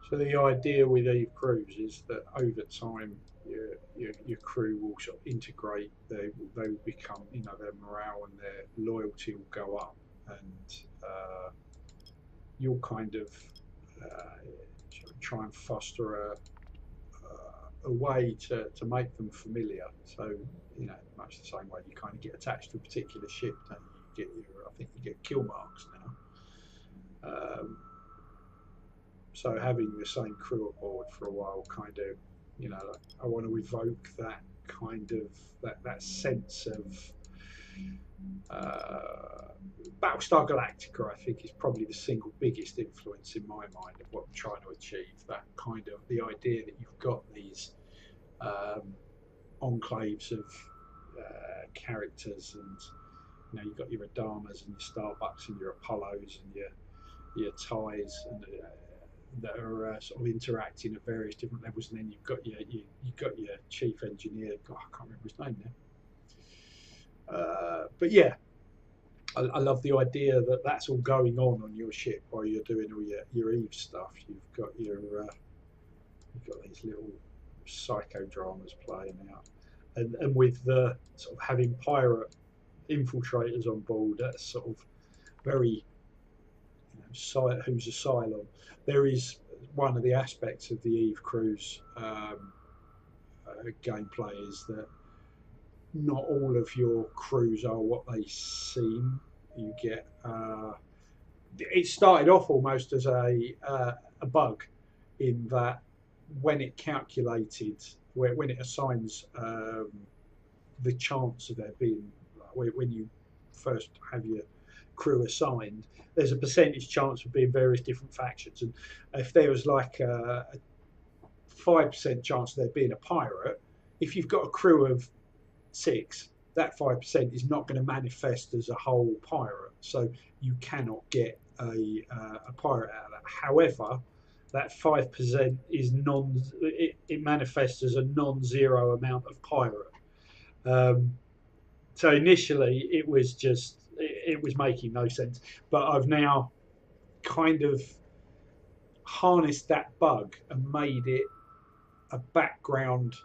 So the idea with Eve Crews is that over time your crew will sort of integrate. They will become, you know, their morale and their loyalty will go up, and you'll kind of try and foster a way to make them familiar. So, you know, much the same way you kind of get attached to a particular ship, don't you? You get your, I think you get kill marks now. So having the same crew aboard for a while, kind of, you know, I want to evoke that kind of that sense of Battlestar Galactica. I think is probably the single biggest influence in my mind of what I'm trying to achieve. That kind of the idea that you've got these enclaves of characters, and you know, you've got your Adamas and your Starbucks and your Apollos and your ties and that are sort of interacting at various different levels, and then you've got your chief engineer. God, I can't remember his name now. But yeah, I love the idea that that's all going on your ship while you're doing all your Eve stuff. You've got these little psychodramas playing out, and with the sort of having pirate infiltrators on board, that's sort of very, you know, who's a Cylon. There is one of the aspects of the Eve Crews gameplay is that not all of your crews are what they seem. You get it started off almost as a bug, in that when it calculated, when it assigns the chance of there being, when you first have your crew assigned, there's a percentage chance of being various different factions, and if there was like a 5% chance of there being a pirate, if you've got a crew of 6, that 5% is not going to manifest as a whole pirate, so you cannot get a pirate out of that. However, that 5% is it manifests as a non-zero amount of pirate. So initially it was making no sense, but I've now kind of harnessed that bug and made it a background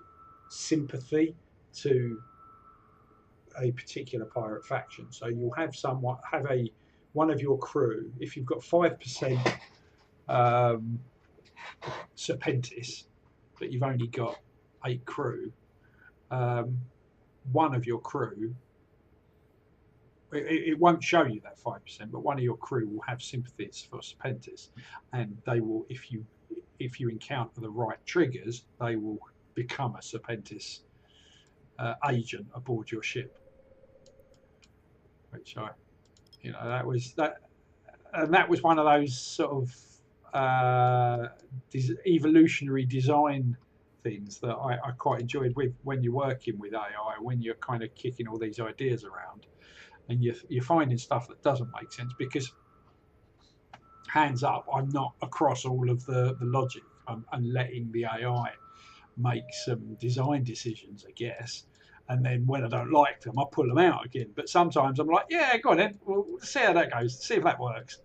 sympathy to a particular pirate faction. So you'll have one of your crew. If you've got 5% Serpentis, but you've only got 8 crew, one of your crew, it won't show you that 5%, but one of your crew will have sympathies for Serpentis, and they will, if you encounter the right triggers, they will become a Serpentis agent aboard your ship. Which that was one of those sort of evolutionary design things that I quite enjoyed with when you're working with AI, when you're kind of kicking all these ideas around, and you're finding stuff that doesn't make sense, because hands up, I'm not across all of the logic. I'm letting the AI make some design decisions, I guess. And then when I don't like them, I pull them out again. But sometimes I'm like, yeah, go on then. We'll see how that goes. See if that works.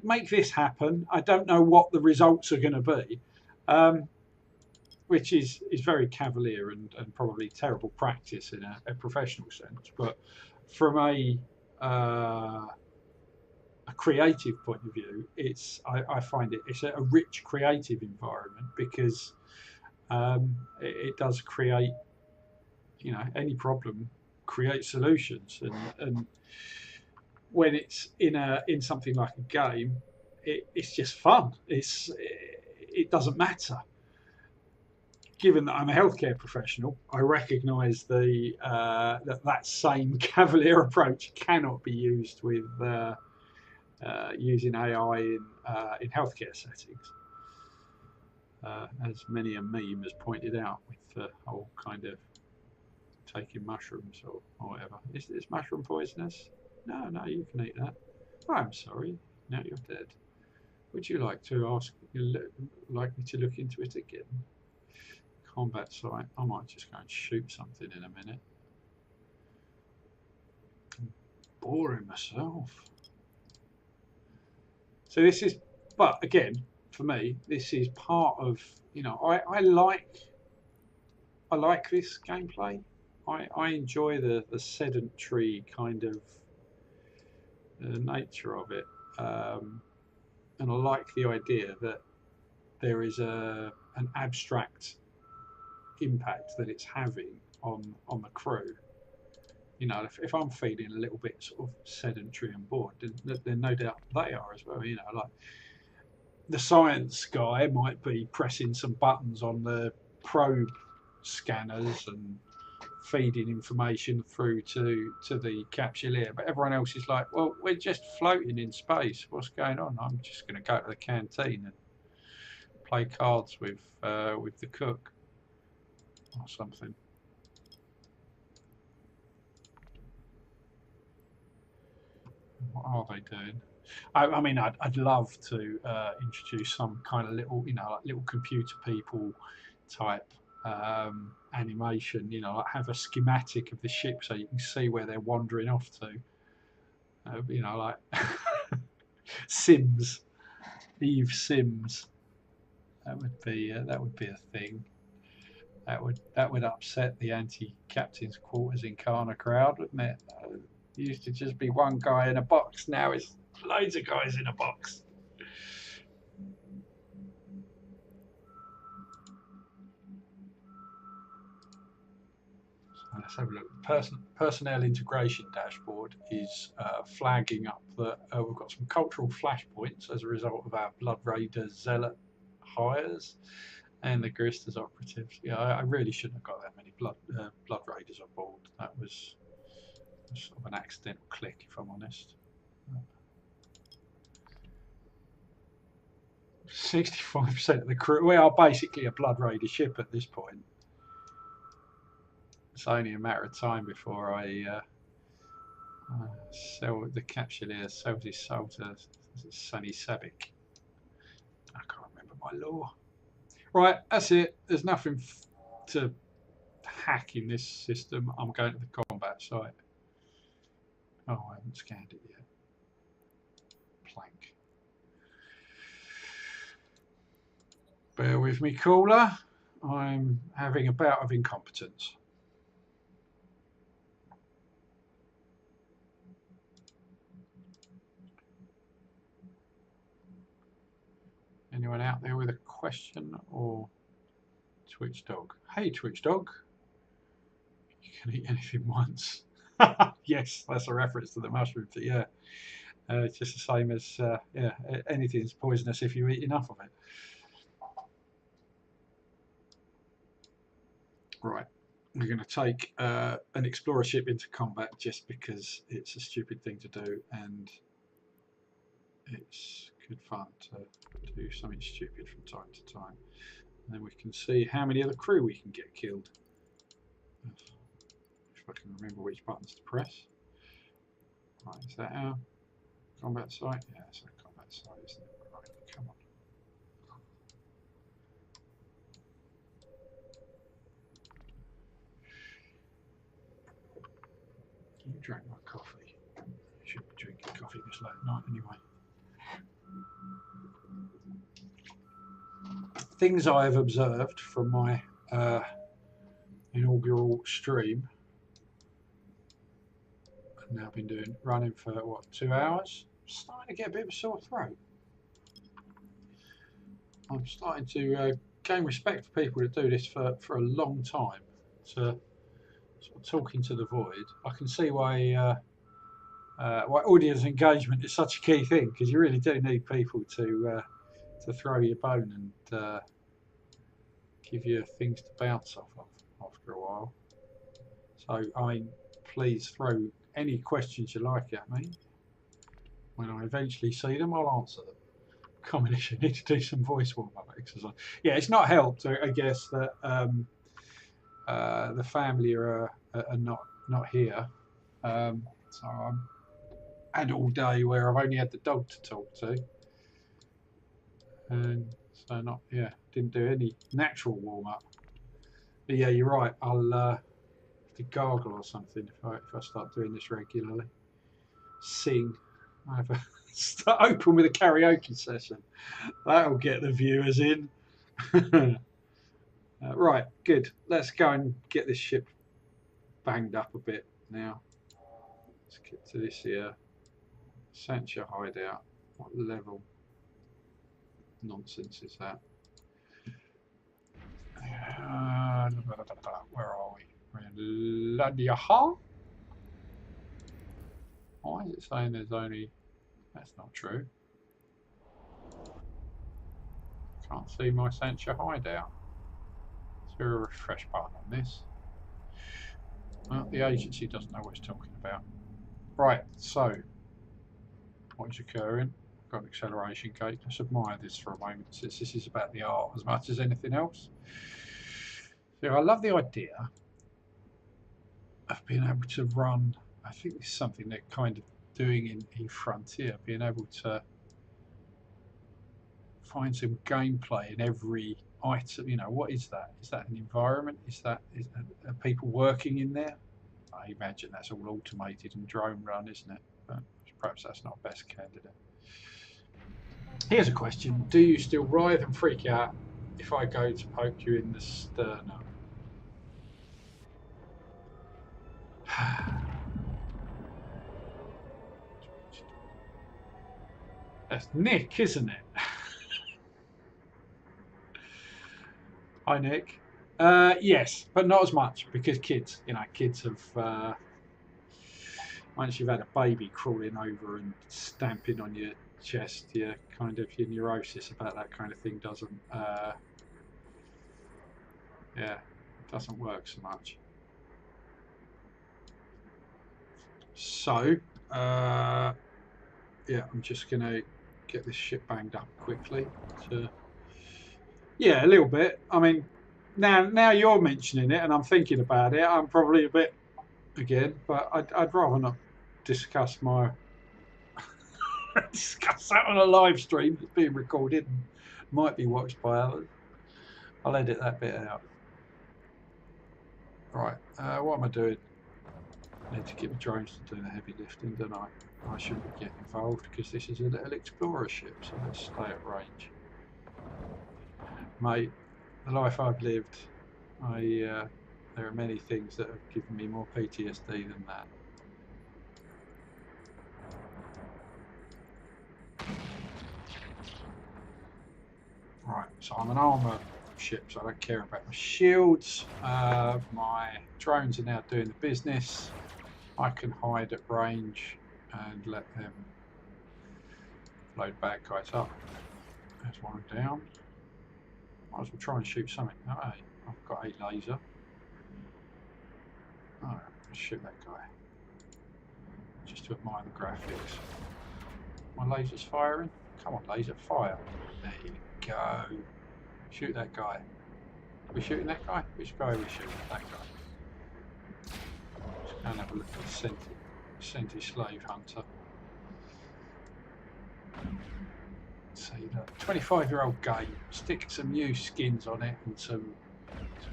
Make this happen. I don't know what the results are going to be, which is very cavalier and probably terrible practice in a professional sense. But from a creative point of view, I find it's a rich creative environment, because it does create, any problem creates solutions, and when it's in something like a game, it's just fun. It doesn't matter. Given that I'm a healthcare professional, I recognise that same cavalier approach cannot be used with using AI in healthcare settings, as many a meme has pointed out with the whole kind of taking mushrooms or whatever. Is this mushroom poisonous? No, you can eat that. Oh, I'm sorry. Now you're dead. Would you like to like me to look into it again? Combat site. I might just go and shoot something in a minute. I'm boring myself. So this is, but again, for me, this is part of, I like this gameplay. I enjoy the sedentary kind of nature of it, and I like the idea that there is an abstract impact that it's having on the crew. If I'm feeling a little bit sort of sedentary and bored, then no doubt they are as well. Like the science guy might be pressing some buttons on the probe scanners and feeding information through to the capsuleer, but everyone else is like, well, we're just floating in space. What's going on? I'm just going to go to the canteen and play cards with the cook or something. What are they doing? I mean, I'd love to introduce some kind of little, like little computer people type animation. Like have a schematic of the ship so you can see where they're wandering off to. Like Sims, Eve Sims. That would be a thing. That would upset the anti-captain's quarters in Kana crowd, wouldn't it? It used to just be one guy in a box. Now it's loads of guys in a box. So let's have a look. Personnel integration dashboard is flagging up that we've got some cultural flashpoints as a result of our Blood Raider Zealot hires and the Garistas operatives. Yeah, I really shouldn't have got that many Blood Raiders on board. That was sort of an accidental click, if I'm honest. 65% of the crew. We are basically a Blood Raider ship at this point. It's only a matter of time before I sell the capsuleer, sells his soul to Sunny Sabic. I can't remember my law. Right, that's it. There's nothing to hack in this system. I'm going to the combat site. Oh, I haven't scanned it yet. Plank. Bear with me, caller. I'm having a bout of incompetence. Anyone out there with a question or Twitch dog? Hey, Twitch dog. You can eat anything once. Yes, that's a reference to the mushrooms. But yeah, it's just the same as yeah, anything's poisonous if you eat enough of it. Right, we're going to take an explorer ship into combat just because it's a stupid thing to do, and it's good fun to do something stupid from time to time. And then we can see how many of the crew we can get killed. If I can remember which buttons to press. Right, is that our combat site? Yeah, it's our combat site, isn't it? Right, come on. You drank my coffee. You should be drinking coffee this late at night anyway. Things I have observed from my inaugural stream. I've now been running for what, 2 hours? I'm starting to get a bit of a sore throat. I'm starting to gain respect for people that do this for a long time. To sort of talking to the void, I can see why audience engagement is such a key thing, because you really do need people to throw your bone and give you things to bounce off of after a while. So I mean, please throw any questions you like at me. When I eventually see them, I'll answer them. Combination, need to do some voice warm-up exercise. Yeah, it's not helped, I guess, that the family are not here. So I'm had all day where I've only had the dog to talk to, and so didn't do any natural warm-up. But yeah, you're right. I'll have to gargle or something if I start doing this regularly. Sing. I have a start open with a karaoke session. That'll get the viewers in. Right, good. Let's go and get this ship banged up a bit now. Let's get to this here. Sancha hideout. What level nonsense is that? Where are we? We're in Ladiaha? Why is it saying there's only... That's not true. Can't see my Sancha hideout. Is there a refresh button on this? Well, the agency doesn't know what it's talking about. Right, so what is occurring? I've got an acceleration gate. Let's admire this for a moment, since this is about the art as much as anything else. So I love the idea of being able to run. I think this is something they're kind of doing in Frontier, being able to find some gameplay in every item. You know, what is that? Is that an environment? Are people working in there? I imagine that's all automated and drone run, isn't it? But perhaps that's not best candidate. Here's a question. Do you still writhe and freak out if I go to poke you in the sternum? That's Nick, isn't it? Hi, Nick. Yes, but not as much, because kids have, once you've had a baby crawling over and stamping on your chest, your neurosis about that kind of thing doesn't work so much. So yeah, I'm just gonna get this ship banged up quickly. Yeah, a little bit. I mean, now you're mentioning it and I'm thinking about it, I'm probably a bit again, but I'd rather not discuss discuss that on a live stream that's being recorded and might be watched by others. I'll edit that bit out. Right, what am I doing? I need to get the drones to do the heavy lifting, don't I? I shouldn't be getting involved because this is a little explorer ship, so let's stay at range. Mate, the life I've lived, there are many things that have given me more PTSD than that. So I'm an armour ship, so I don't care about my shields. My drones are now doing the business. I can hide at range and let them load bad guys up. There's one down. Might as well try and shoot something. Oh, hey, I've got a laser. Oh, let's shoot that guy. Just to admire the graphics. My laser's firing. Come on, laser, fire. There you go. Shoot that guy. Are we shooting that guy? Which guy are we shooting? That guy. Let's go and have a look at the Senti slave hunter. See that 25-year-old game. Stick some new skins on it and some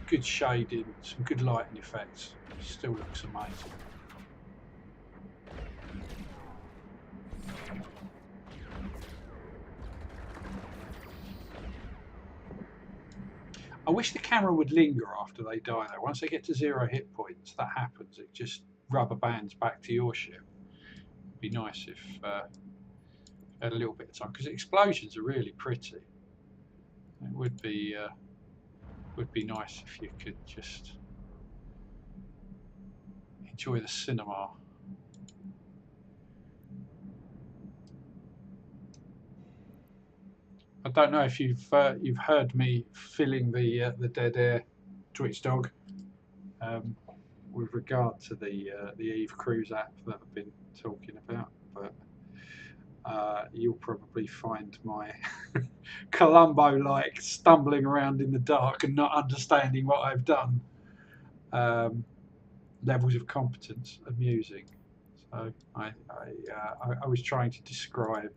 good shading, some good lighting effects. It still looks amazing. I wish the camera would linger after they die though. Once they get to 0 hit points, that happens. It just rubber bands back to your ship. It'd be nice if had a little bit of time, because the explosions are really pretty. It would be nice if you could just enjoy the cinema. I don't know if you've heard me filling the dead air Twitch dog with regard to the Eve Cruise app that I've been talking about, but you'll probably find my Columbo-like stumbling around in the dark and not understanding what I've done levels of competence amusing. So I was trying to describe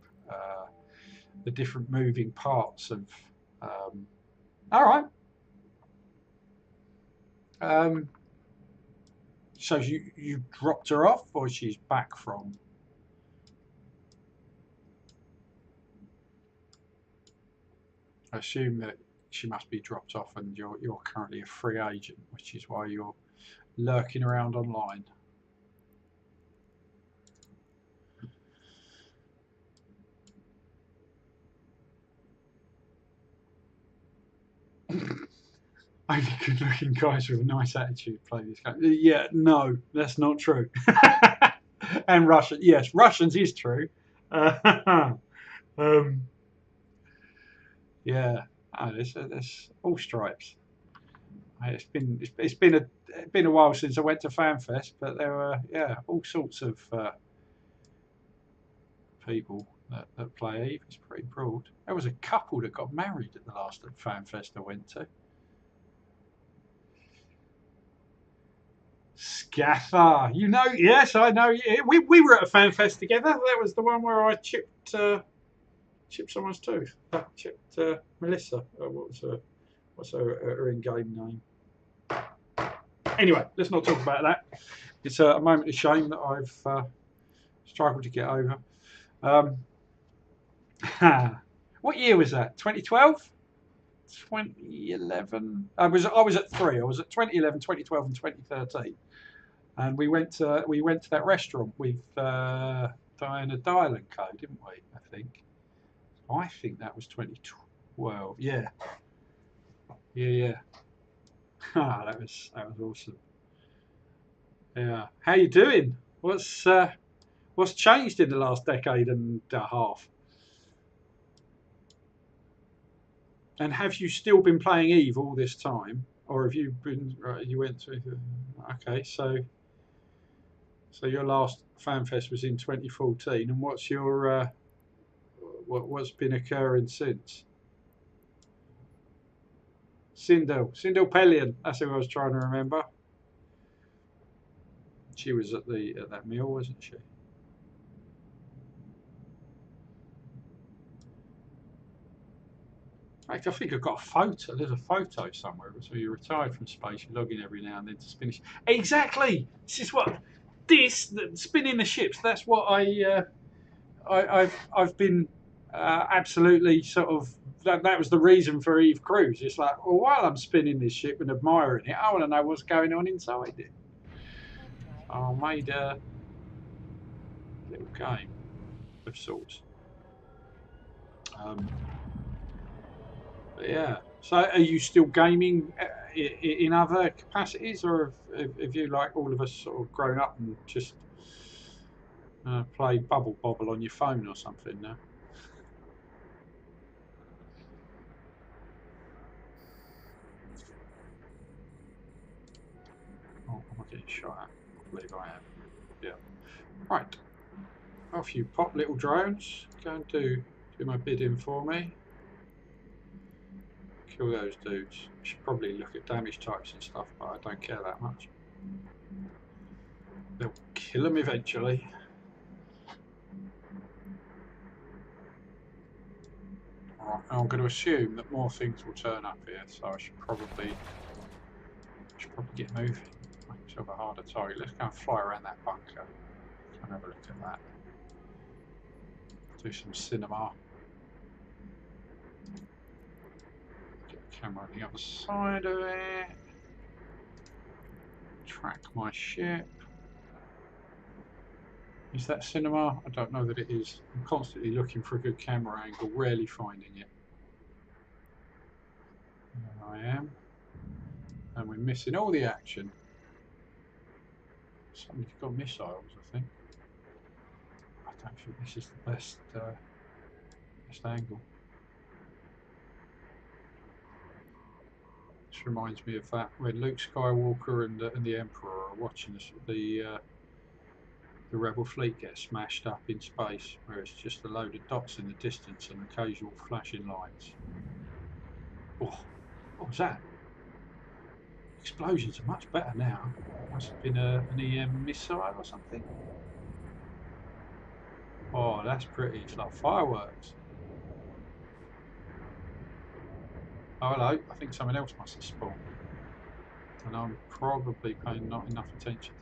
the different moving parts of all right. So you dropped her off, or she's back from? I assume that she must be dropped off, and you're currently a free agent, which is why you're lurking around online. Only good-looking guys with a nice attitude play this game. Yeah, no, that's not true. And Russian, yes, Russians is true. Yeah, there's all stripes. It's been a while since I went to FanFest, but there were all sorts of people that play Eve. It's pretty broad. There was a couple that got married at the last FanFest I went to. Scatha, you know, yes, I know. We were at a FanFest together. That was the one where I chipped someone's tooth. Chipped Melissa. What's her in-game name? Anyway, let's not talk about that. It's a moment of shame that I've struggled to get over. What year was that? 2012? 2011? I was at 3. I was at 2011, 2012 and 2013. And we went to that restaurant with Diana Dylan Co, didn't we? I think that was 2012. Yeah. That was awesome. Yeah. How you doing? What's changed in the last decade and a half? And have you still been playing Eve all this time, or have you been? You went to. Okay, so your last FanFest was in 2014, and what's your what's been occurring since? Sindel Pellion. That's who I was trying to remember. She was at that meal, wasn't she? I think I've got a photo. There's a photo somewhere. So you're retired from space. You log in every now and then to spin. Exactly. This is what spinning the ships. That's what I've been absolutely sort of. That was the reason for Eve Cruise. It's like, well, while I'm spinning this ship and admiring it, I want to know what's going on inside it. I made a little game of sorts. Yeah. So are you still gaming in other capacities, or have you, like all of us, sort of grown up and just play Bubble Bobble on your phone or something now? Oh, am I getting shot at? I believe I am. Yeah. Right. Off you pop, little drones. Go and do my bidding for me. Kill those dudes. Should probably look at damage types and stuff, but I don't care that much. They'll kill them eventually. Alright, I'm going to assume that more things will turn up here, so I should probably get moving. Make myself a harder target. Let's go and fly around that bunker and have a look at that. Do some cinema. Get the camera on the other side of it. Track my ship. Is that cinema? I don't know that it is. I'm constantly looking for a good camera angle, rarely finding it. There I am. And we're missing all the action. Somebody's got missiles, I think. I don't think this is the best angle. This reminds me of that when Luke Skywalker and the Emperor are watching the Rebel fleet get smashed up in space, where it's just a load of dots in the distance and occasional flashing lights. Oh, what was that? Explosions are much better now. Must have been an EM missile or something. Oh, that's pretty. It's like fireworks. Oh, hello. I think someone else must have spawned. And I'm probably paying not enough attention.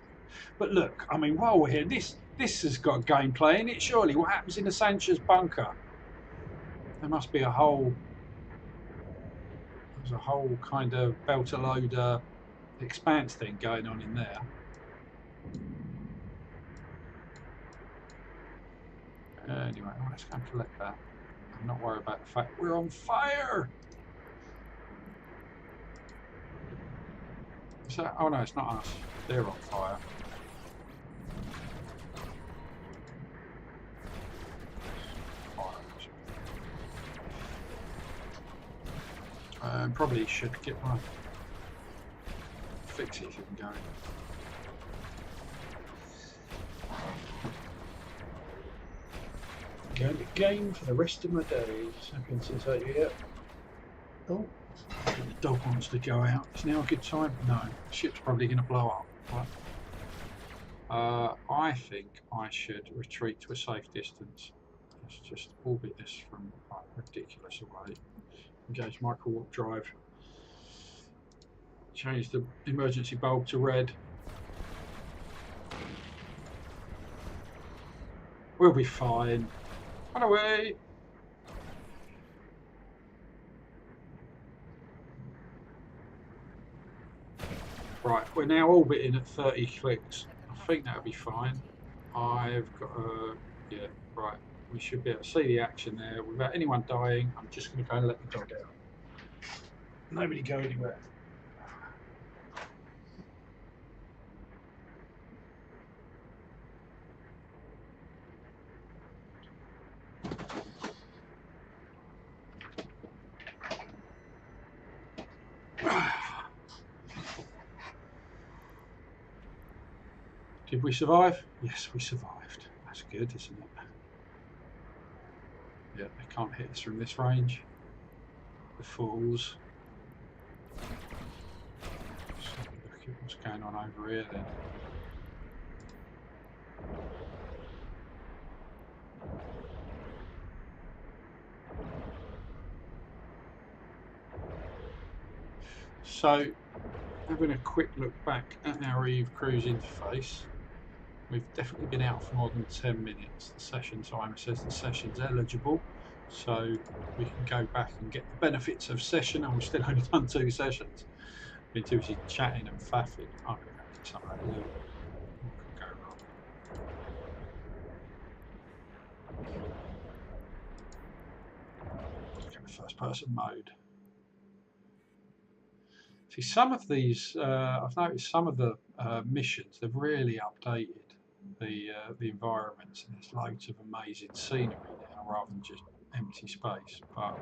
But look, I mean, while we're here, this has got gameplay in it, surely. What happens in the Sanchez bunker? There must be a whole... There's a whole kind of belter-loader expanse thing going on in there. Anyway, let's go and collect that. I'm not worried about the fact we're on fire! Is that... Oh no, it's not us. They're on fire. Probably should get my fix it if you can go. Going to game for the rest of my days. Happens since I yet. Oh, the dog wants to go out. Is now a good time? No, the ship's probably going to blow up. Right. I think I should retreat to a safe distance. Let's just orbit this from ridiculous away. Engage micro warp drive. Change the emergency bulb to red. We'll be fine. Run away! Right, we're now orbiting at 30 clicks. I think that'll be fine. I've got yeah, right. We should be able to see the action there without anyone dying. I'm just going to go and let the dog out. Nobody go anywhere. Did we survive? Yes, we survived. That's good, isn't it? Yeah, they can't hit us from this range. The fools. Let's have a look at what's going on over here then. So, having a quick look back at our Eve cruise interface, we've definitely been out for more than 10 minutes. The session timer says the session's eligible, so we can go back and get the benefits of session, and we've still only done 2 sessions. Been too busy chatting and faffing. I'm going to get some of that loot. What could go wrong? Look at the first person mode. See, some of these, I've noticed some of the missions, they've really updated the environments, and there's loads of amazing scenery now rather than just empty space. But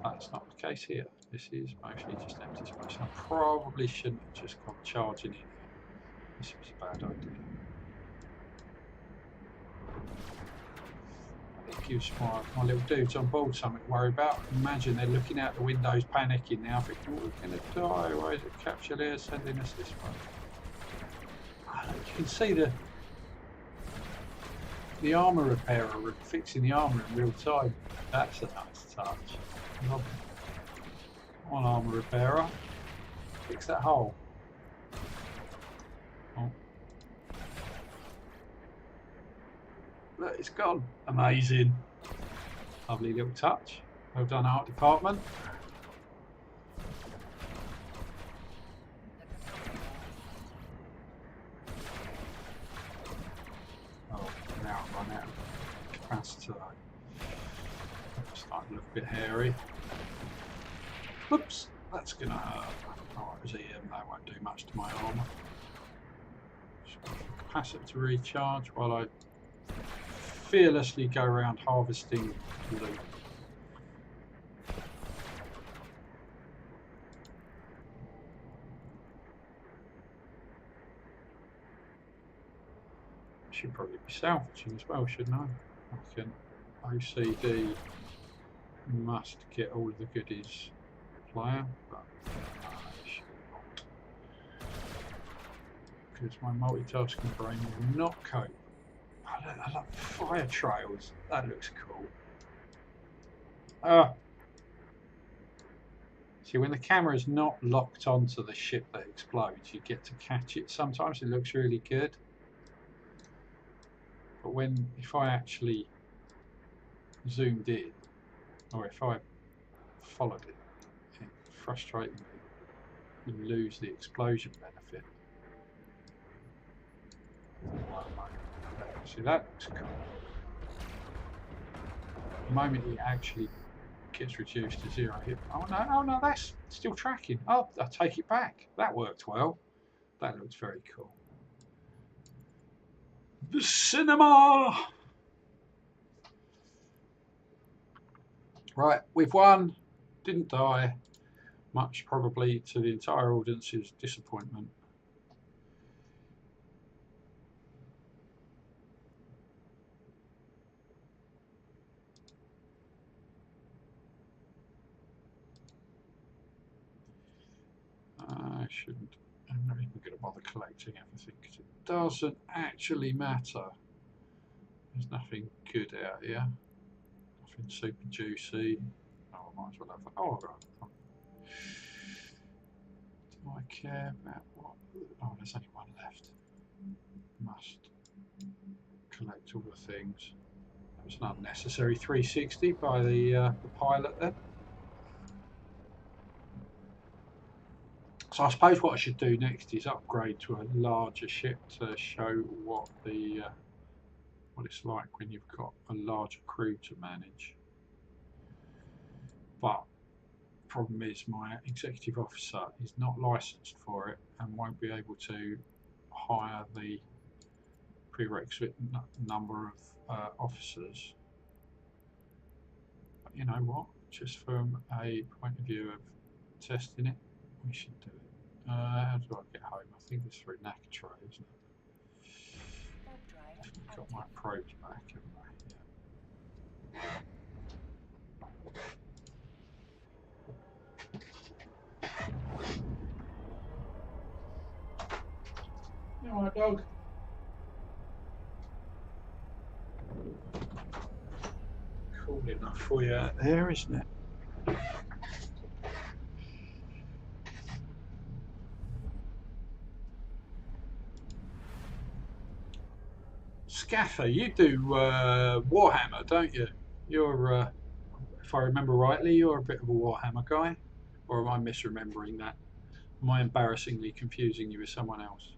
that's not the case here. This is mostly just empty space. I probably shouldn't have just gone charging in. This was a bad idea. It gives my little dudes on board something to worry about. Imagine they're looking out the windows panicking now, thinking, we're going to die. Why is it Capsuleer sending us this way? You can see the armour repairer fixing the armour in real time. That's a nice touch. Love it. On armour repairer, fix that hole. Oh. Look, it's gone. Amazing. Lovely little touch. Well done, art department. Oh, now I've run out of capacity. It's starting to look a bit hairy. Whoops, that's gonna hurt. Oh, it was EM, that won't do much to my armour. Just wait for capacitor to recharge while I fearlessly go around harvesting loot. Should probably be salvaging as well, shouldn't I? I can OCD must get all of the goodies player, but I should not. Because my multitasking brain will not cope. I love fire trails. That looks cool. See, when the camera is not locked onto the ship that explodes, you get to catch it. Sometimes it looks really good. But if I actually zoomed in, or if I followed it, it's frustrating me. You lose the explosion benefit. See, that looks cool. The moment it actually gets reduced to 0 hit. Oh no, that's still tracking. Oh, I take it back. That worked well. That looks very cool. The cinema! Right, we've won. Didn't die. Much probably to the entire audience's disappointment. I shouldn't. I'm not even going to bother collecting everything because it doesn't actually matter. There's nothing good out here. Nothing super juicy. Oh, I might as well have that. Oh, right. Do I care about what? Oh, there's only one left. Must collect all the things. That was an unnecessary 360 by the pilot then. So I suppose what I should do next is upgrade to a larger ship to show what it's like when you've got a larger crew to manage. But the problem is my executive officer is not licensed for it and won't be able to hire the prerequisite number of officers. But you know what? Just from a point of view of testing it, we should do it. How do I get home? I think it's through Nakatray, isn't it? I've got my probes back, haven't I? You want a dog? Cool enough for you out there, isn't it? Scaffer, you do Warhammer, don't you? You're, if I remember rightly, you're a bit of a Warhammer guy. Or am I misremembering that? Am I embarrassingly confusing you with someone else?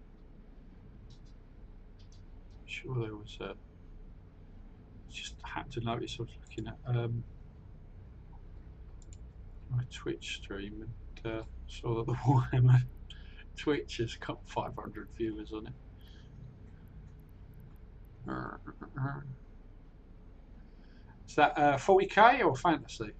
I'm sure there was just happened to notice I was looking at my Twitch stream and saw that the Warhammer Twitch has got 500 viewers on it. Is that 40k or fantasy?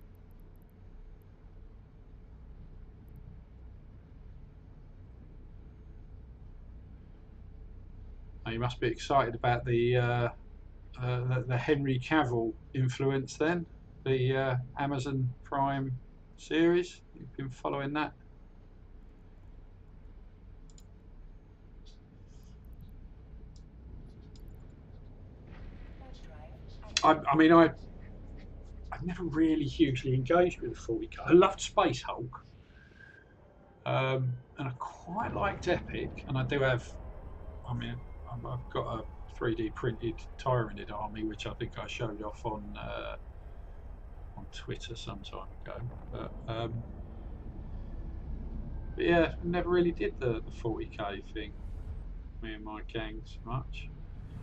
Oh, you must be excited about the Henry Cavill influence then, the Amazon Prime series. You've been following that? I mean, I've never really hugely engaged with the 40k. I loved Space Hulk, and I quite liked Epic, and I do have. I mean, I've got a 3D printed Tyranid army, which I think I showed off on Twitter some time ago. But yeah, never really did the 40k thing. Me and my gang so much.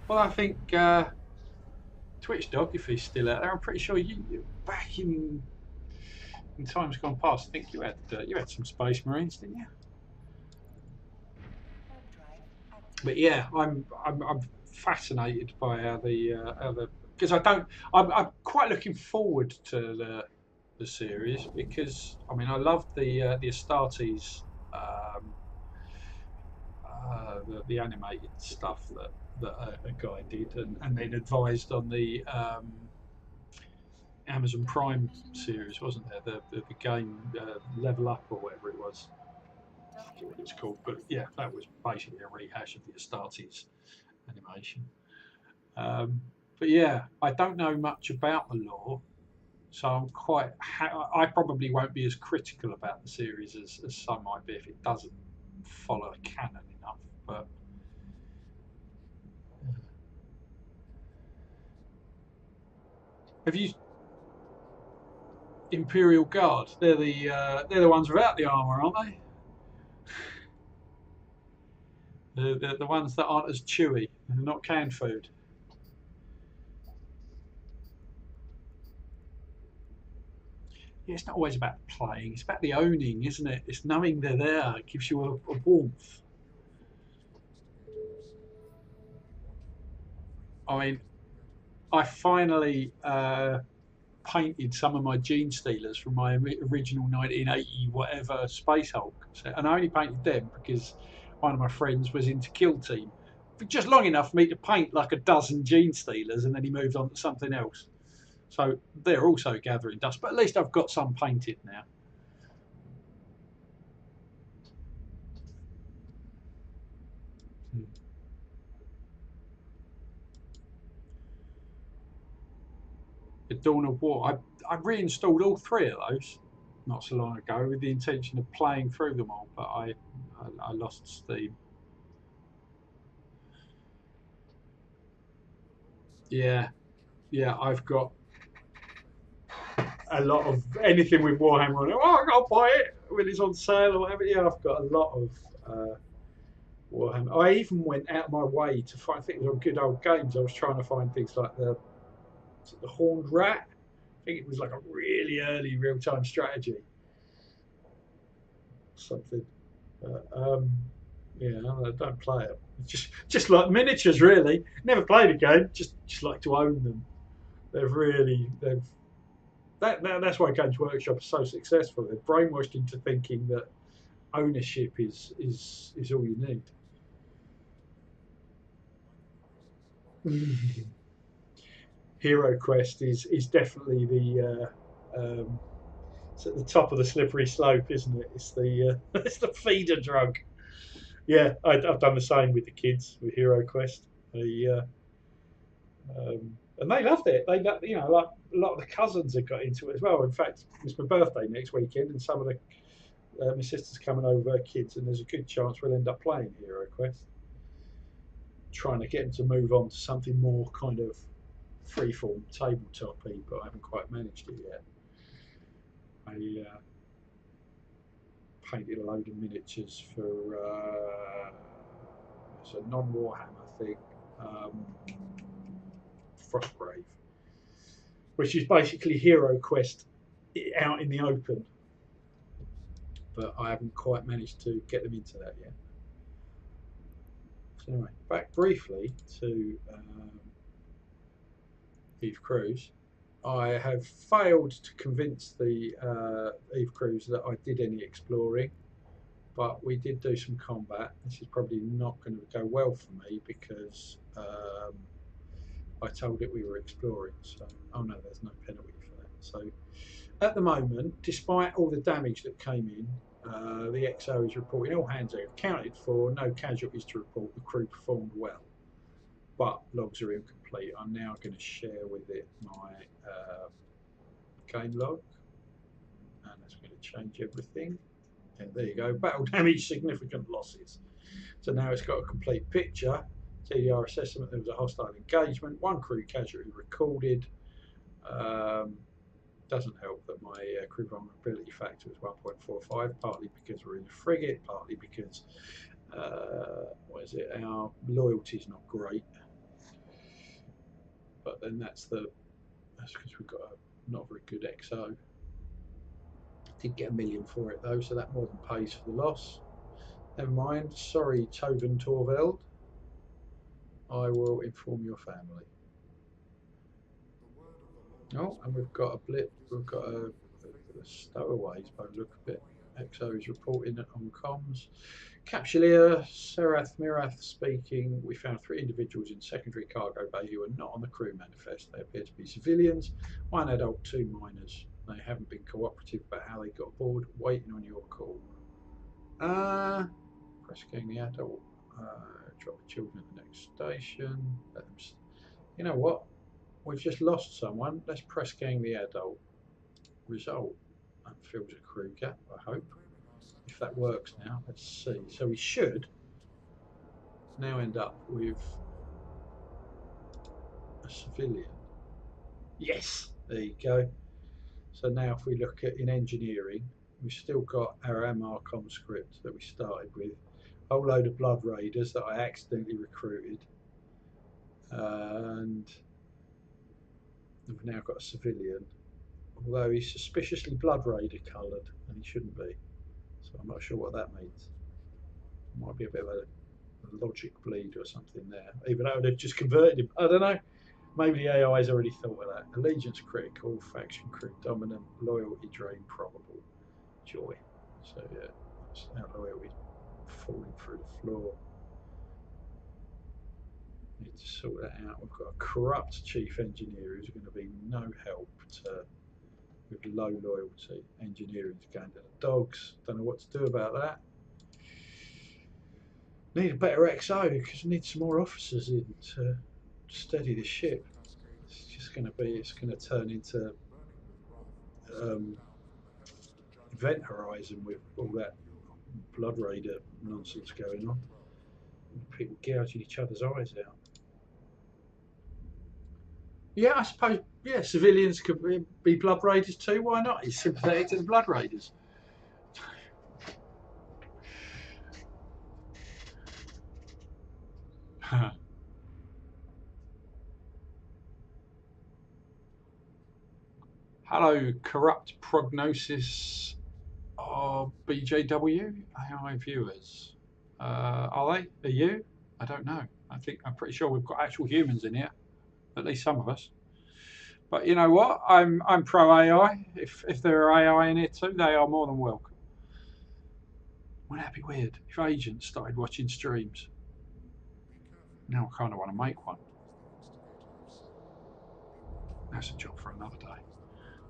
Well, I think Twitch Dog, if he's still out there, I'm pretty sure you back in times gone past. I think you had some Space Marines, didn't you? But yeah, I'm fascinated by how the because I'm quite looking forward to the series, because I mean I loved the Astartes, the animated stuff that a guy did, and then advised on the Amazon Prime series, wasn't there? The game Level Up or whatever it was. I forget what it's called, but yeah, that was basically a rehash of the Astartes animation. But yeah, I don't know much about the lore, so I'm quite. I probably won't be as critical about the series as some might be if it doesn't follow canon enough. But have you Imperial Guard? They're the ones without the armor, aren't they? The ones that aren't as chewy, and not canned food. Yeah, it's not always about playing, it's about the owning, isn't it? It's knowing they're there, it gives you a warmth. I mean, I finally painted some of my Gene Stealers from my original 1980 whatever Space Hulk set, and I only painted them because one of my friends was into Kill Team, for just long enough for me to paint like a dozen Gene Stealers, and then he moved on to something else. So they're also gathering dust, but at least I've got some painted now. The Dawn of War, I reinstalled all three of those not so long ago with the intention of playing through them all, but I lost steam. Yeah, I've got a lot of anything with Warhammer on it. Oh, I gotta buy it when it's on sale or whatever. Yeah, I've got a lot of Warhammer. I even went out of my way to find things on good old games. I was trying to find things like the Horned Rat. I think it was like a really early real-time strategy. Something. Yeah, I don't play it. Just like miniatures, really. Never played a game. Just like to own them. That's why Games Workshop is so successful. They're brainwashed into thinking that ownership is all you need. Hero Quest is definitely it's at the top of the slippery slope, isn't it? It's the it's the feeder drug. Yeah, I've done the same with the kids with Hero Quest. And they loved it. They, like a lot of the cousins have got into it as well. In fact, it's my birthday next weekend, and some of the my sister's coming over her kids, and there's a good chance we'll end up playing Hero Quest. Trying to get them to move on to something more kind of freeform tabletop-y, but I haven't quite managed it yet. I painted a load of miniatures for it's a non-Warhammer thing, Frostgrave, which is basically Hero Quest out in the open. but I haven't quite managed to get them into that yet. So anyway, back briefly to Eve Cruise. I have failed to convince the Eve Cruise that I did any exploring, but we did do some combat. This is probably not going to go well for me because I told it we were exploring. So, oh no, there's no penalty for that. So, at the moment, despite all the damage that came in, the XO is reporting all hands are accounted for, no casualties to report. The crew performed well, but logs are incomplete. I'm now going to share with it my game log, and that's going to change everything. And there you go, battle damage, significant losses. So now it's got a complete picture. TDR assessment, there was a hostile engagement, one crew casualty recorded. Doesn't help that my crew vulnerability factor was 1.45, partly because we're in a frigate, partly because what is it, our loyalty is not great. But then that's because we've got a not very good XO. Did get $1 million for it though, so that more than pays for the loss. Never mind. Sorry, Toven Torveld. I will inform your family. Oh, and we've got a blip. We've got a stowaways by the look of it. XO is reporting it on comms. Capsuleer, Serath Mirath speaking. We found 3 individuals in secondary cargo bay who are not on the crew manifest. They appear to be civilians. 1 adult, 2 minors. They haven't been cooperative about how they got aboard. Waiting on your call. Press getting the adult. Drop the children at the next station. You know what? We've just lost someone. Let's press gang the adult. Result. That fills a crew gap, I hope. If that works now, let's see. So we should now end up with a civilian. Yes, there you go. So now if we look at in engineering, we've still got our Amarcom script that we started with. A whole load of blood raiders that I accidentally recruited. And we've now got a civilian. Although he's suspiciously blood raider coloured and he shouldn't be. So I'm not sure what that means. Might be a bit of a logic bleed or something there. Even though they've just converted him. I don't know. Maybe the AI has already thought of that. Allegiance critical, faction crew dominant, loyalty drain probable, joy. So yeah, that's our loyalty falling through the floor. Need to sort that out. We've got a corrupt chief engineer who's going to be no help with low loyalty. Engineering's going to the dogs. Don't know what to do about that. Need a better XO because we need some more officers in to steady the ship. It's just going to be, it's going to turn into Event Horizon with all that blood raider nonsense going on. People gouging each other's eyes out. Yeah, I suppose, yeah, civilians could be blood raiders too. Why not? He's sympathetic to the blood raiders. Hello, corrupt prognosis of BJW AI viewers. Are they? Are you? I don't know. I'm pretty sure we've got actual humans in here, at least some of us. But you know what? I'm pro AI. If there are AI in here too, they are more than welcome. Wouldn't that be weird if agents started watching streams? Now I kind of want to make one. That's a job for another day.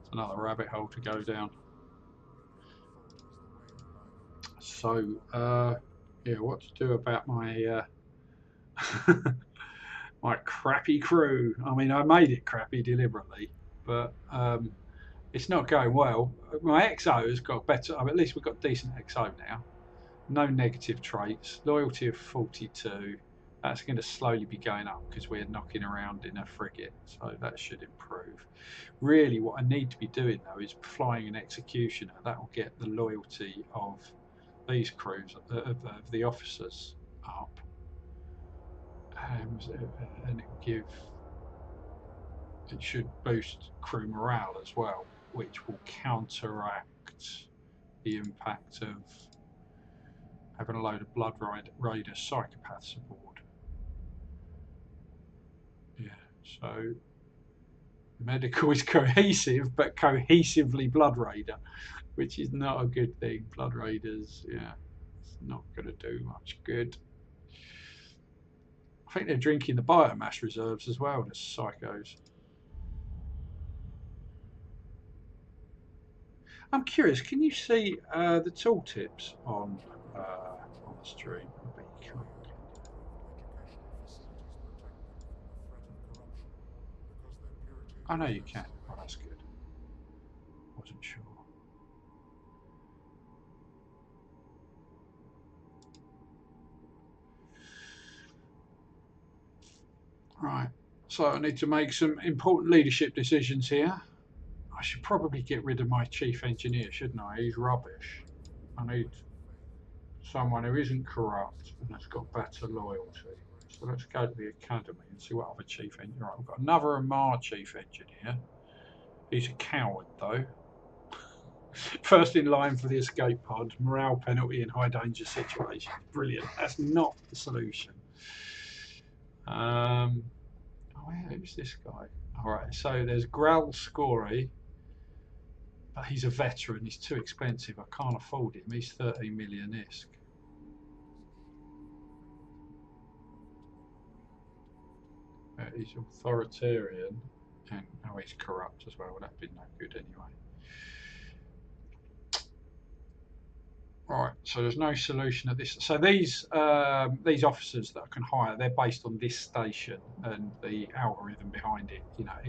It's another rabbit hole to go down. So, yeah, what to do about my my crappy crew? I mean, I made it crappy deliberately, but it's not going well. My XO has got better. I mean, at least we've got decent XO now. No negative traits. Loyalty of 42. That's going to slowly be going up because we're knocking around in a frigate, so that should improve. Really, what I need to be doing though is flying an executioner. That will get the loyalty of these crews, of the officers, up, and it should boost crew morale as well, which will counteract the impact of having a load of blood raider psychopaths aboard. Yeah, so medical is cohesive, but cohesively blood raider, which is not a good thing. Blood raiders, yeah, it's not going to do much good. I think they're drinking the biomass reserves as well, the psychos. I'm curious, can you see the tooltips on the stream? I bet you can. I know you can. Oh, that's good. Wasn't sure. Right, so I need to make some important leadership decisions here. I should probably get rid of my chief engineer, shouldn't I? He's rubbish. I need someone who isn't corrupt and has got better loyalty. So let's go to the academy and see what other chief engineer. Right, I've got another Amar chief engineer. He's a coward though. First in line for the escape pod, morale penalty in high danger situations. Brilliant. That's not the solution. Oh, yeah, who's this guy? All right, so there's Graal Scory, but he's a veteran. He's too expensive. I can't afford him. He's 13 million ISK. He's authoritarian, and oh, he's corrupt as well. Well, that'd be no good anyway. Right, so there's no solution at this. So these officers that I can hire, they're based on this station and the algorithm behind it. You know,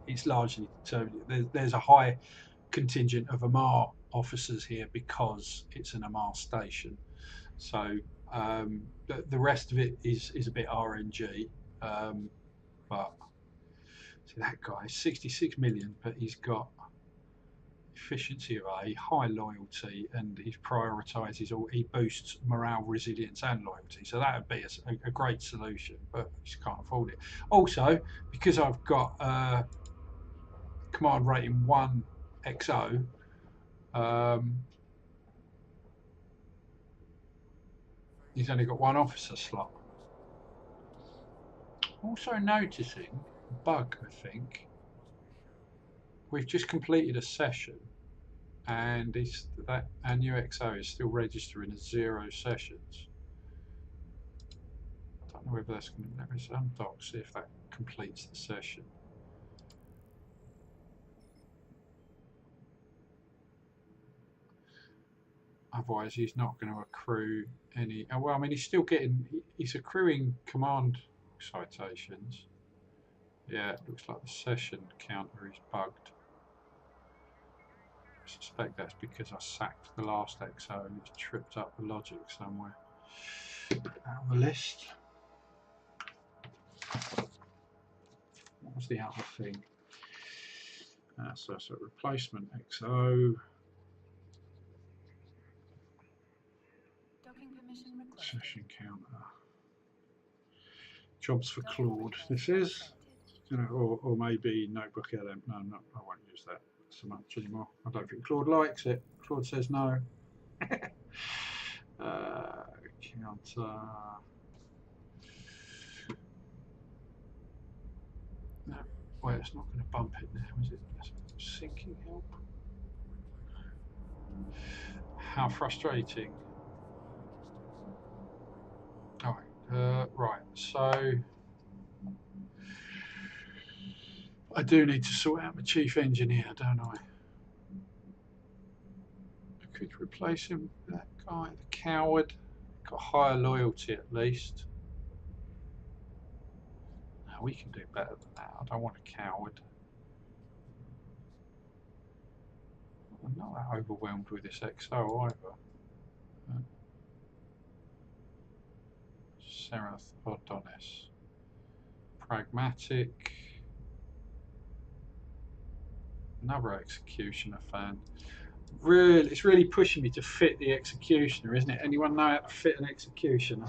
it's largely determined. There's a high contingent of Amar officers here because it's an Amar station. So the rest of it is a bit RNG. But see that guy, 66 million, but he's got efficiency of A, high loyalty, and he prioritises all. He boosts morale, resilience, and loyalty. So that would be a great solution, but just can't afford it. Also, because I've got command rating 1 XO, he's only got 1 officer slot. Also noticing a bug, I think. We've just completed a session, and that our new XO is still registering as 0 sessions. I don't know whether that's going to let me undock, see if that completes the session. Otherwise, he's not going to accrue any. Oh, well, I mean, he's still getting. He's accruing command citations. Yeah, it looks like the session counter is bugged. I suspect that's because I sacked the last XO and it's tripped up the logic somewhere. Out of the list. What was the other thing? So replacement XO. Docking permission requested. Session counter. Jobs for Claude. This is, you know, or maybe Notebook LM. No, I won't use that so much anymore. I don't think Claude likes it. Claude says no. Counter. No, wait, it's not going to bump it now, is it? Syncing help. How frustrating. All right, right. So I do need to sort out my chief engineer, don't I? I could replace him. That guy, the coward, got higher loyalty at least. No, we can do better than that. I don't want a coward. I'm not that overwhelmed with this XO either. Serath Odonis. Pragmatic. Another executioner fan. Really, it's really pushing me to fit the executioner, isn't it? Anyone know how to fit an executioner?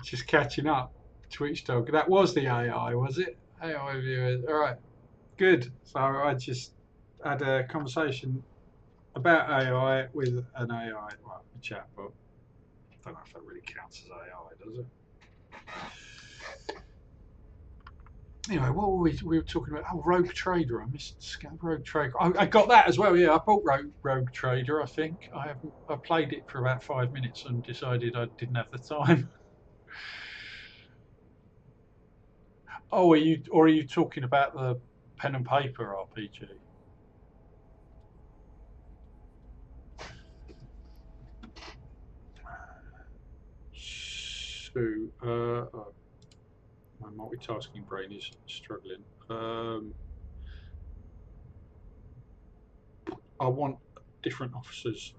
Just catching up. Twitch dog. That was the AI, was it? AI viewers. All right. Good. So I just had a conversation about AI with an AI, well, a chatbot. I don't know if that really counts as AI, does it? Anyway, what were we were talking about? Oh, Rogue Trader. I missed Rogue Trader. I got that as well. Yeah, I bought Rogue Trader. I think I played it for about 5 minutes and decided I didn't have the time. Oh, are you talking about the pen and paper RPG? So, oh, my multitasking brain is struggling. I want different officers.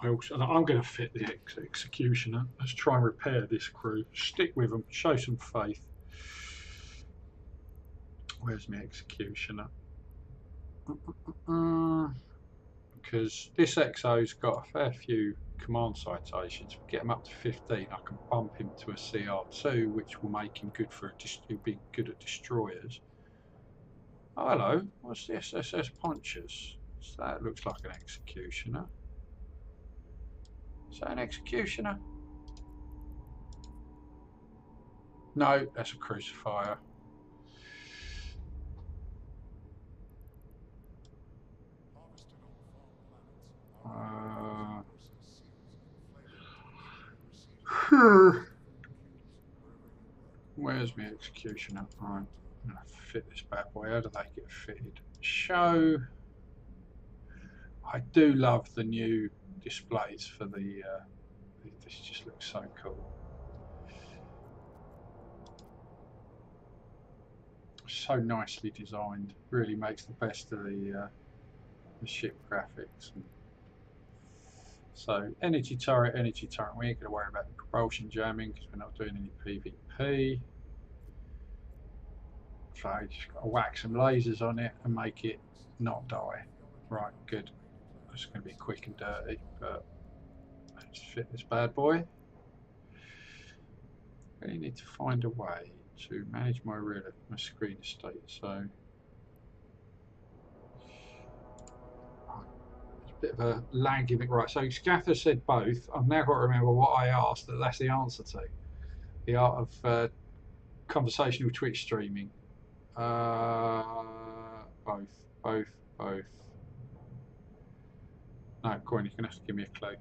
I'm going to fit the executioner. Let's try and repair this crew. Stick with them. Show some faith. Where's my executioner? Because this XO's got a fair few command citations. If we get him up to 15, I can bump him to a CR2, which will make him good for he'll be good at destroyers. Oh, hello. What's the SSS Punchers? So that looks like an executioner. Is that an executioner? No, that's a crucifier. Where's my executioner? Right, I'm going to fit this bad boy. How do they get fitted? Show. I do love the new displays for the. This just looks so cool. So nicely designed. Really makes the best of the ship graphics. So energy turret. We ain't going to worry about the propulsion jamming because we're not doing any PvP. So I just got to whack some lasers on it and make it not die. Right, good. It's going to be quick and dirty, but let's fit this bad boy. I really need to find a way to manage my screen estate. So it's a bit of a lag in it. Right, so Scather said both. I've now got to remember what I asked. That's the answer to. The art of conversational Twitch streaming. Both. No, Coin, you're going to have to give me a clue.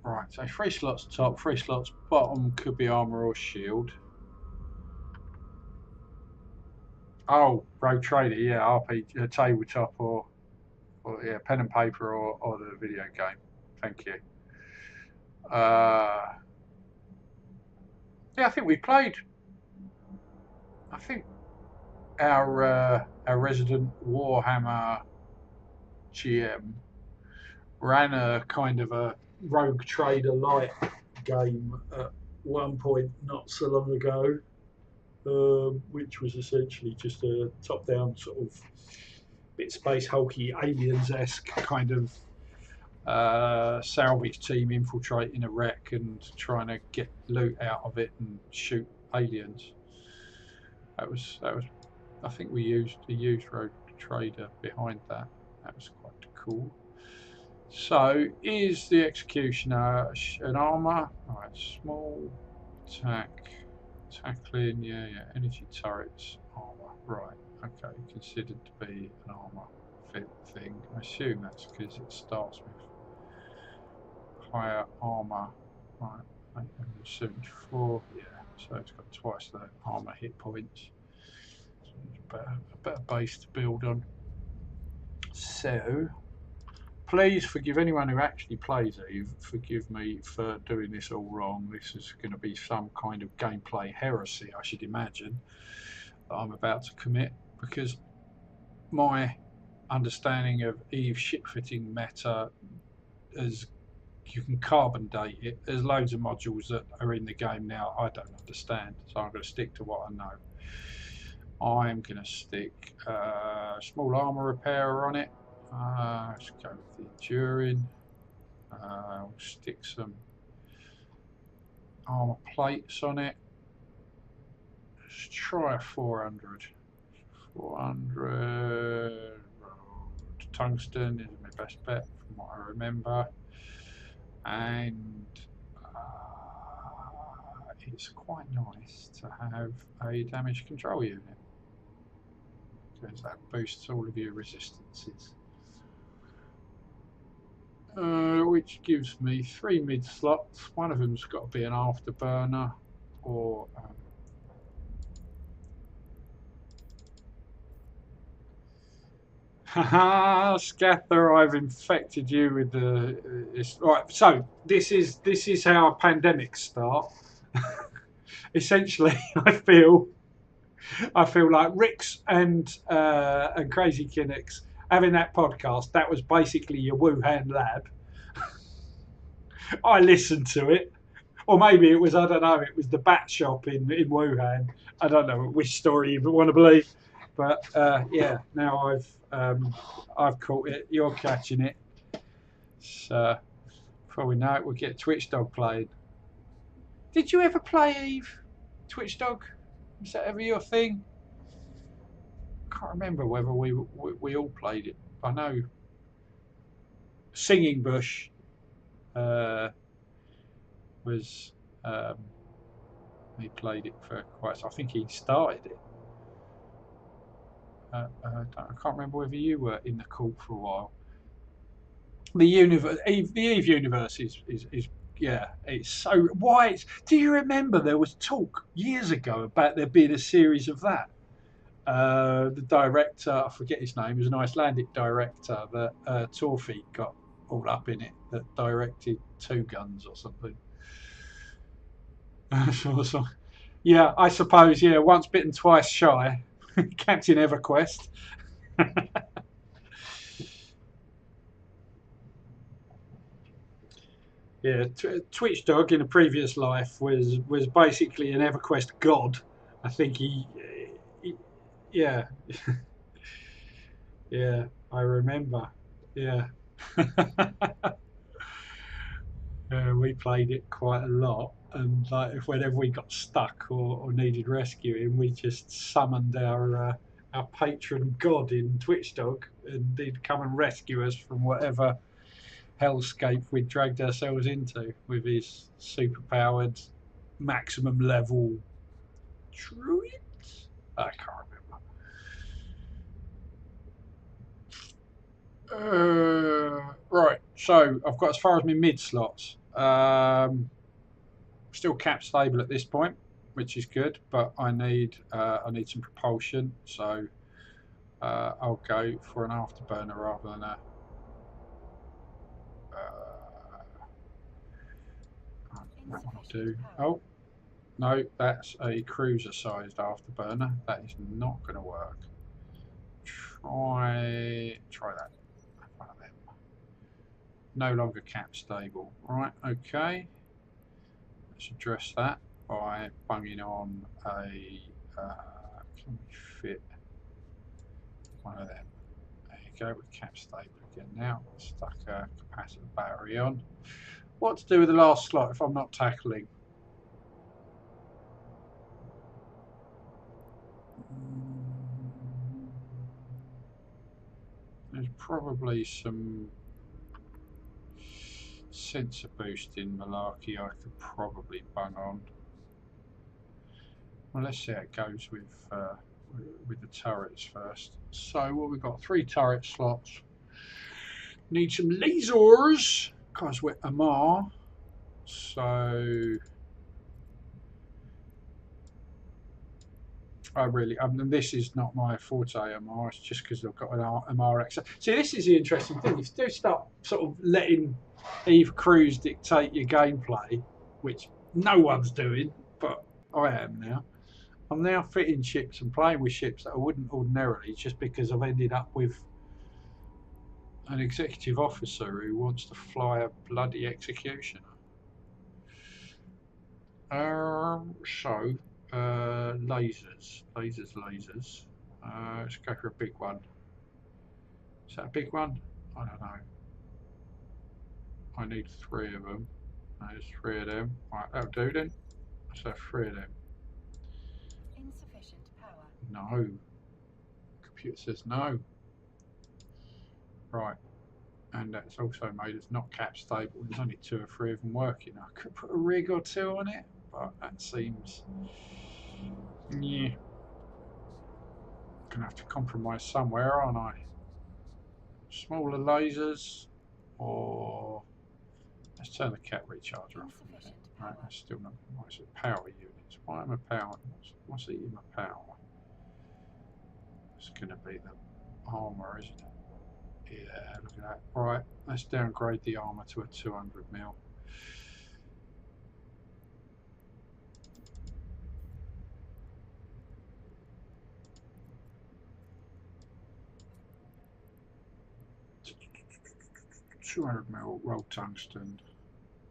Right, so 3 slots top, 3 slots bottom could be armor or shield. Oh, Rogue Trader, yeah, RPG, tabletop or yeah, pen and paper or the video game. Thank you. Yeah, I think we played. I think our resident Warhammer GM ran a kind of a Rogue Trader light game at one point not so long ago, which was essentially just a top-down sort of bit space hulky aliens-esque kind of salvage team infiltrating a wreck and trying to get loot out of it and shoot aliens. That was I think we used Rogue Trader behind that. That was quite cool. So is the executioner an armor? Alright, small tackling, yeah, energy turrets, armor, right, okay, considered to be an armor fit thing. I assume that's because it starts with higher armor, right, 874, yeah, so it's got twice the armor hit points. So it's a better base to build on. So please forgive anyone who actually plays Eve. Forgive me for doing this all wrong. This is going to be some kind of gameplay heresy, I should imagine, that I'm about to commit, because my understanding of Eve ship fitting meta is you can carbon date it. There's loads of modules that are in the game now I don't understand, so I'm going to stick to what I know. I'm going to stick small armor repairer on it. Let's go with the enduring. We'll stick some armor plates on it. Let's try a 400. 400. Tungsten is my best bet from what I remember. And it's quite nice to have a damage control unit because that boosts all of your resistances. Which gives me 3 mid slots. One of them's got to be an afterburner or haha, Scather, I've infected you with the right. So this is how pandemics start. Essentially, I feel like Rick's and Crazy Kinnick's having that podcast. That was basically your Wuhan lab. I listened to it, or maybe it was, I don't know, it was the bat shop in Wuhan. I don't know which story you want to believe, but yeah, now I've caught it. You're catching it. So before we know it, we'll get Twitch Dog playing. Did you ever play Eve? Twitch Dog? Was that ever your thing? Can't remember whether we all played it. I know Singing Bush was he played it for quite. I think he started it. I can't remember whether you were in the call for a while. The Eve universe is yeah. It's so why. Do you remember there was talk years ago about there being a series of that? The director, I forget his name, was an Icelandic director that Torfik got all up in it, that directed Two Guns or something. So, yeah, I suppose, yeah, once bitten, twice shy. Captain EverQuest. Yeah, Twitch Dog in a previous life was basically an EverQuest god. I think he yeah. Yeah, I remember. Yeah. We played it quite a lot, and like whenever we got stuck or needed rescuing, we just summoned our patron god in Twitch Dog, and he'd come and rescue us from whatever hellscape we'd dragged ourselves into with his super-powered maximum level druid. I can't remember. Right, so I've got as far as my mid slots. Still cap stable at this point, which is good, but I need some propulsion, so I'll go for an afterburner rather than a. What want to do? Oh no, that's a cruiser-sized afterburner. That is not going to work. Try that. One of them. No longer cap stable. Right. Okay. Let's address that by bunging on a. Can we fit one of them? There you go. With cap stable again now. Stuck a capacitor battery on. What to do with the last slot if I'm not tackling? There's probably some sensor boosting malarkey I could probably bung on. Well, let's see how it goes with the turrets first. So what we've got, 3 turret slots. Need some lasers because we're Amar. So this is not my forte, Amar. It's just because I've got an MRX. See, this is the interesting thing. If you do start sort of letting Eve Crews dictate your gameplay, which no one's doing, but I am now. I'm now fitting ships and playing with ships that I wouldn't ordinarily, just because I've ended up with an executive officer who wants to fly a bloody executioner. Lasers. Let's go for a big one. Is that a big one? I don't know. I need 3 of them. There's 3 of them. Right, that'll do then. So 3 of them. Insufficient power. No. Computer says no. Right. And that's also made us not cap stable. There's only 2 or 3 of them working. I could put a rig or 2 on it, but that seems, yeah. Gonna have to compromise somewhere, aren't I? Smaller lasers, or let's turn the cat recharger off. Right, that's still not. What's it? Power units. Why am I power? What's eating my power? It's gonna be the armor, isn't it? Yeah, look at that. Right, let's downgrade the armor to a 200 mil. $200 mil roll tungsten.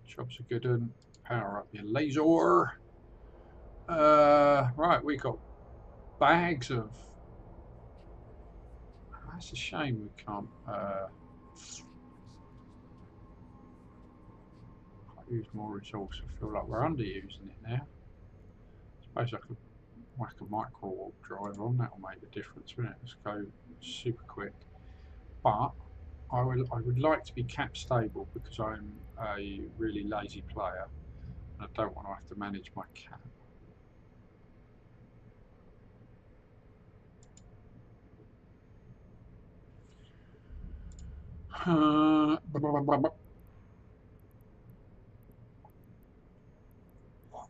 Jobs are good and power up your laser. Right, we got bags of. That's a shame we can't use more resource. I feel like we're underusing it now. I suppose I could whack a micro warp drive on, that'll make a difference, wouldn't it? Let's go super quick. But I would like to be cap stable because I'm a really lazy player and I don't want to have to manage my cap. What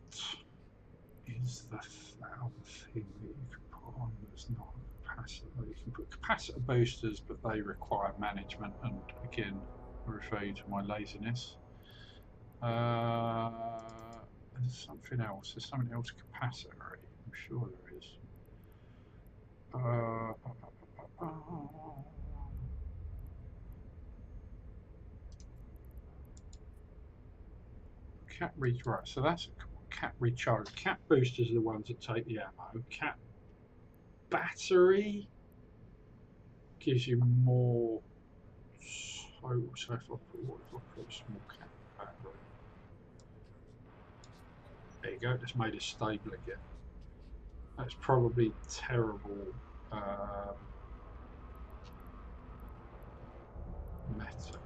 is the other thing that you can put on that's not a capacitor? You can put capacitor boosters, but they require management, and again, I refer you to my laziness. There's something else. There's something else capacitor. I'm sure there is. Cap recharge. Right, so that's a cap recharge. Cap boosters are the ones that take the ammo. Cap battery gives you more. So if I put a small cap battery. There you go. That's made it stable again. That's probably terrible meta.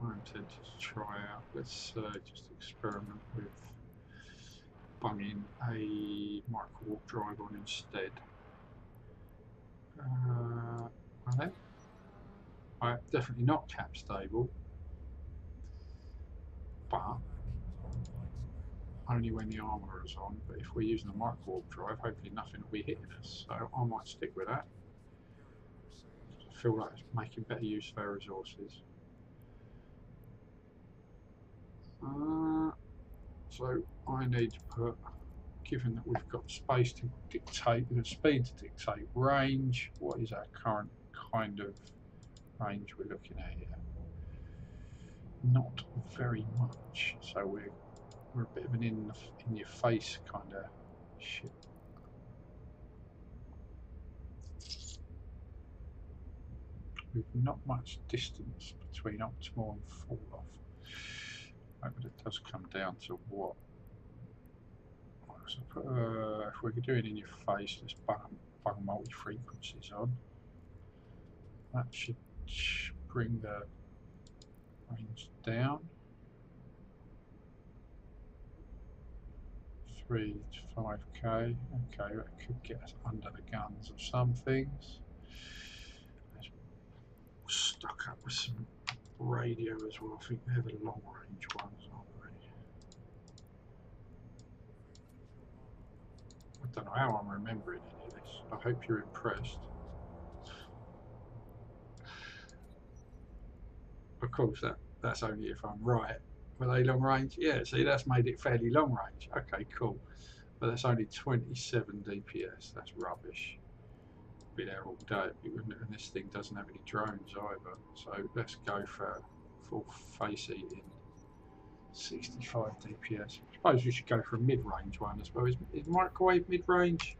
I'm tempted to try out. Let's just experiment with bunging a micro warp drive on instead. Okay. Right, definitely not cap stable, but only when the armor is on. But if we're using a micro warp drive, hopefully nothing will be hitting us. So I might stick with that. I feel like it's making better use of our resources. So I need to put, given that we've got space to dictate, the speed to dictate range, what is our current kind of range we're looking at here? Not very much. So we're a bit of an in your face kind of ship. We've not much distance between optimal and fall off. But it does come down to what. So if we're doing in your face, let's bung multi frequencies on. That should bring the range down. 3 to 5k. Okay, that could get us under the guns of some things. Stuck up with some radio as well. I think they're the long range ones, aren't they? I don't know how I'm remembering any of this. I hope you're impressed. Of course, that's only if I'm right. Were they long range? Yeah, see, that's made it fairly long range. Okay, cool. But that's only 27 DPS. That's rubbish. Be there all day, and this thing doesn't have any drones either. So let's go for full face eating 65 DPS. I suppose we should go for a mid-range one as well. Is microwave mid-range?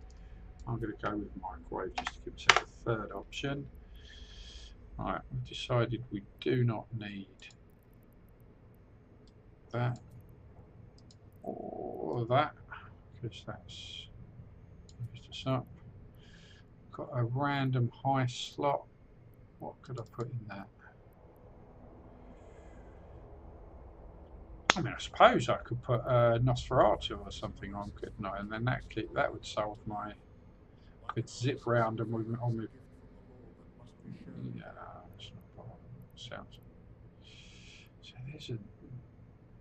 I'm going to go with microwave just to give myself a third option. Right, we've decided we do not need that or that because that's used us up. Got a random high slot. What could I put in that? I mean, I suppose I could put Nosferatu or something on, couldn't I? And then that would solve my. I could zip round and move on with. Yeah, that's not bad. Sounds. So there's a.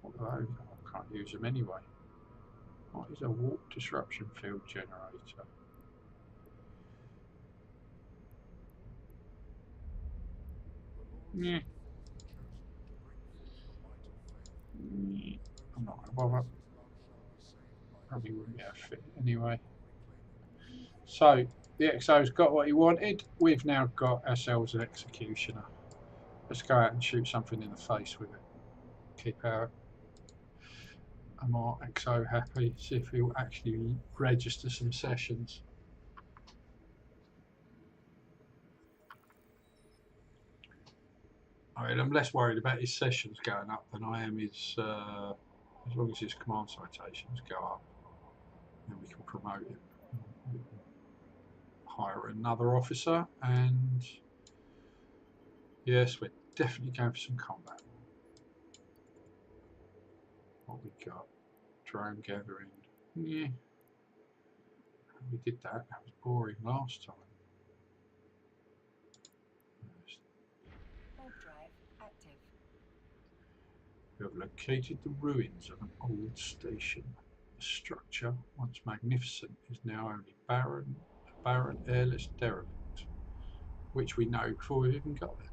What are those? I can't use them anyway. What is a warp disruption field generator? Yeah. I'm not going to bother. Probably wouldn't get a fit anyway. So the XO's got what he wanted. We've now got ourselves an executioner. Let's go out and shoot something in the face with it. Keep our XO happy. See if he'll actually register some sessions. I mean, I'm less worried about his sessions going up than I am his. As long as his command citations go up, then we can promote him. Hire another officer, and yes, we're definitely going for some combat. What we got? Drone gathering. Yeah, we did that. That was boring last time. Warp drive active. We have located the ruins of an old station. The structure, once magnificent, is now only a barren, airless derelict, which we know before we even got there.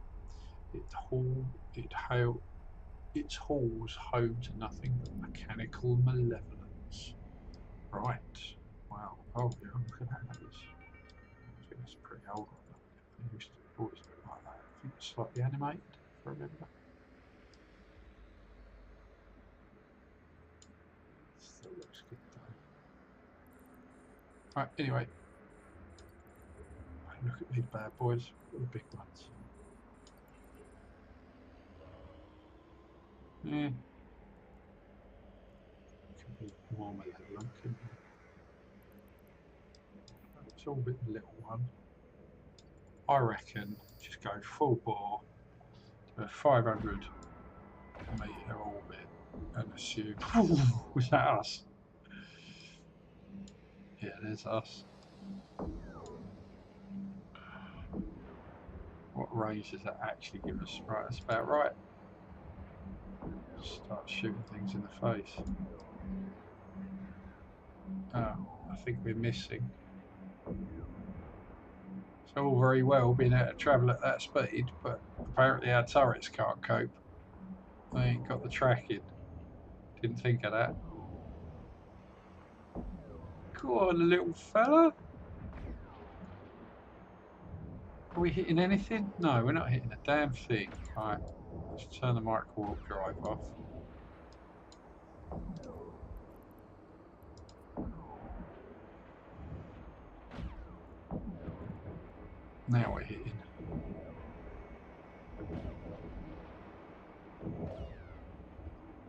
Its halls home to nothing but mechanical malevolence. Right. Wow. Oh, yeah, look at that. I think that's a pretty old one. It used to always look like that. I think it's slightly animated, if I remember. Still looks good though. Right, anyway. Look at these bad boys. Look at the big ones. Yeah. Can be more malevolent, couldn't it? It's all a bit the little one. I reckon just go full bore to a 500 metre orbit and assume. Was that us? Yeah, there's us. What range does that actually give us? Right, that's about right. Start shooting things in the face. Oh, I think we're missing. It's all very well being able to travel at that speed, but apparently our turrets can't cope. They ain't got the tracking. Didn't think of that. Go on, little fella. Are we hitting anything? No, we're not hitting a damn thing. Right, let's turn the micro warp drive off. Now we're hitting.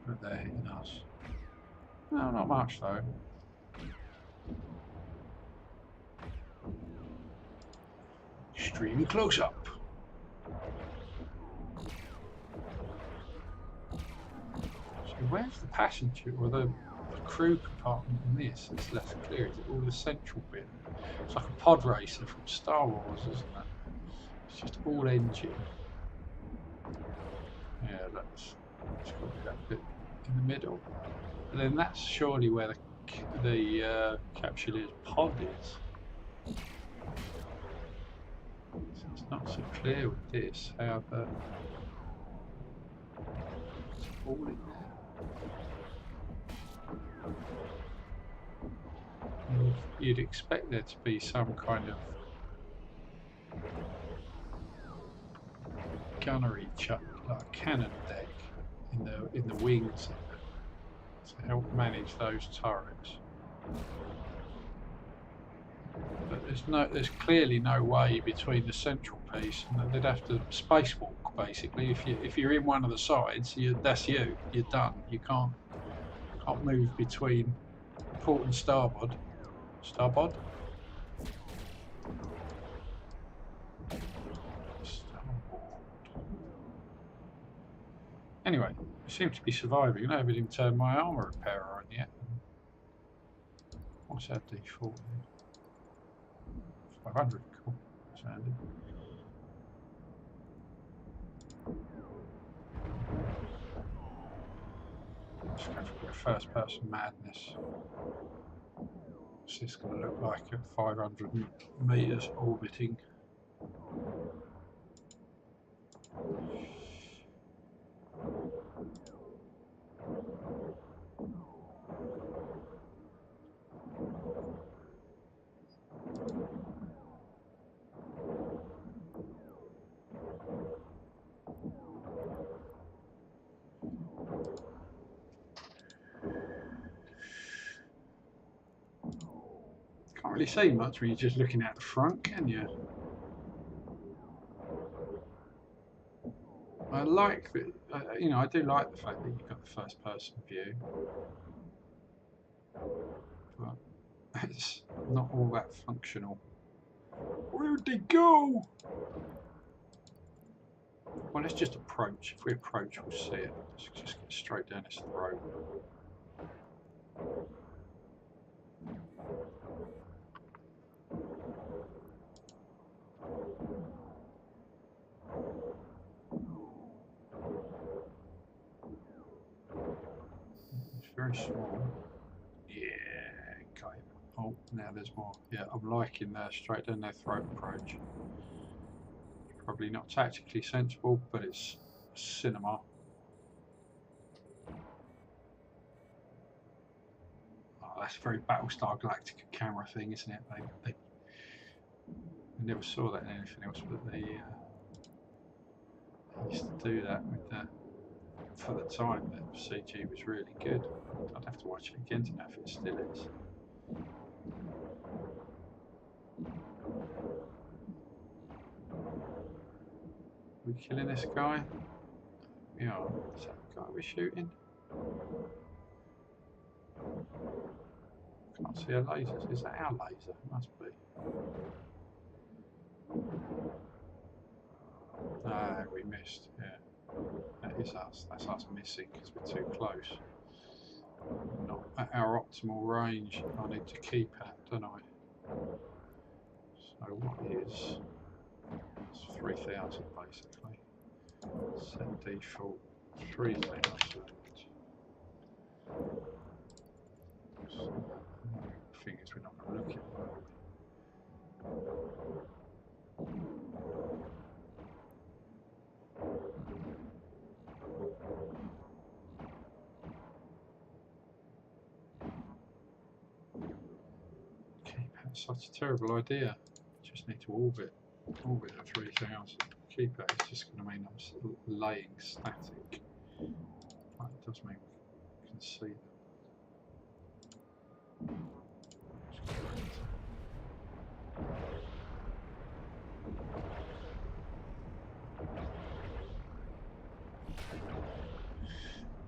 But they're hitting us. No, not much though. Extreme close up. So where's the passenger or the crew compartment in this? It's less clear. Is it all the central bit? It's like a pod racer from Star Wars, isn't it? It's just all engine. Yeah, that's got to be that bit in the middle. And then that's surely where the capsuleer's pod is. So it's not so clear with this how the it's all in there. You'd expect there to be some kind of gunnery chuck, like a cannon deck in the wings to help manage those turrets. But there's clearly no way between the central piece, and they'd have to spacewalk basically. If you're in one of the sides, that's you. You're done. You can't move between port and starboard. Starboard. Anyway, I seem to be surviving. I haven't even turned my armour repairer on yet. What's our default? 500. Cool. That's handy. Let's go for a bit of first person madness. What's this going to look like at 500 metres orbiting? Can't really see much when you're just looking at the front, can you? I like that, you know, I do like the fact that you've got the first person view, but it's not all that functional. Where'd they go? Well, let's just approach. If we approach, we'll see it. Let's just get straight down his throat. It's very small. Yeah, okay. Oh, now there's more. Yeah, I'm liking the straight down their throat approach. Probably not tactically sensible, but it's cinema. Oh, that's a very Battlestar Galactica camera thing, isn't it? They never saw that in anything else, but they used to do that with the. For the time, the CG was really good. I'd have to watch it again to know if it still is. We killing this guy? Yeah, is that the guy we're shooting? Can't see our lasers. Is that our laser? Must be. Ah, we missed. Yeah, that is us. That's us missing because we're too close. Not at our optimal range. I need to keep at, don't I? So what is? It's 3,000 basically. Set default 3,000. The thing is, we're not going to look at it, are we? Keep at such a terrible idea. Just need to orbit at 3,000. Keep it, it's just going to mean I'm laying static. But it does mean we can see them.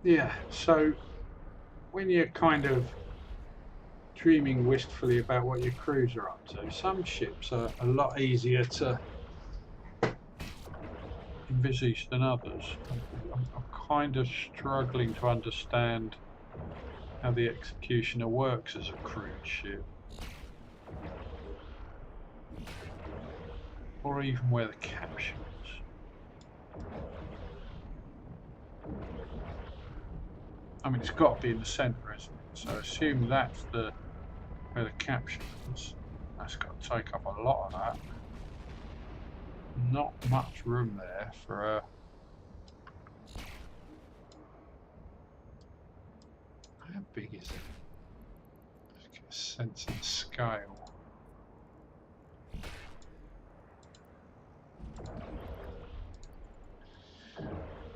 Yeah, so when you're kind of dreaming wistfully about what your crews are up to, some ships are a lot easier to envisage than others. I'm kind of struggling to understand how the Executioner works as a crewed ship, or even where the caption is. I mean, it's got to be in the centre, isn't it? So I assume that's where the caption is. That's got to take up a lot of that. Not much room there for a. How big is it? Let's get a sense of the scale.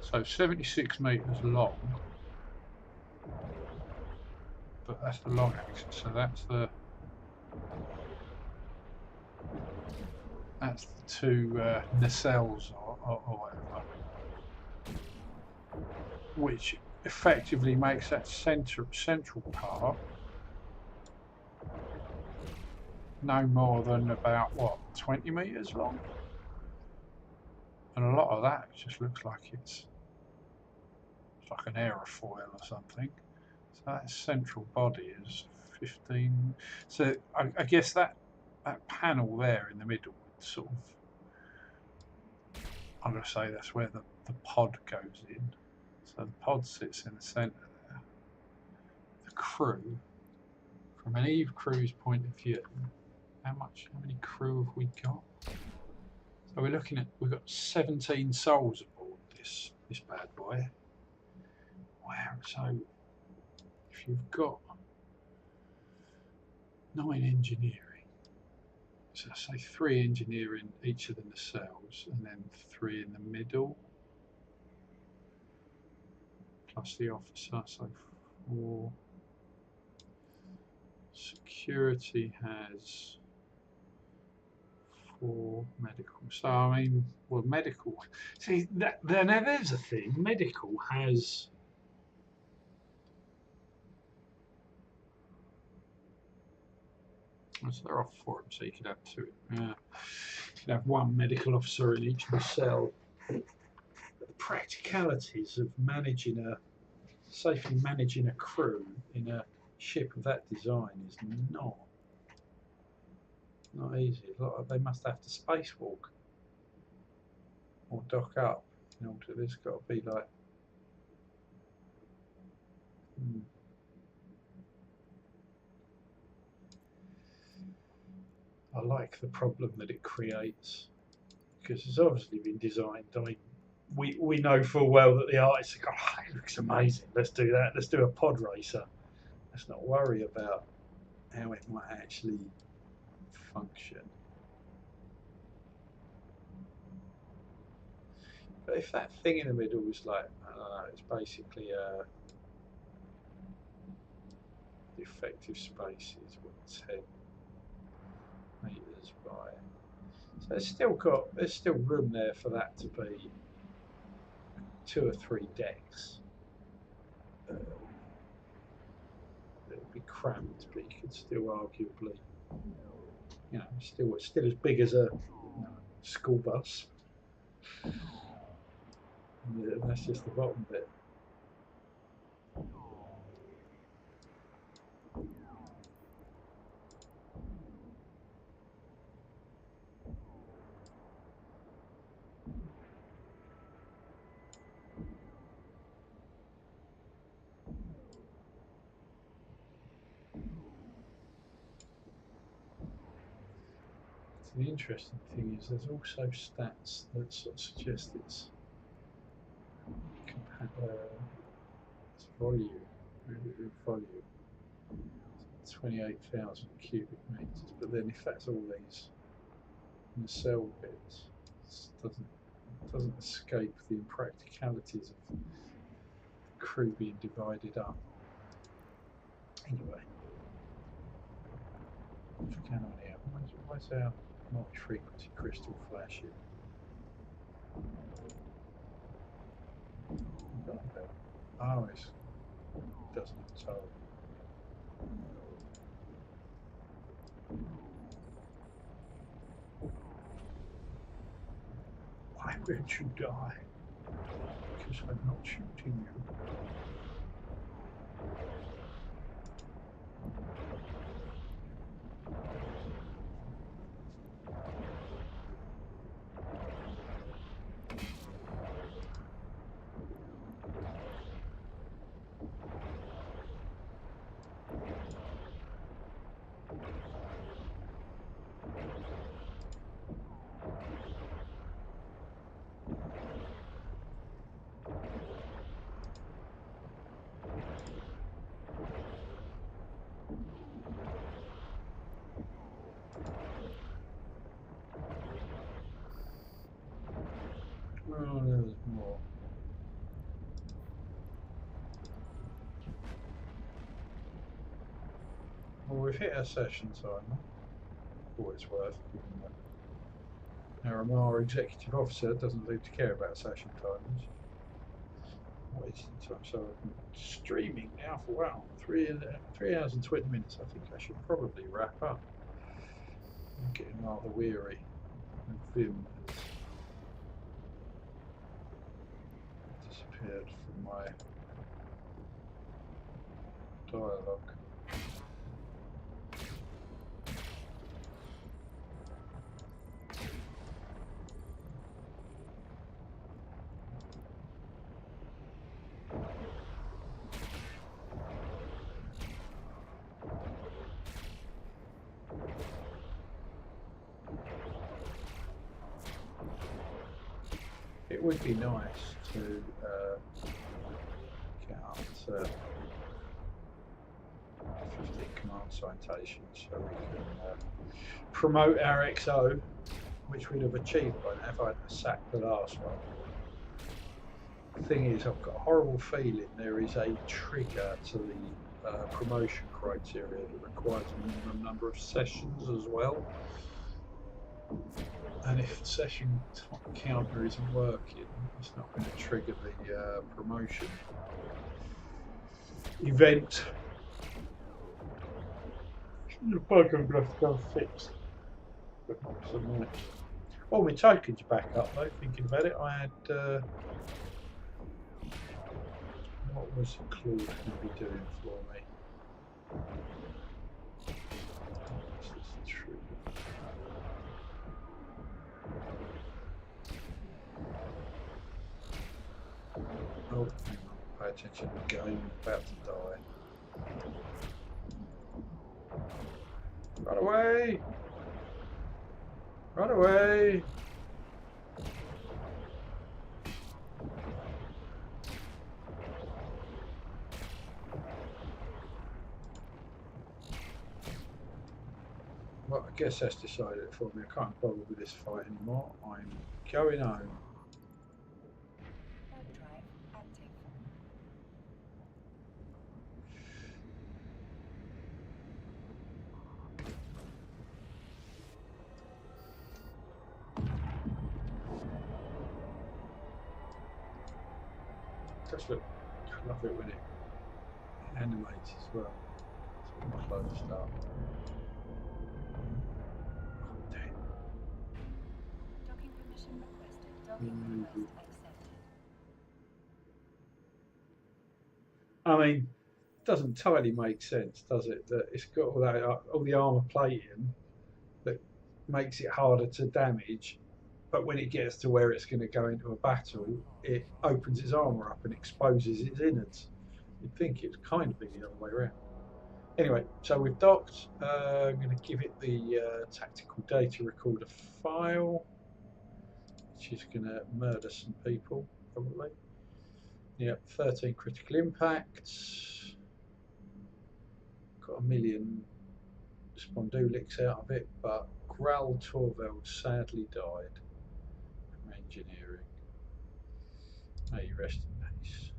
So 76 metres long, but that's the long axis, so that's the That's the two nacelles or whatever, which effectively makes that central part no more than about, what, 20 meters long? And a lot of that just looks like it's like an aerofoil or something. So that central body is 15. So I guess that panel there in the middle would sort of, I'm going to say that's where the pod goes in. So the pod sits in the centre there. The crew, from an Eve crew's point of view, how many crew have we got? So we're looking at, we've got 17 souls aboard this bad boy. Wow, so if you've got 9 engineering, so say 3 engineering each of the nacelles and then 3 in the middle, plus the officer, so 4. Security has 4 medical. So I mean, well, medical. See, now there's a thing. Medical has. So they're off for it, so you could have 2. Yeah, you could have 1 medical officer in each nacelle. The practicalities of safely managing a crew in a ship of that design is not easy. They must have to spacewalk or dock up. You know, there's got to be like. I like the problem that it creates because it's obviously been designed. I mean, we know full well that the artists have gone, oh, it looks amazing, let's do that, let's do a pod racer. Let's not worry about how it might actually function. But if that thing in the middle was like, I don't know, it's basically the effective space is what, 10 meters by. So there's still room there for that to be 2 or 3 decks. It'll be cramped, but you could still arguably, you know, still as big as a school bus. And that's just the bottom bit. The interesting thing is there's also stats that sort of suggest it's volume, 28,000 cubic meters. But then if that's all these nacelle bits, it doesn't escape the impracticalities of the crew being divided up. Anyway, what's going on here? Where's our multi-frequency crystal flashing? Oh, it doesn't tell. Why won't you die? Because I'm not shooting you. Oh, there's more. Well, we've hit our session timer, for what it's worth, given that Our executive officer doesn't seem to care about session timers. What is the time? So I'm streaming now for wow, 3 hours and 20 minutes. I think I should probably wrap up. I'm getting rather weary. And Vim has disappeared from my dialogue. It would be nice to get up to 15 command citations so we can promote our XO, which we'd have achieved by now if I hadn't sacked the last one. The thing is, I've got a horrible feeling there is a trigger to the promotion criteria that requires a minimum number of sessions as well. And if the session counter isn't working, it's not going to trigger the promotion event. The bug I'm going to have to go and fix. Oh, my token's back up though, thinking about it. I had. What was Claude going to be doing for me? This is true. Oh, hang on. Pay attention to the game. I'm about to die. Run away! Run away! Well, I guess that's decided it for me. I can't bother with this fight anymore. I'm going home. Warp drive active. Just look, I love it when it animates as well. It's all closed up. Oh, damn. Docking permission requested. Docking request accepted. I mean, it doesn't entirely make sense, does it? That it's got all that, all the armor plating that makes it harder to damage, but when it gets to where it's going to go into a battle, it opens its armor up and exposes its innards. You'd think it's kind of be the other way around. Anyway, so we've docked. I'm going to give it the tactical data recorder file, which is going to murder some people, probably. Yep, 13 critical impacts. Got a million spondulics out of it, but Graal Torvald sadly died from engineering. May you rest in peace.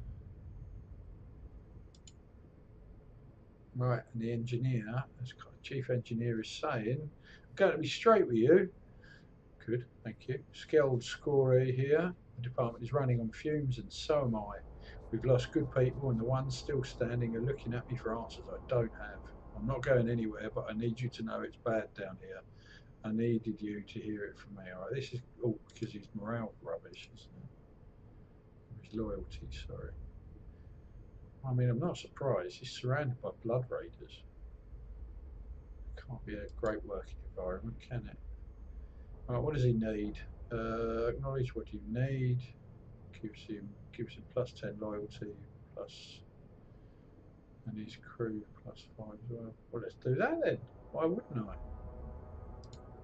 Right, and the engineer, as chief engineer is saying, I'm going to be straight with you. Good, thank you. Skeld Scorey here. The department is running on fumes, and so am I. We've lost good people, and the ones still standing are looking at me for answers I don't have. I'm not going anywhere, but I need you to know it's bad down here. I needed you to hear it from me. All right, this is all because his morale rubbish, isn't it? His loyalty, sorry. I mean, I'm not surprised. He's surrounded by blood raiders. Can't be a great working environment, can it? Right, what does he need? Acknowledge what you need. Gives him +10 loyalty, plus, and his crew +5 as well. Well, let's do that then. Why wouldn't I?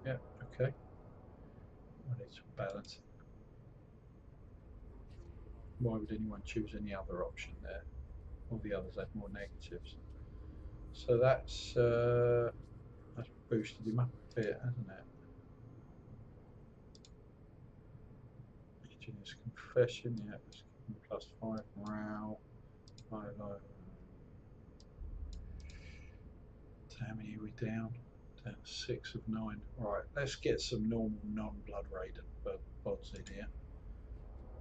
Yeah, okay. I need some balance. Why would anyone choose any other option there? All the others have more negatives. So that's boosted him up a bit, hasn't it? Engineer's confession, yeah, let's give him +5 morale. How many are we down? Down to 6 of 9. Right, let's get some normal non-blood raider bods in here.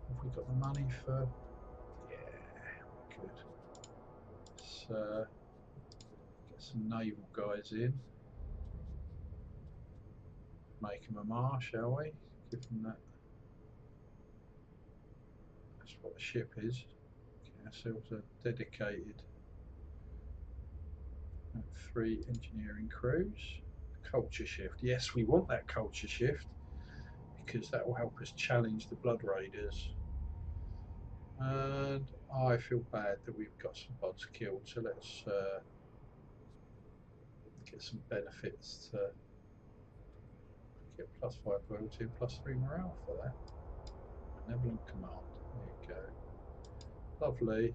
Have we got the money for? Yeah, good. Let's get some naval guys in. Make them a mar, shall we? Give them that. That's what the ship is. Get ourselves a dedicated 3 engineering crews. Culture shift. Yes, we want that culture shift because that will help us challenge the blood raiders. And I feel bad that we've got some bots killed, so let's get some benefits to get +5 loyalty and +3 morale for that. Benevolent command. There you go. Lovely.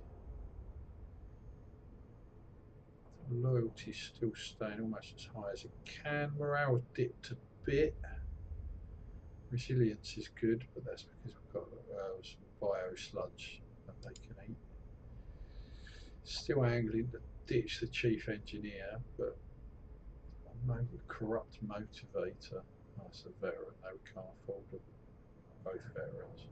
Loyalty's still staying almost as high as it can. Morale's dipped a bit. Resilience is good, but that's because we've got some bio sludge that they can eat. Still angling to ditch the chief engineer, but corrupt motivator. That's a veteran. No, we can't afford them. Both veterans.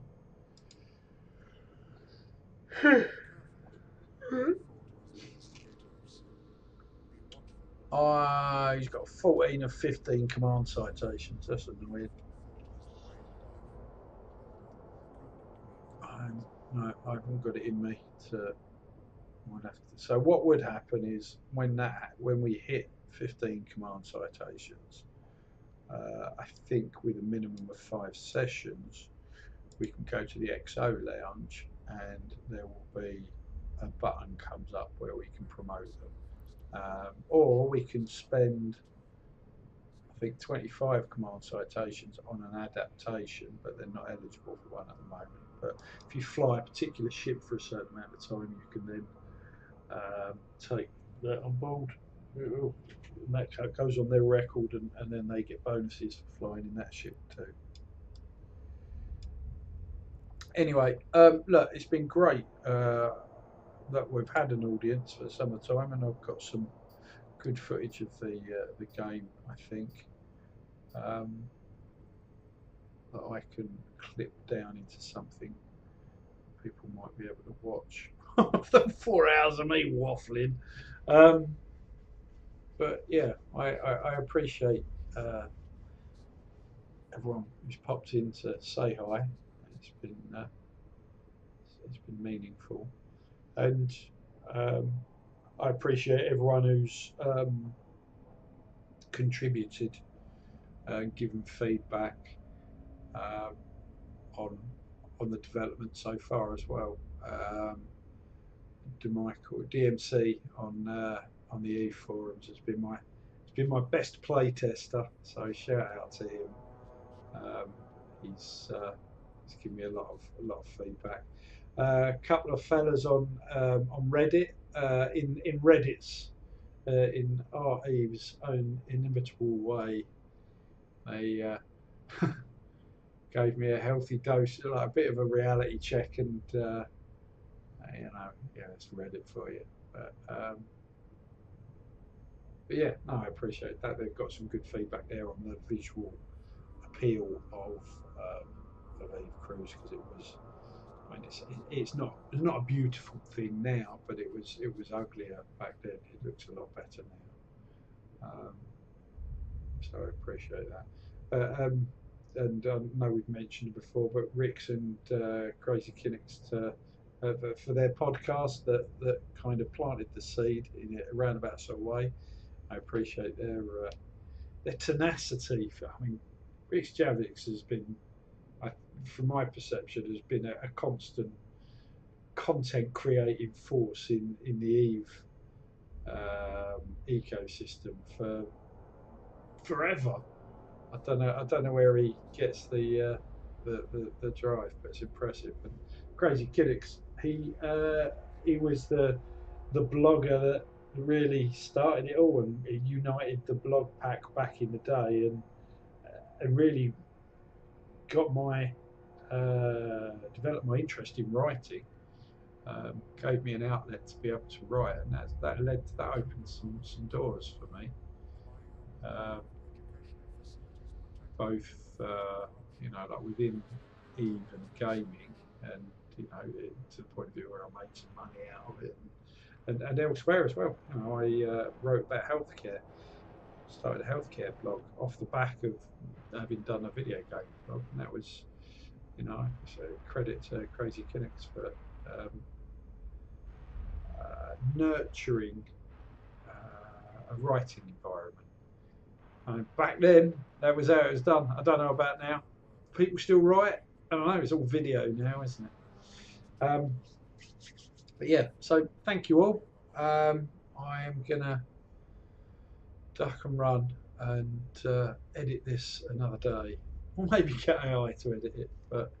He's got 14 of 15 command citations. That's annoying. No, I haven't got it in me to. So what would happen is when we hit 15 command citations, I think with a minimum of 5 sessions, we can go to the XO lounge and there will be a button comes up where we can promote them, or we can spend, I think, 25 command citations on an adaptation, but they're not eligible for one at the moment. But if you fly a particular ship for a certain amount of time, you can then take that on board. And that goes on their record, and then they get bonuses for flying in that ship too. Anyway, look, it's been great that we've had an audience for summertime, and I've got some good footage of the game, I think, that I can clip down into something people might be able to watch. 4 hours of me waffling. But yeah, I appreciate everyone who's popped in to say hi. It's been meaningful, and I appreciate everyone who's contributed and given feedback on the development so far as well. DMC on the E forums has been my best play tester, so shout out to him. He's given me a lot of feedback. A couple of fellas on Reddit, in Reddit's in Eve's own inimitable way, they gave me a healthy dose, like a bit of a reality check, and it's Reddit for you. But yeah, no, I appreciate that. They've got some good feedback there on the visual appeal of Eve Cruise, because it was. I mean, it's not a beautiful thing now, but it was uglier back then. It looks a lot better now. So I appreciate that. And I know we've mentioned it before, but Rick's and Crazy Kinnick's for their podcast that kind of planted the seed in a roundabout sort of way. I appreciate their tenacity. I mean, Rick's Javix has been, from my perception, has been a constant content creating force in the Eve ecosystem for forever. I don't know where he gets the drive, but it's impressive. And Crazy Kiddix, he was the blogger that really started it all and united the blog pack back in the day, and really got my developed my interest in writing. Gave me an outlet to be able to write, and that opened some doors for me. both you know, like within even gaming, and you know, to the point of view where I made some money out of it, and elsewhere as well. You know, I wrote about healthcare, started a healthcare blog off the back of having done a video game blog, and that was, you know, so credit to Crazy Kinects for nurturing a writing environment. And back then, that was how it was done. I don't know about now. People still write? I don't know. It's all video now, isn't it? But yeah, so thank you all. I am gonna duck and run and edit this another day, or maybe get AI to edit it. But